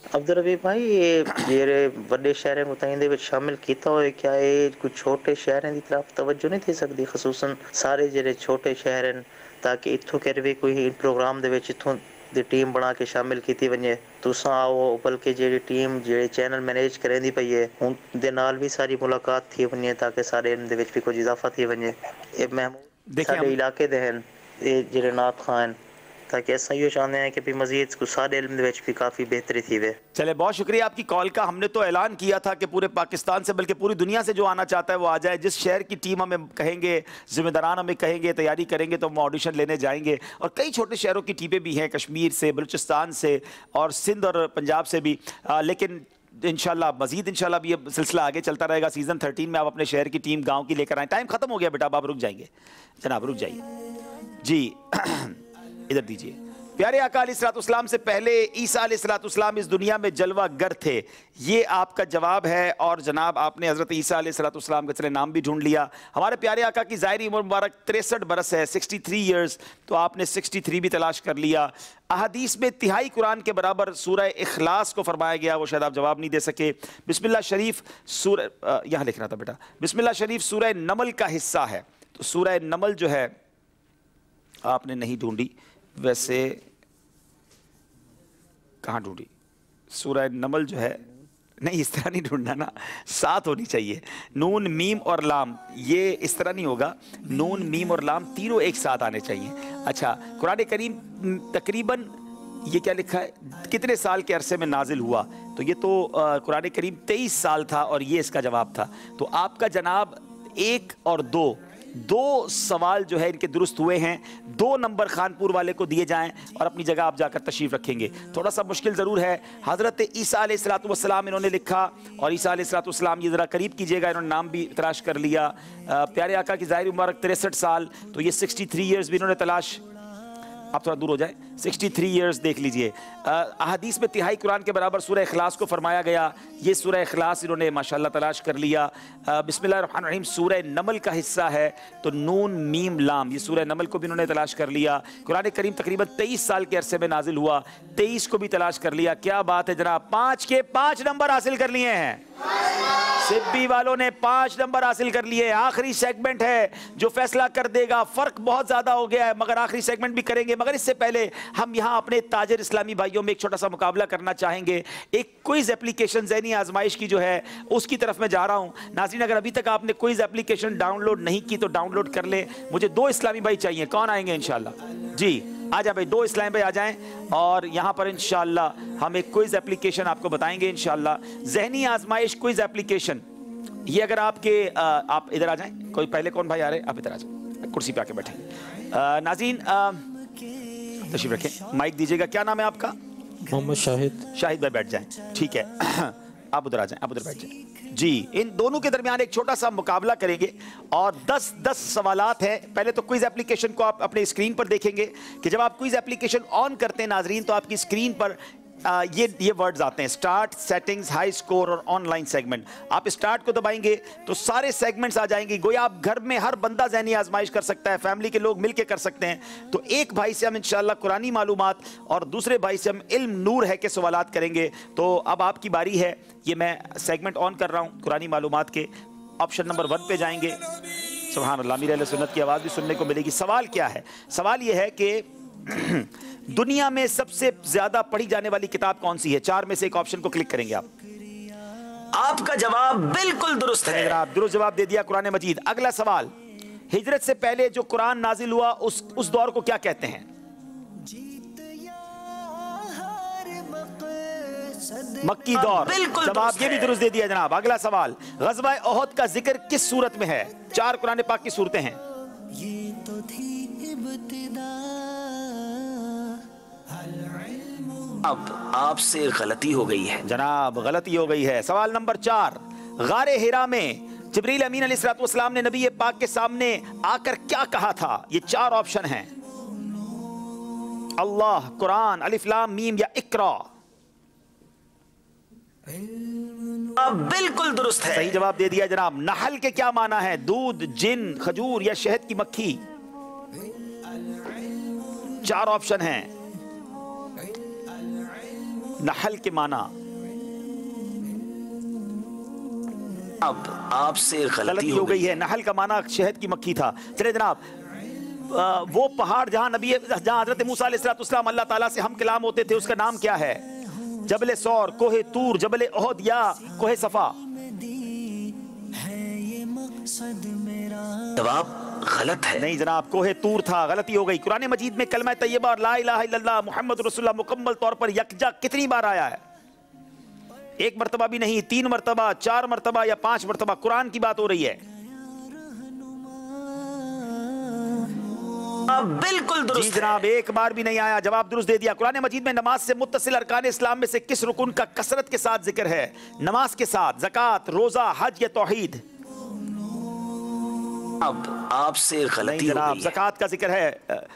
अब्दुल रबीब भाई ये ਜਿਹੜੇ ਵੱਡੇ ਸ਼ਹਿਰਾਂ ਮੁਤੈਨ ਦੇ ਵਿੱਚ ਸ਼ਾਮਿਲ ਕੀਤਾ ਹੋਏ ਕਿਆ ਇਹ ਕੁਝ ਛੋਟੇ ਸ਼ਹਿਰਾਂ ਦੀ ਤਰਫ ਤਵੱਜੋ ਨਹੀਂ ਦੇ ਸਕਦੀ, ਖਸੂਸਨ ਸਾਰੇ ਜਿਹੜੇ ਛੋਟੇ ਸ਼ਹਿਰ ਹਨ, ਤਾਂ ਕਿ ਇੱਥੋਂ ਕਰ ਵੀ ਕੋਈ ਪ੍ਰੋਗਰਾਮ ਦੇ ਵਿੱਚ ਇੱਥੋਂ ਦੀ ਟੀਮ ਬਣਾ ਕੇ ਸ਼ਾਮਿਲ ਕੀਤੀ ਵਣੇ। ਤੁਸੀਂ ਆਓ, ਬਲਕਿ ਜਿਹੜੀ ਟੀਮ ਜਿਹੜੇ ਚੈਨਲ ਮੈਨੇਜ ਕਰੇਂਦੀ ਪਈ ਹੈ ਹੁਣ ਦੇ ਨਾਲ ਵੀ ਸਾਰੀ ਮੁਲਾਕਾਤ ਥੀ ਵਣੇ ਤਾਂ ਕਿ ਸਾਰੇ ਇਹਨਾਂ ਦੇ ਵਿੱਚ ਵੀ ਕੁਝ ਇਜ਼ਾਫਾ ਥੀ ਵਣੇ। ਇਹ ਮਹਿਮੂਦ ਸਾਡੇ ਇਲਾਕੇ ਦੇ ਹਨ, ਇਹ ਜਿਹੜੇ ਨਾਤ ਖਾਨ ताकि ऐसा ही चाहते हैं कि भी मजीद कुछ सारे इल्म दे विच भी काफ़ी बेहतरी थी वे। चले, बहुत शुक्रिया आपकी कॉल का। हमने तो ऐलान किया था कि पूरे पाकिस्तान से बल्कि पूरी दुनिया से जो आना चाहता है वो आ जाए। जिस शहर की टीम हमें कहेंगे, जिम्मेदारान हमें कहेंगे, तैयारी करेंगे तो हम ऑडिशन लेने जाएंगे। और कई छोटे शहरों की टीमें भी हैं, कश्मीर से, बलूचिस्तान से और सिंध और पंजाब से भी। लेकिन इंशाल्लाह मजीद इंशाल्लाह भी ये सिलसिला आगे चलता रहेगा। सीज़न 13 में आप अपने शहर की टीम गाँव की लेकर आएँ। टाइम ख़त्म हो गया बेटा, अब आप रुक जाएंगे जनाब, रुक जाइए जी। इधर दीजिए। प्यारे आका अलैहिस्सलाम से पहले ईसा अलैहिस्सलाम इस दुनिया में जलवा गर थे, ये आपका जवाब है। और जनाब आपने हज़रत ईसा अलैहिस्सलाम का चले नाम भी ढूंढ लिया। हमारे प्यारे आका की ज़ाहिरी उम्र मुबारक 63 बरस है, 63 ईयर्स, तो आपने 63 भी तलाश कर लिया। अहादीस में तिहाई कुरान के बराबर सूरह इखलास को फरमाया गया, वो शायद आप जवाब नहीं दे सके। बिस्मिल्लाह शरीफ सूरह, यहाँ लिखना था बेटा, बिस्मिल्लाह शरीफ सूरह नमल का हिस्सा है। तो सूरह नमल जो है आपने नहीं ढूंढी, वैसे कहाँ ढूंढी? सूरह नमल जो है, नहीं इस तरह नहीं ढूंढना ना, साथ होनी चाहिए। नून मीम और लाम, ये इस तरह नहीं होगा, नून मीम और लाम तीनों एक साथ आने चाहिए। अच्छा, कुरान करीम तकरीबन ये क्या लिखा है, कितने साल के अरसे में नाजिल हुआ? तो ये तो कुरान करीम 23 साल था और ये इसका जवाब था। तो आपका जनाब 1 और 2 सवाल जो है इनके दुरुस्त हुए हैं। 2 नंबर खानपुर वाले को दिए जाएं और अपनी जगह आप जाकर तशरीफ रखेंगे। थोड़ा सा मुश्किल ज़रूर है। हज़रत ईसा अलैहिस्सलाम इन्होंने लिखा, और ईसा अलैहिस्सलाम ये ज़रा करीब कीजिएगा, इन्होंने नाम भी तलाश कर लिया। प्यारे आका की ज़ाहिरी मुबारक 63 साल, तो ये 63 ईयर्स भी इन्होंने तलाश, आप थोड़ा दूर हो जाए, 63 ईयर्स देख लीजिए। अहादीस में तिहाई कुरान के बराबर सूरह इखलास को फरमाया गया, ये सूरह इखलास इन्होंने माशाल्लाह तलाश कर लिया। बिस्मिल्लाहिर्रहमानिर्रहीम सूरह नमल का हिस्सा है, तो नून मीम लाम, ये सूरह नमल को भी इन्होंने तलाश कर लिया। कुरान करीम तकरीबन 23 साल के अरसे में नाजिल हुआ, 23 को भी तलाश कर लिया। क्या बात है जनाब, 5 के 5 नंबर हासिल कर लिए हैं। सिब्बी वालों ने 5 नंबर हासिल कर लिए। आखिरी सेगमेंट है जो फैसला कर देगा। फर्क बहुत ज्यादा हो गया है, मगर आखिरी सेगमेंट भी करेंगे। मगर इससे पहले हम यहाँ अपने ताजिर इस्लामी भाइयों में एक छोटा सा मुकाबला करना चाहेंगे। एक क्विज एप्लीकेशन ज़हनी आजमाइश की जो है उसकी तरफ मैं जा रहा हूँ। नाज़रीन, अगर अभी तक आपने क्विज एप्लीकेशन डाउनलोड नहीं की तो डाउनलोड कर ले। मुझे 2 इस्लामी भाई चाहिए, कौन आएंगे इंशाल्लाह? जी आ जाए भाई, 2 इस्लामी भाई आ जाएं और यहाँ पर इंशाल्लाह हम एक क्विज एप्लीकेशन आपको बताएंगे इंशाल्लाह। ज़हनी आजमाइश क्विज एप्लीकेशन, ये अगर आपके आप इधर आ जाएं। कोई पहले कौन भाई आ रहे हैं? आप इधर आ जाए, कुर्सी पे आके बैठेंगे। नाज़रीन तशरीफ रखें, माइक दीजिएगा। क्या नाम है आपका? मोहम्मद शाहिद। शाहिद भाई बैठ जाएं, ठीक है। आप उधर आ जाएं, आप उधर बैठ जाएं जी। इन दोनों के दरमियान एक छोटा सा मुकाबला करेंगे और 10 सवालात हैं। पहले तो क्विज एप्लीकेशन को आप अपने स्क्रीन पर देखेंगे कि जब आप क्विज एप्लीकेशन ऑन करते हैं नाजरीन, तो आपकी स्क्रीन पर ये वर्ड्स आते हैं, स्टार्ट, सेटिंग्स, हाई स्कोर और ऑनलाइन सेगमेंट। आप स्टार्ट को दबाएंगे तो सारे सेगमेंट्स आ जाएंगे। गोया आप घर में हर बंदा ज़हनी आजमाइश कर सकता है, फैमिली के लोग मिलकर कर सकते हैं। तो एक भाई से हम इंशाल्लाह कुरानी मालूमात और दूसरे भाई से हम इल्म नूर है के सवालात करेंगे। तो अब आपकी बारी है। ये मैं सेगमेंट ऑन कर रहा हूँ कुरानी मालूमात के। ऑप्शन नंबर 1 पे जाएंगे। सुभान अल्लाह, मीर अहले सुन्नत की आवाज़ भी सुनने को मिलेगी। सवाल क्या है? सवाल ये है कि दुनिया में सबसे ज्यादा पढ़ी जाने वाली किताब कौन सी है? 4 में से एक ऑप्शन को क्लिक करेंगे आप। आपका जवाब बिल्कुल दुरुस्त है, आप दुरुस्त जवाब दे दिया, कुरान मजीद। अगला सवाल, हिजरत से पहले जो कुरान नाजिल हुआ उस दौर को क्या कहते हैं? मक्की दौर। बिल्कुल जवाब ये भी दुरुस्त दे दिया जनाब। अगला सवाल, गज़वा ओहद का जिक्र किस सूरत में है? 4 कुरान पाक की सूरतें हैं। अब आपसे गलती हो गई है जनाब, गलती हो गई है। सवाल नंबर 4, गारे हिरा में जिब्रील अमीन अलैहिस्सलाम ने नबी पाक के सामने आकर क्या कहा था? ये 4 ऑप्शन हैं, अल्लाह, कुरान, अलिफ लाम मीम या इकरा। अब बिल्कुल दुरुस्त है, सही जवाब दे दिया जनाब। नहल के क्या माना है? दूध, जिन, खजूर या शहद की मक्खी। 4 ऑप्शन हैं। नहल के माना, अब आपसे गलती हो गई है। नहल का माना शहद की मक्खी था। चले जनाब, वो पहाड़ जहां हजरत मूसा अलैहिस्सलाम अल्लाह ताला से हम कलाम होते थे, उसका नाम क्या है? जबल सौर, कोहे तूर, जबल ओहद या कोहे सफा? जवाब गलत है। नहीं जनाब, कोहे तूर था, गलती हो गई। कुरान मजीद में कलमा तैयबा और ला इलाहा इल्लल्लाह मुहम्मद रसूलुल्लाह मुकम्मल तौर पर यकजा कितनी बार आया है? एक मरतबा भी नहीं, 3 मरतबा, 4 मरतबा या 5 मरतबा। कुरान की बात हो रही है। बिल्कुल दुरुस्त। जी जनाब, एक बार भी नहीं आया, जवाब दुरुस्त दे दिया। कुरान मजीद में नमाज से मुत्तसिल अरकान इस्लाम में से किस रुकन का कसरत के साथ जिक्र है? नमाज के साथ, ज़कात, रोजा, हज या तौहीद? अब आपसे गलती हो गई। ज़कात का जिक्र है।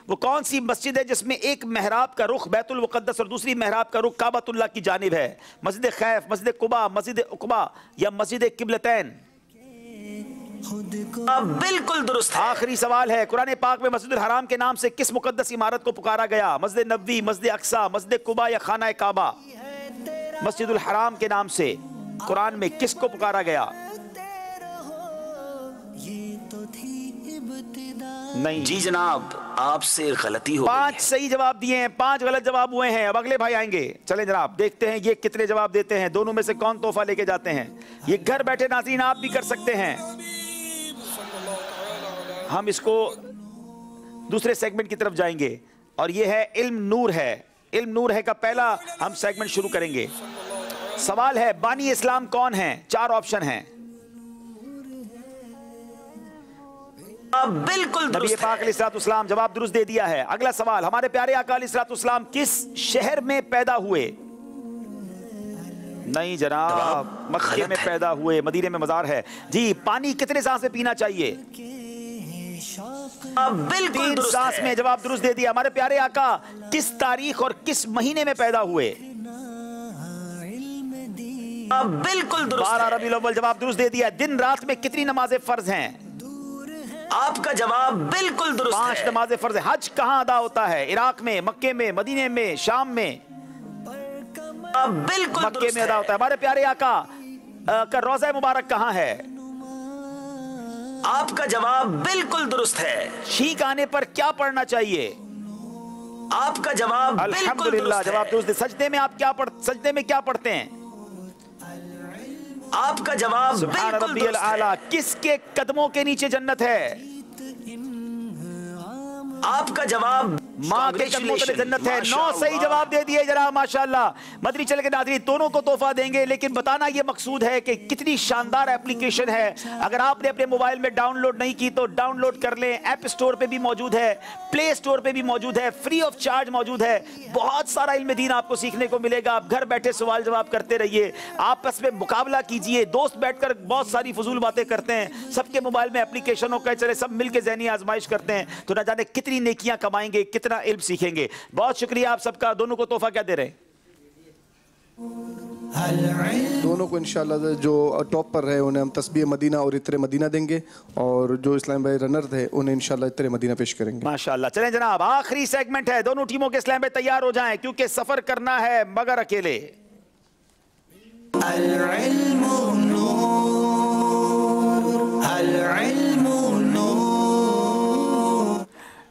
वो कौन सी मस्जिद है जिसमें एक मेहराब का रुख बैतुल मुक़द्दस और दूसरी मेहराब का रुख काबतुल्लाह की जानिब है? मस्जिद खैफ, मस्जिद कुबा, मस्जिद उक़बा या मस्जिद किबलतैन? बिल्कुल दुरुस्त। आखिरी सवाल है, कुरान पाक में मस्जिद हराम के नाम से किस मुकद्दस इमारत को पुकारा गया? मस्जिद नबवी, मस्जिद अक्सा, मस्जिद कुबा या खाना काबा? मस्जिदुल हराम के नाम से कुरान में किसको पुकारा गया? नहीं जी जनाब, आपसे गलती हो गई। 5 सही जवाब दिए हैं, 5 गलत जवाब हुए हैं। अब अगले भाई आएंगे। चलें जनाब, देखते हैं ये कितने जवाब देते हैं, दोनों में से कौन तोहफा लेके जाते हैं। ये घर बैठे नाज़रीन आप भी कर सकते हैं। हम इसको दूसरे सेगमेंट की तरफ जाएंगे और ये है इल्म नूर है। इल्म नूर है का पहला हम सेगमेंट शुरू करेंगे। सवाल है, बानी इस्लाम कौन है? 4 ऑप्शन हैं। बिल्कुल नबी पाक अलैहिस्सलाम जवाब दुरुस्त दे दिया है। अगला सवाल, हमारे प्यारे आका अलैहिस्सलाम किस शहर में पैदा हुए? नहीं जनाब, मक्के में पैदा हुए, मदीने में मजार है। जी, पानी कितने सांस में पीना चाहिए? बिल्कुल 3 सांस में। जवाब दुरुस्त दे दिया। हमारे प्यारे आका किस तारीख और किस महीने में पैदा हुए? बिल्कुल दुरुस्त। 12 रबीउल अव्वल। जवाब दुरुस्त दे दिया। दिन रात में कितनी नमाजें फर्ज हैं? आपका जवाब बिल्कुल दुरुस्त है। 5 नमाजें फर्ज है। हज कहाँ अदा होता है? इराक में, मक्के में, मदीने में, शाम में? बिल्कुल मक्के में अदा होता है। हमारे प्यारे आका का रोज़ा मुबारक कहाँ है? आपका जवाब बिल्कुल दुरुस्त है। छींक आने पर क्या पढ़ना चाहिए? आपका जवाब अल्हम्दुलिल्लाह। जवाब दुरुस्त। सजदे में आप सजदे में क्या पढ़ते हैं? आपका जवाब सुभान रब्बियल आला। किसके कदमों के नीचे जन्नत है? आपका जवाब माँ के कदमों के जन्नत है। 9 सही जवाब दे दिए जरा, माशाल्लाह। मदनी चैनल के नाज़रीन दोनों को तोहफा देंगे, लेकिन बताना ये मकसूद है कि कितनी शानदार एप्लीकेशन है। अगर आपने अपने मोबाइल में डाउनलोड नहीं की तो डाउनलोड कर लें। ऐप स्टोर पे भी मौजूद है, प्ले स्टोर पे भी मौजूद है, फ्री ऑफ चार्ज मौजूद है। बहुत सारा इल्म दीन आपको सीखने को मिलेगा। आप घर बैठे सवाल जवाब करते रहिए, आपस में मुकाबला कीजिए। दोस्त बैठकर बहुत सारी फजूल बातें करते हैं, सबके मोबाइल में एप्लीकेशन हो, चले सब मिलकर ज़हनी आजमाइश करते हैं, तो न जाने कितनी नेकियां कमाएंगे, कितना इल्म सीखेंगे। बहुत शुक्रिया आप सबका। दोनों को तोहफा क्या दे रहे हैं? दोनों को इंशाल्लाह जो टॉप पर रहे उन्हें हम तस्बीह मदीना और इत्रे मदीना देंगे, और जो इस्लाम भाई रनर थे उन्हें इंशाल्लाह इत्रे मदीना पेश करेंगे। माशाल्लाह। चलें जनाब, आखिरी सेगमेंट है। दोनों टीमों के इस्लाम भाई तैयार हो जाएं, क्योंकि सफर करना है मगर अकेले।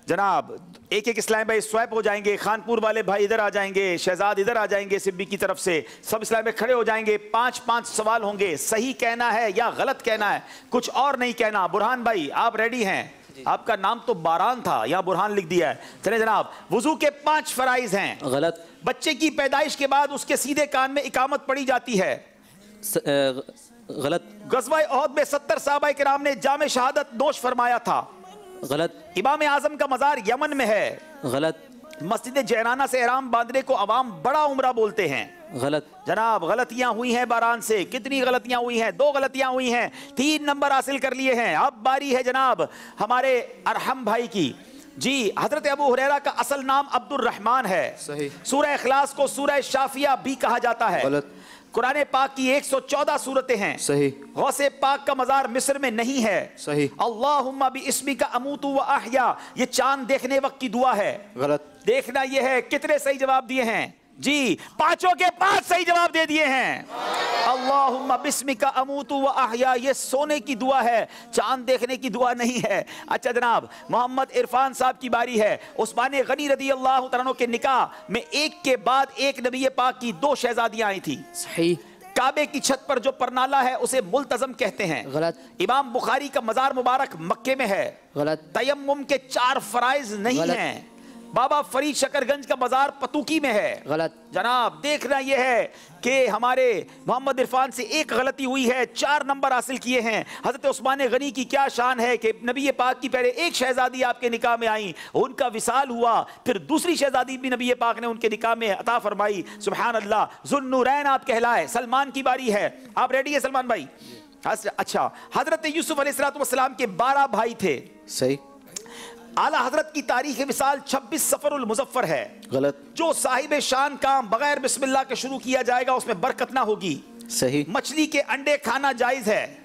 जनाब एक एक इस्लाम भाई स्वैप हो जाएंगे। खानपुर वाले भाई इधर आ जाएंगे, शहजाद इधर आ जाएंगे सिब्बी की तरफ से। सब इस्लाम भाई खड़े हो जाएंगे। 5-5 सवाल होंगे। सही कहना है या गलत कहना है, कुछ और नहीं कहना। बुरहान भाई आप रेडी हैं? आपका नाम तो बारान था, यहाँ बुरहान लिख दिया है। चले जनाब, वुजू के 5 फराइज हैं। गलत। बच्चे की पैदाइश के बाद उसके सीधे कान में इकामत पड़ी जाती है। गलत। गज़वा उहद में 70 सहाबा किराम ने जामे शहादत नोश फरमाया था। गलत। इमाम आजम का मजार यमन में है। गलत। मस्जिद जैनाना से एहराम बांधने को अवाम बड़ा उम्रा बोलते हैं। गलत। जनाब गलतियां हुई हैं बारान से। कितनी गलतियां हुई हैं? 2 गलतियां हुई हैं। 3 नंबर हासिल कर लिए हैं। अब बारी है जनाब हमारे अरहम भाई की। जी, हजरत अबू हुरैरा का असल नाम अब्दुर रहमान है। सही। सूरह इखलास को सूरह शाफिया भी कहा जाता है। गलत। कुरान पाक की 114 सूरतें हैं। सही। गौसे पाक का मजार मिस्र में नहीं है। सही। अल्लाहुम्मा बि इस्मिका अमूतु व अहया, ये चांद देखने वक्त की दुआ है। गलत। देखना ये है। कितने सही जवाब दिए हैं? जी, 5 के 5 सही जवाब दे दिए हैं। अल्लाहुम्मा बिस्मिका अमूतु व अहया, ये सोने की दुआ है, चांद देखने की दुआ नहीं है। अच्छा जनाब, मोहम्मद इरफान साहब की बारी है। उस्मान गनी रदी अल्लाह तआला के निकाह में एक के बाद एक नबी पाक की 2 शहजादियां आई थी। सही। काबे की छत पर जो परनाला है उसे मुल्तज़म कहते हैं। गलत। इमाम बुखारी का मज़ार मुबारक मक्के में है। गलत। तयम्मुम के 4 फ़राइज़ नहीं हैं। बाबा फरीद शकरगंज का मज़ार पतुकी में है। गलत। जनाब देखना यह है कि हमारे मोहम्मद इरफान से एक गलती हुई है, 4 नंबर हासिल किए हैं। हज़रत उस्मान गनी की क्या शान है कि नबी पाक की पहले एक शहजादी आपके निकाह में आई, उनका विसाल हुआ, फिर दूसरी शहजादी भी नबी पाक ने उनके निकाह में अता फरमाई। सुभान अल्लाह, ज़ुन्नुरैन आप कहलाए। सलमान की बारी है, आप रेडी है सलमान भाई? अच्छा, हज़रत यूसुफ अलैहिस्सलाम के 12 भाई थे। सही। आला हजरत की तारीख विसाल 26 सफरुल मुजफ्फर है। गलत। जो साहिब शान काम बगैर बिस्मिल्लाह के शुरू किया जाएगा उसमें बरकत ना होगी। सही। मछली के अंडे खाना जायज है।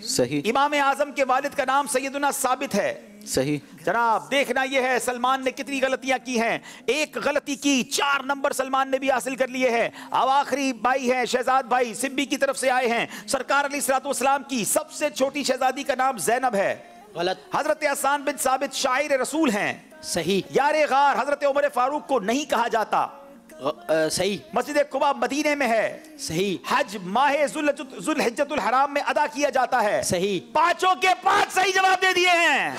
सही। इमाम आजम के वालिद का नाम सैयदुना साबित है। सही। जनाब देखना यह है सलमान ने कितनी गलतियां की हैं। एक गलती की, 4 नंबर सलमान ने भी हासिल कर लिए हैं। अब आखिरी भाई हैं शहजाद भाई, सिब्बी की तरफ से आए हैं। सरकार अलैहिस्सलाम की सबसे छोटी शहजादी का नाम ज़ैनब है। गलत। हजरत हसन बिन साबित शायर रसूल हैं। सही। यारे गार हजरत उमर फारूक को नहीं कहा जाता। सही। मस्जिद कुबा मदीने में है। सही। हज माहे जुल्हिज्जतुल हराम में अदा किया जाता है। सही। 5 के 5 सही जवाब दे दिए हैं।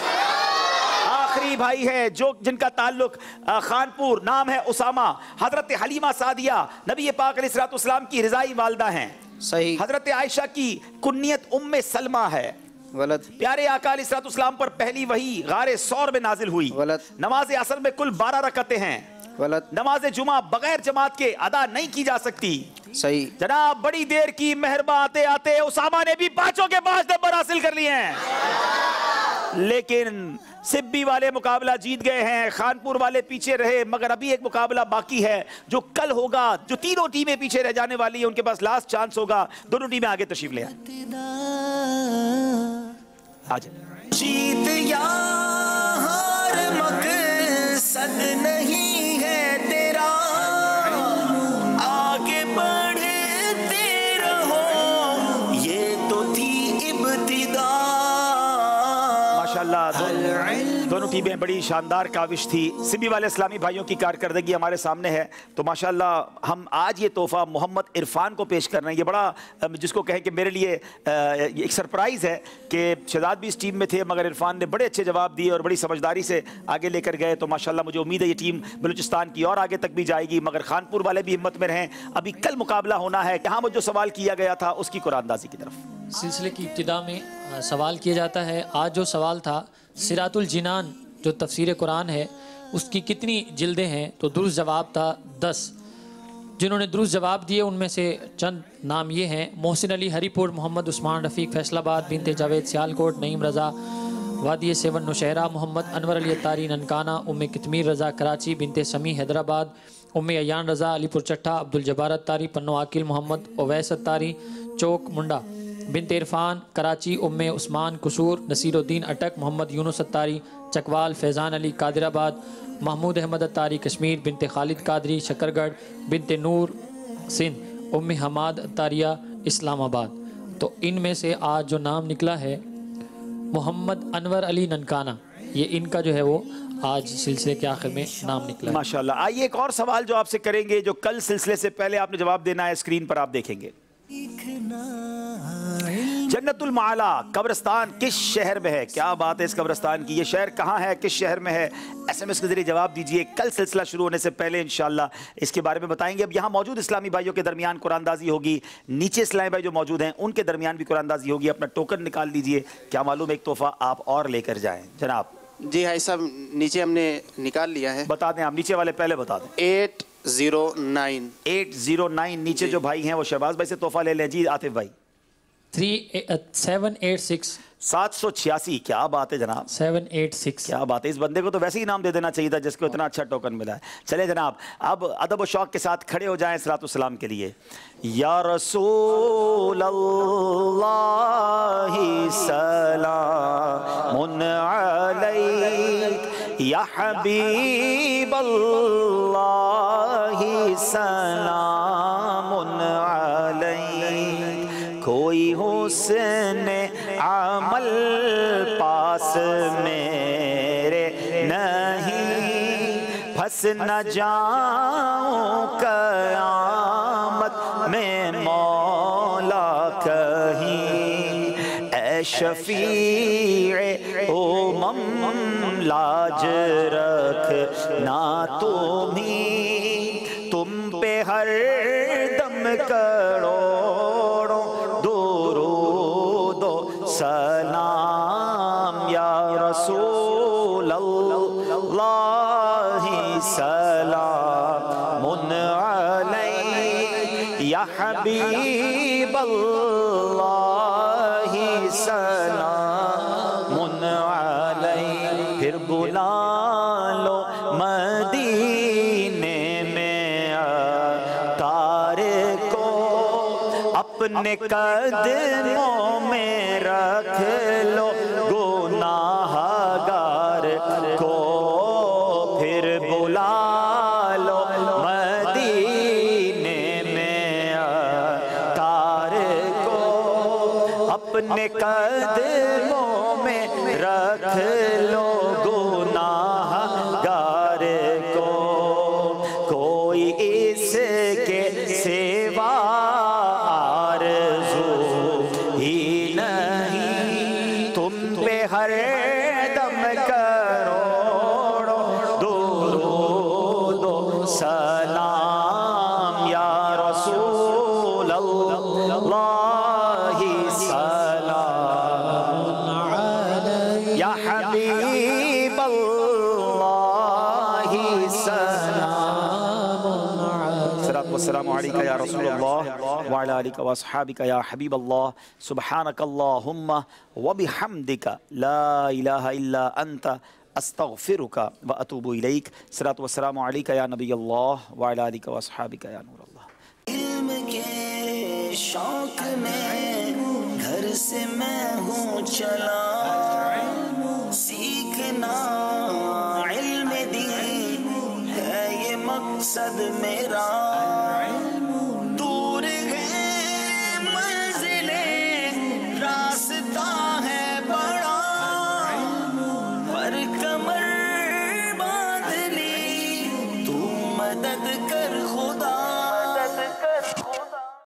आखिरी भाई है जो जिनका ताल्लुक खानपुर, नाम है उसामा। हजरत हलीमा सादिया नबी पाक अलैहिस्सलाम की रिजाई वालदा हैं। सही। हजरत आयशा की कुन्नियत उम्मे सलमा है। गलत। प्यारे आका अलैहिस्सलाम पर पहली वही गारे सौर में नाजिल हुई। गलत। नमाज असर में कुल 12 रकअतें हैं। गलत। नमाज जुमा बगैर जमात के अदा नहीं की जा सकती। सही। जनाब बड़ी देर की मेहरबा आते आते उसामा ने भी 5 के 5 नंबर हासिल कर लिए हैं। लेकिन सिब्बी वाले मुकाबला जीत गए हैं, खानपुर वाले पीछे रहे। मगर अभी एक मुकाबला बाकी है जो कल होगा। जो तीनों टीमें पीछे रह जाने वाली है उनके पास लास्ट चांस होगा। दोनों टीमें आगे तशरीफ ले आए। जीत या हार मकसद नहीं है तेरा, आगे बढ़ते रहो, ये तो थी इब्तिदा। माशाल्लाह दोनों टीमें बड़ी शानदार काविश थी। सिब्बी वाले इस्लामी भाइयों की कारकर्दगी हमारे सामने है। तो माशाल्लाह हम आज ये तोहफा मोहम्मद इरफान को पेश कर रहे हैं। ये बड़ा जिसको कहें कि मेरे लिए एक सरप्राइज़ है कि शहजाद भी इस टीम में थे मगर इरफान ने बड़े अच्छे जवाब दिए और बड़ी समझदारी से आगे लेकर गए। तो माशाल्लाह मुझे उम्मीद है ये टीम बलूचिस्तान की और आगे तक भी जाएगी। मगर खानपुर वाले भी हिम्मत में रहें, अभी कल मुकाबला होना है। यहाँ मुझे जो सवाल किया गया था उसकी कुरानदाजी की तरफ। सिलसिले की इब्तिदा में सवाल किया जाता है। आज जो सवाल था सिरातुल जिनान जो तफसीर कुरान है उसकी कितनी जिल्दें हैं? तो दुरुस्त जवाब था 10। जिन्होंने दुरुस्त जवाब दिए उनमें से चंद नाम ये हैं: मोहसिन अली हरीपुर, मोहम्मद उस्मान रफ़ीक फैसलाबाद, बिनते जावेद सियालकोट, नईम रज़ा वादी सेवन नौशहरा, मोहम्मद अनवर अली अत्तारी ननकाना, उम्मे कितमीर रज़ा कराची, बिनते समी हैदराबाद, उम्मे अयान रज़ा अलीपुर चट्टा, अब्दुल जब्बार अत्तारी पन्नो आकिल, मोहम्मद ओवैस अत्तारी चौक मुंडा, बिनते इरफान कराची, उम्मे उस्मान कुसूर, नसीरुद्दीन अटक, मोहम्मद यूनुस अत्तारी चकवाल, फैज़ान अली कादिराबाद, महमूद अहमद अत्तारी कश्मीर, बिनते खालिद कादरी शकरगढ़, बिनते नूर सिंध, उम्मे हमाद अत्तारिया इस्लामाबाद। तो इनमें से आज जो नाम निकला है मोहम्मद अनवर अली ननकाना, ये इनका जो है वो आज सिलसिले के आखिर में नाम निकला है। माशाल्लाह। आइए एक और सवाल जो आपसे करेंगे जो कल सिलसिले से पहले आपने जवाब देना है, स्क्रीन पर आप देखेंगे। जन्नतुल माला कब्रिस्तान किस शहर में है? क्या बात है इस कब्रिस्तान की। ये शहर कहाँ है, किस शहर में है? SMS के जरिए जवाब दीजिए। कल सिलसिला शुरू होने से पहले इंशाल्लाह इसके बारे में बताएंगे। अब यहाँ मौजूद इस्लामी भाइयों के दरमियान कुरानदाजी होगी, नीचे इस्लामी भाई जो मौजूद हैं उनके दरमियान भी कुरानदाजी होगी। अपना टोकन निकाल लीजिए, क्या मालूम एक तोहफा आप और लेकर जाएं। जनाब जी हाई साहब, नीचे हमने निकाल लिया है। बता दें आप, नीचे वाले पहले बता दें। 809 नीचे जो भाई हैं वो शहबाज भाई से तोहफा ले लें। जी आतिफ भाई 786 786। क्या बात है जनाब, 786। क्या बात है। इस बंदे को तो वैसे ही नाम दे देना चाहिए था जिसको इतना अच्छा टोकन मिला है। चले जनाब, अब अदब और शौक के साथ खड़े हो जाएं सलातो सलाम के लिए। या रसूल अल्लाह सलामुन अलैक, या हबीब अल्लाह सलामुन अलैक। कोई हुस्न अमल पास मेरे नहीं, फंस न जाऊं क़यामत में मौत شفیع لاج رکھنا تم پہ ہر دم کروڑوں درود و سلام یا رسول اللہ سلام علیک یا حبیب اللہ سلام علیک. پھر بلا لو مدینے میں تار کو اپنے قدموں میں رکھ لو گناہ گار کو. پھر بلا لو مدینے میں تار کو اپنے قدموں میں رکھ لو گناہ گار کو. کوئی اس کے سوا آرزو ہی نہیں تم پہ ہر دم کروڑوں درود و سلام یا رسول اللہ سلام یا حبیب اللہ سلام. السلام علیکہ یا رسول اللہ وعلی آلکہ واصحابکہ یا حبیب اللہ. سبحانک اللہم وبحمدک لا الہ الا انت استغفرک واتوب الیک. صلاۃ والسلام علیکہ یا نبی اللہ وعلی آلکہ واصحابکہ یا نور اللہ. علم کے شوق میں گھر سے میں ہوں چلا سیکھنا علم دین ہے یہ مقصد میرا. دور ہے منزلیں راستہ ہے بڑا پر کمر باندھ لی تو مدد کر